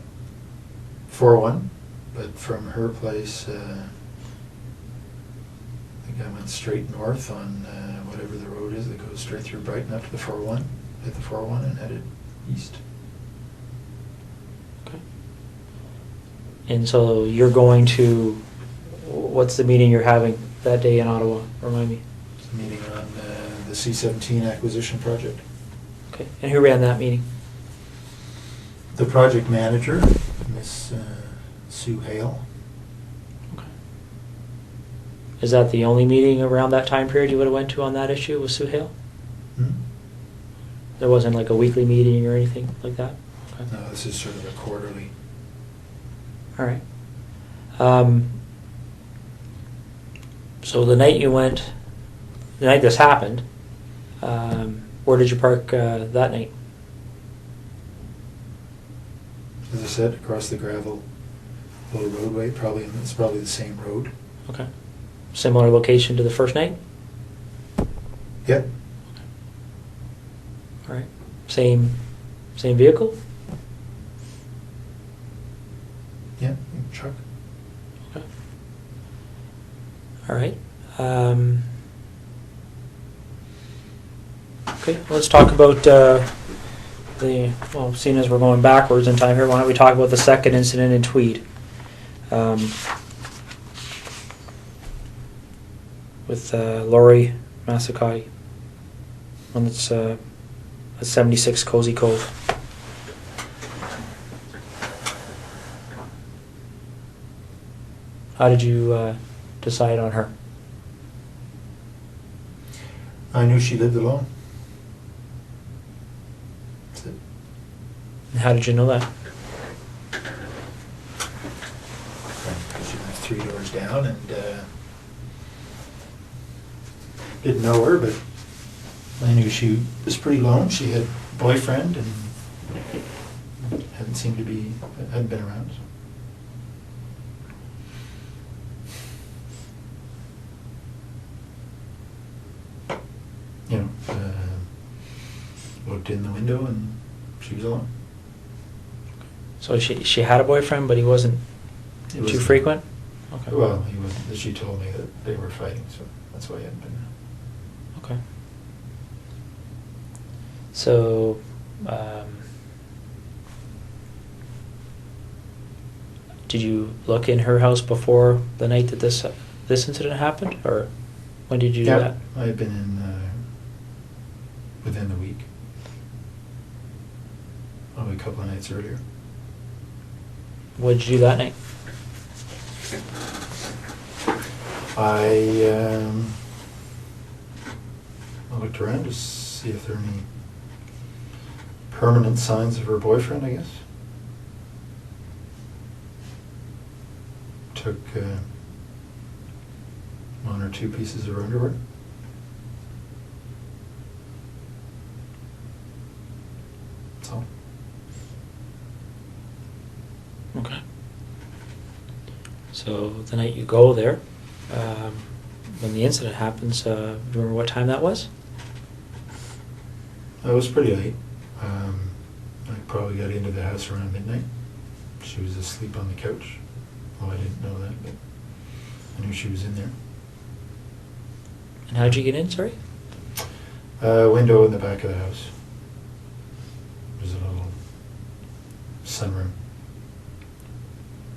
401, but from her place, I think I went straight north on whatever the road is that goes straight through Brighton up to the 401, hit the 401 and headed east. Okay. And so you're going to, what's the meeting you're having that day in Ottawa? Remind me. It's a meeting on the C-17 acquisition project. Okay. And who ran that meeting? The project manager, Miss Sue Hale. Okay. Is that the only meeting around that time period you would have went to on that issue with Sue Hale? Hmm? There wasn't like a weekly meeting or anything like that? Okay. No, this is sort of a quarterly. All right. So the night this happened, where did you park that night? As I said, across the gravel little roadway, it's probably the same road. Okay. Similar location to the first night? Yep. All right. Same vehicle? Yeah, truck. Okay. All right. Okay, let's talk about seeing as we're going backwards in time here, why don't we talk about the second incident in Tweed? With Laurie Massacai. One that's at 76 Cozy Cove. How did you decide on her? I knew she lived alone. That's it. And how did you know that? She lived 3 doors down and didn't know her, but I knew she was pretty lone. She had a boyfriend and hadn't been around. So. You know, looked in the window and she was alone. So she had a boyfriend, but he wasn't too frequent? Okay. Well, he was. She told me that they were fighting, so that's why he hadn't been there. Okay. So, did you look in her house before the night that this this incident happened, or when did you do Yeah, that? I had been in within the week. Probably a couple of nights earlier. What did you do that night? I looked around to see if there are any permanent signs of her boyfriend, I guess. Took 1 or 2 pieces of her underwear. That's all. Okay. So the night you go there, when the incident happens, do you remember what time that was? It was pretty late. I probably got into the house around midnight. She was asleep on the couch. Well, I didn't know that, but I knew she was in there. And how'd you get in, sorry? Window in the back of the house. There's a little sunroom.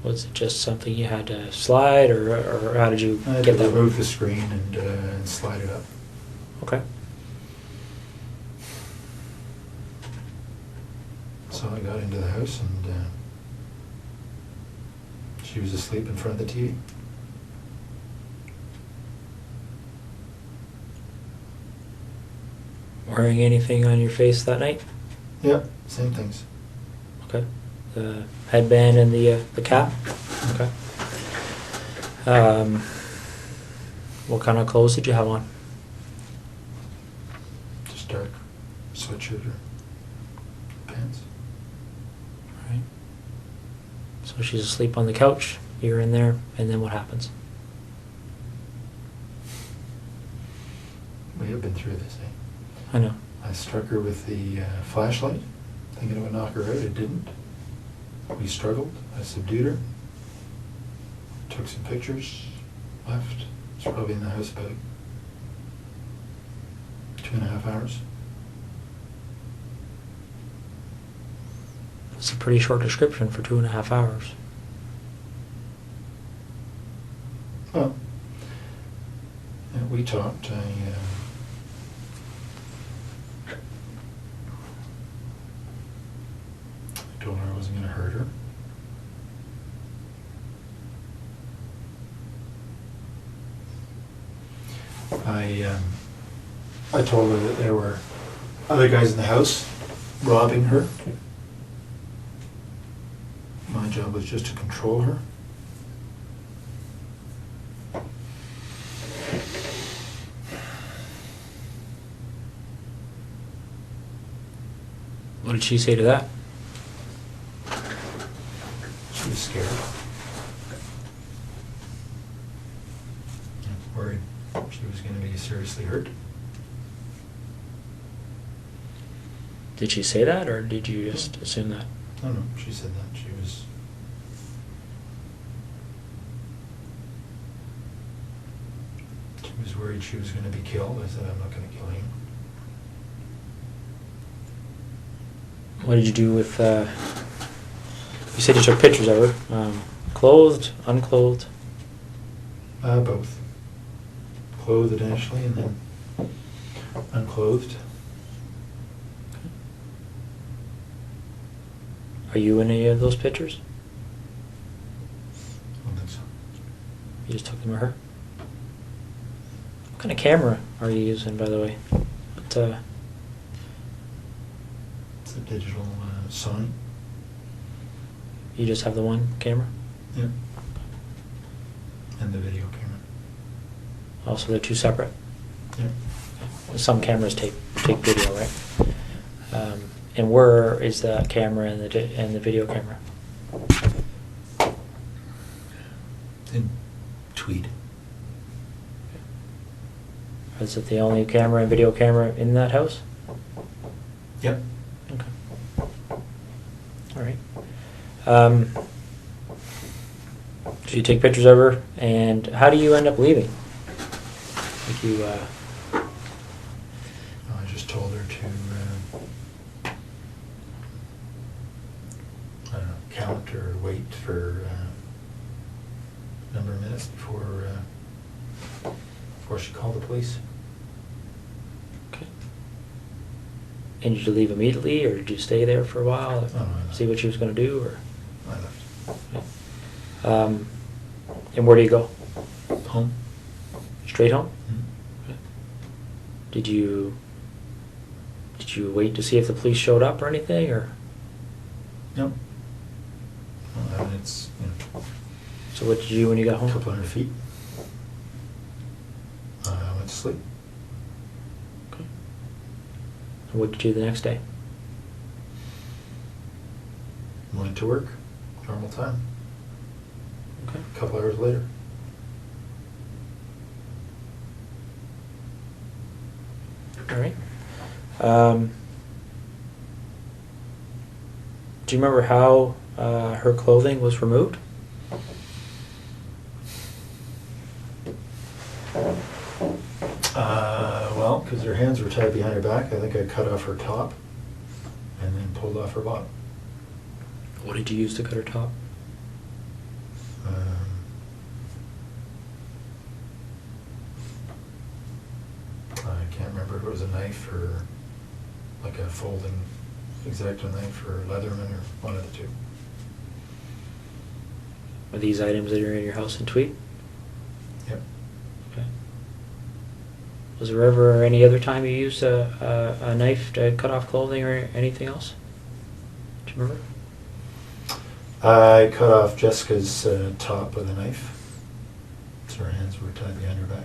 Was it just something you had to slide, or how did you I had get to that? remove the screen and slide it up. Okay. So I got into the house and she was asleep in front of the TV. Wearing anything on your face that night? Yeah, same things. Okay. The headband and the cap? Okay. What kind of clothes did you have on? Just dark sweatshirt or pants. Right. So she's asleep on the couch, you're in there, and then what happens? We have been through this, eh? I know. I struck her with the flashlight, thinking it would knock her out. It didn't. We struggled. I subdued her. Took some pictures. Left. It's probably in the house about 2.5 hours. It's a pretty short description for 2.5 hours. Well, yeah, we talked. I told her I wasn't going to hurt her. I told her that there were other guys in the house robbing her. My job was just to control her. What did she say to that? She was scared. Worried she was going to be seriously hurt. Did she say that, or did you just assume that? No, no, she said that. She was worried she was going to be killed. I said, I'm not going to kill you. What did you do with, you said you took pictures of her, clothed, unclothed? Both. Clothed initially and then unclothed. Are you in any of those pictures? I don't think so. You just took them of her? What kind of camera are you using, by the way? What, It's a digital Sony. you just have the one camera? Yeah. And the video camera. Also, they're two separate? Yeah. Some cameras take video, right? And where is the camera and the video camera? In Tweed. Is it the only camera and video camera in that house? Yep. Okay. All right. So you take pictures of her, and how do you end up leaving? Like you, I just told her to, I don't know, count or wait for a number of minutes before before she called the police. Okay. And did you leave immediately, or did you stay there for a while, Oh, no, I left. see what she was going to do, or? I left. And where do you go? Home. Straight home? Mhm. Okay. Did you wait to see if the police showed up or anything, or? No. Well, I mean, it's, So what did you do when you got a home? couple hundred feet. I went to sleep. Okay. And what did you do the next day? Went to work. Normal time. Okay. A couple hours later. All right. Do you remember how her clothing was removed? Well, because her hands were tied behind her back, I think I cut off her top and then pulled off her bottom. What did you use to cut her top? I can't remember if it was a knife or like a folding X-Acto knife or Leatherman or one of the two. Are these items that are in your house in Tweed? Yep. Okay. Was there ever any other time you used a knife to cut off clothing or anything else? Do you remember? I cut off Jessica's top with a knife, so her hands were tied behind her back.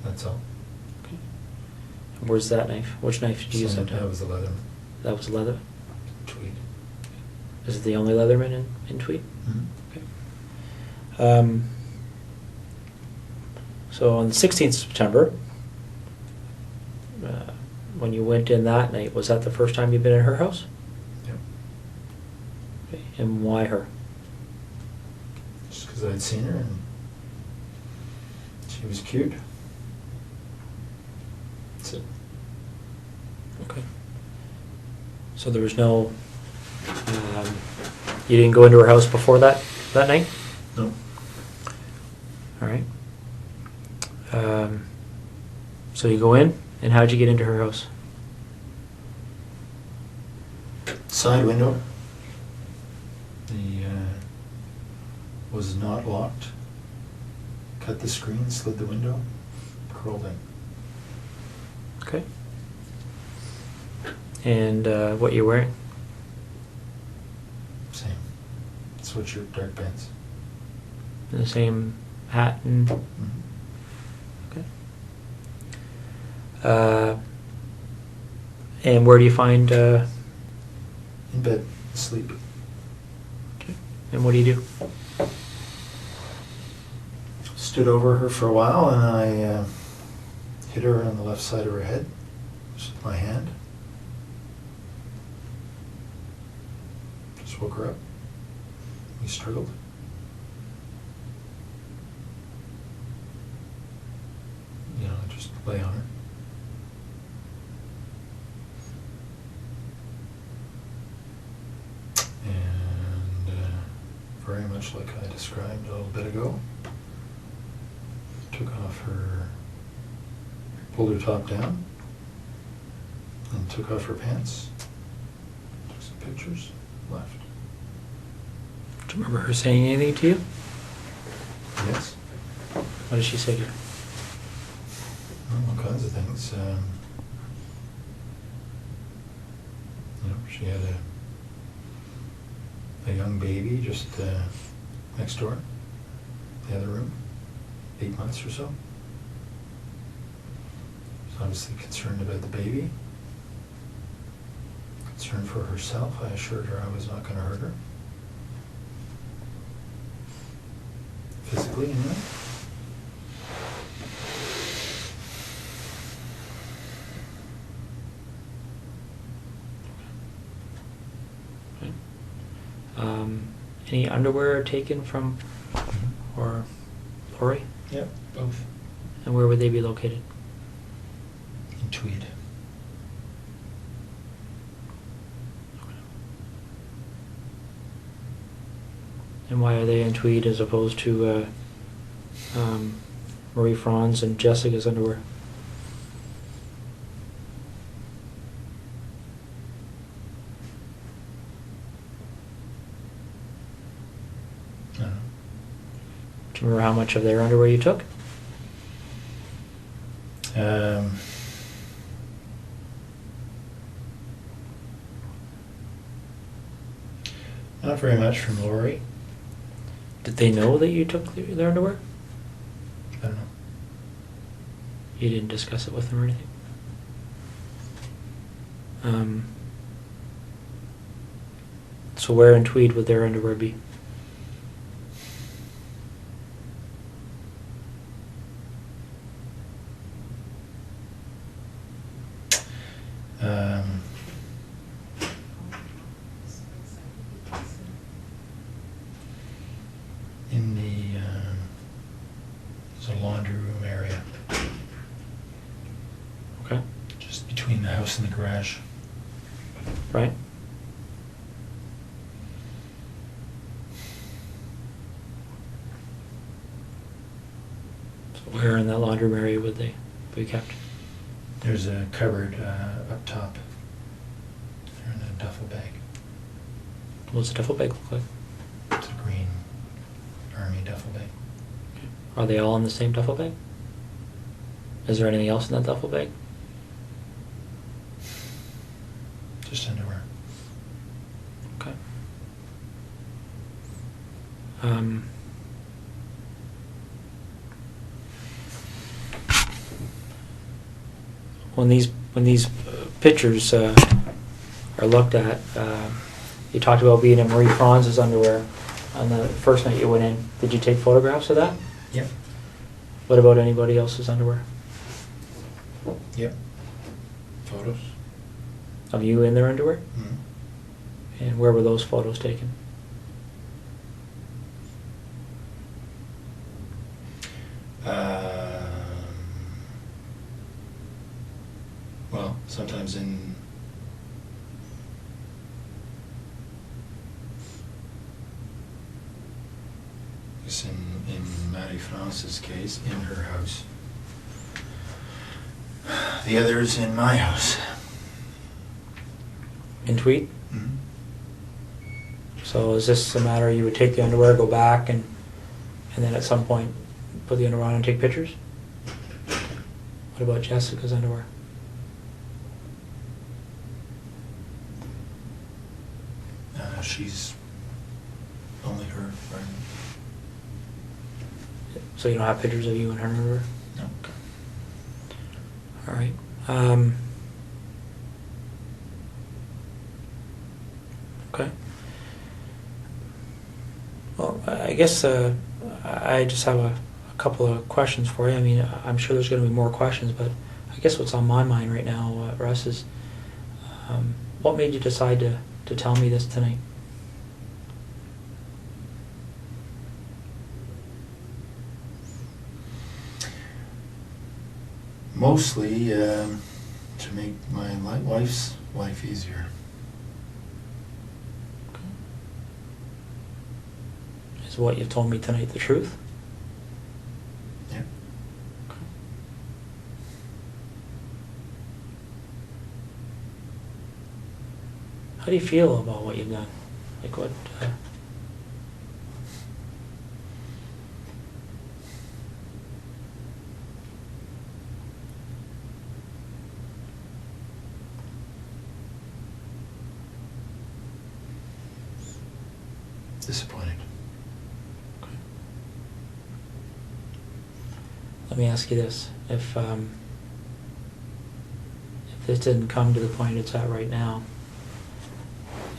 That's all. Okay. And where's that knife? Which knife did you use that time? That was the Leatherman. That was leather? Tweed. Is it the only Leatherman in Tweed? Mm-hmm. Okay. So on the 16th of September, when you went in that night, was that the first time you've been in her house? Yep. Okay. And why her? Just because I'd seen her and she was cute. That's it. Okay. So there was no, you didn't go into her house before that night? No. All right. So you go in, and how'd you get into her house? Side window. Was not locked. Cut the screen, slid the window, crawled in. Okay. And what you wearing? Same. Sweatshirt, dark pants. And the same hat and. Mm-hmm. Okay. And where do you find? In bed, asleep. Okay. And what do you do? Stood over her for a while and I hit her on the left side of her head just with my hand. Just woke her up. We struggled. You know, I just lay on her. And very much like I described a little bit ago, took off her, pulled her top down, and took off her pants, took some pictures, left. Do you remember her saying anything to you? Yes. What did she say to you? All kinds of things. You know, she had a young baby just next door, the other room, 8 months or so. She's obviously concerned about the baby. Concerned for herself. I assured her I was not going to hurt her. Physically, anyway. Okay. Any underwear taken from or Lori? Yep, both. And where would they be located? In Tweed. And why are they in Tweed as opposed to Marie Franz and Jessica's underwear? I don't know. Do you remember how much of their underwear you took? Not very much from Lori. Did they know that you took their underwear? I don't know. You didn't discuss it with them or anything? So where in Tweed would their underwear be? In the there's a laundry room area, Okay. just between the house and the garage. Right? So where in that laundry room area would they be kept? There's a cupboard up top. They're in a duffel bag. What's the duffel bag look like? It's a green army duffel bag. Are they all in the same duffel bag? Is there anything else in that duffel bag? Just underwear. Okay. When these pictures are looked at, you talked about being in Marie Franz's underwear on the first night you went in. Did you take photographs of that? Yep. What about anybody else's underwear? Yep. Photos. Of you in their underwear? Mm-hmm. And where were those photos taken? Well, sometimes in Marie France's case, in her house. The others in my house. In Tweed? Mm-hmm. So is this a matter you would take the underwear, go back, and then at some point put the underwear on and take pictures? What about Jessica's underwear? She's only her. Right? So you don't have pictures of you and her underwear? No. All right. Okay. Well, I guess I just have a couple of questions for you. I mean, I'm sure there's going to be more questions, but I guess what's on my mind right now, Russ, is what made you decide to tell me this tonight? Mostly to make my wife's life easier. Is what you've told me tonight the truth? Yeah. Okay. How do you feel about what you've done? Like what? Disappointed. Okay. Let me ask you this: if this didn't come to the point it's at right now,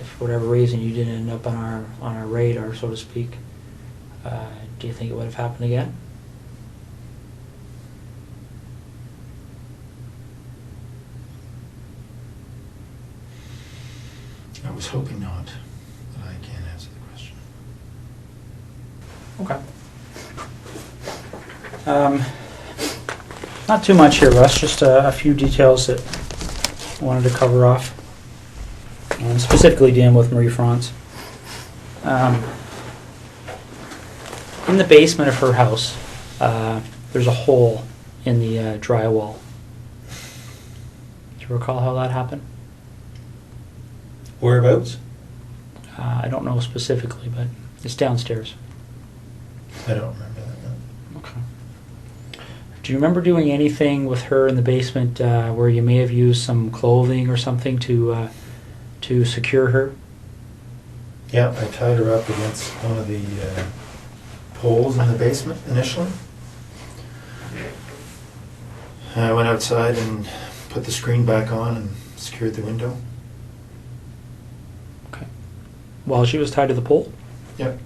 if for whatever reason you didn't end up on our radar, so to speak, do you think it would have happened again? I was hoping not, but I can't answer the question. Okay. Not too much here, Russ. Just a few details that I wanted to cover off, and specifically dealing with Marie France. In the basement of her house, there's a hole in the drywall. Do you recall how that happened? Whereabouts? I don't know specifically, but it's downstairs. I don't remember that, no. Okay. Do you remember doing anything with her in the basement where you may have used some clothing or something to secure her? Yeah, I tied her up against one of the poles in the basement initially. I went outside and put the screen back on and secured the window. Okay. While she was tied to the pole? Yep.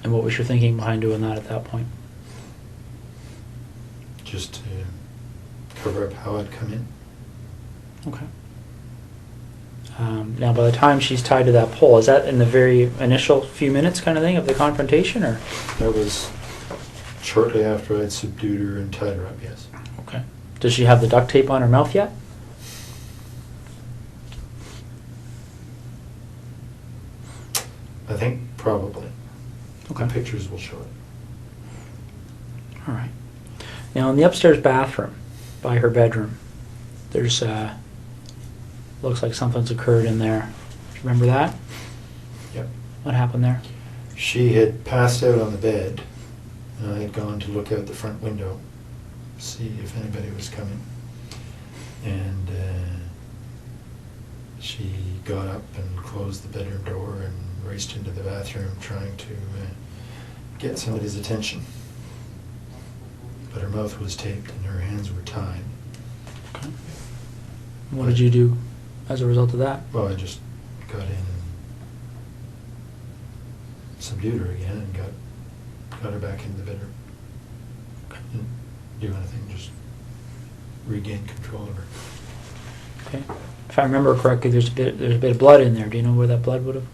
And what was your thinking behind doing that at that point? Just to cover up how I'd come in. Okay. Now, by the time she's tied to that pole, is that in the very initial few minutes kind of thing of the confrontation, or? That was shortly after I'd subdued her and tied her up, yes. Okay. Does she have the duct tape on her mouth yet? I think probably. Okay. The pictures will show it. All right. Now, in the upstairs bathroom by her bedroom, there's looks like something's occurred in there. Do you remember that? Yep. What happened there? She had passed out on the bed, and I had gone to look out the front window, see if anybody was coming. And she got up and closed the bedroom door and raced into the bathroom trying to get somebody's attention. But her mouth was taped and her hands were tied. Okay. What did you do as a result of that? Well, I just got in and subdued her again and got her back into the bedroom. Didn't do anything, just regained control of her. Okay. If I remember correctly, there's a bit of blood in there. Do you know where that blood would have,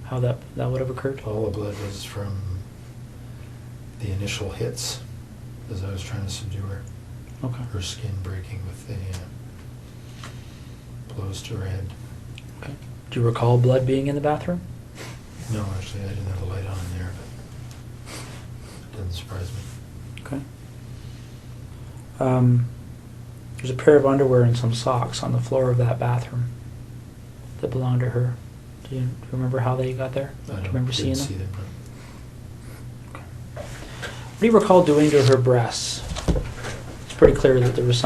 how that would have occurred? All the blood was from the initial hits as I was trying to subdue her. Okay. Her skin breaking with the blows to her head. Okay. Do you recall blood being in the bathroom? No, actually, I didn't have the light on in there, but it doesn't surprise me. Okay. There's a pair of underwear and some socks on the floor of that bathroom that belonged to her. Do you remember how they got there? I Do you remember seeing them? see them. No. Okay. What do you recall doing to her breasts? It's pretty clear that there was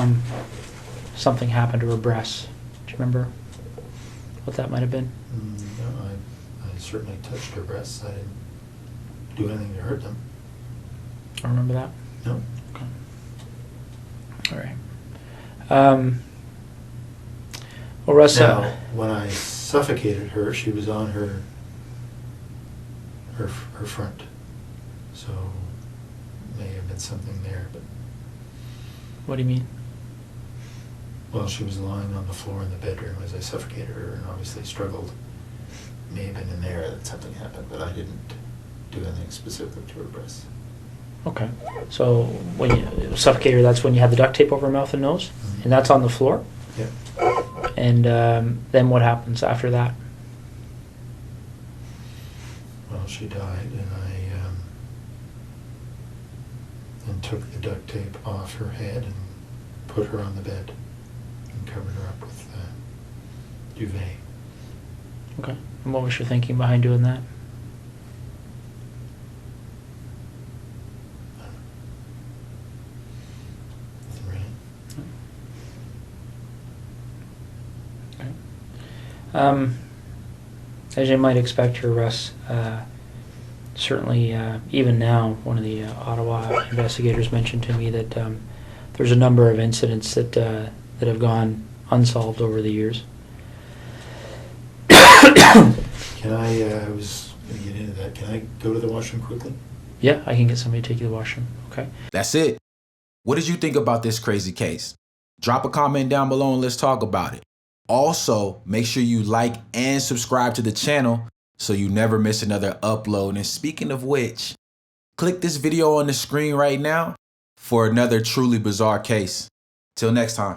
something happened to her breasts. Do you remember what that might have been? No, I certainly touched her breasts. I didn't do anything to hurt them. I remember that. No. Okay. All right. Well, Russ. Now, when I suffocated her, she was on her front, so may have been something there. But What do you mean? well, she was lying on the floor in the bedroom as I suffocated her, and obviously struggled. May have been in there that something happened, but I didn't do anything specific to her breasts. Okay. So when you suffocated her, that's when you had the duct tape over her mouth and nose, Mhm. and that's on the floor. Yep. And then what happens after that? Well, she died, and I then took the duct tape off her head and put her on the bed and covered her up with duvet. Okay. And what was your thinking behind doing that? Nothing really. Okay. As you might expect here, Russ, certainly even now, one of the Ottawa investigators mentioned to me that there's a number of incidents that have gone unsolved over the years. Can I was going to get into that. Can I go to the washroom quickly? Yeah, I can get somebody to take you to the washroom. Okay. That's it. What did you think about this crazy case? Drop a comment down below and let's talk about it. Also, make sure you like and subscribe to the channel so you never miss another upload. And speaking of which, click this video on the screen right now for another truly bizarre case. Till next time.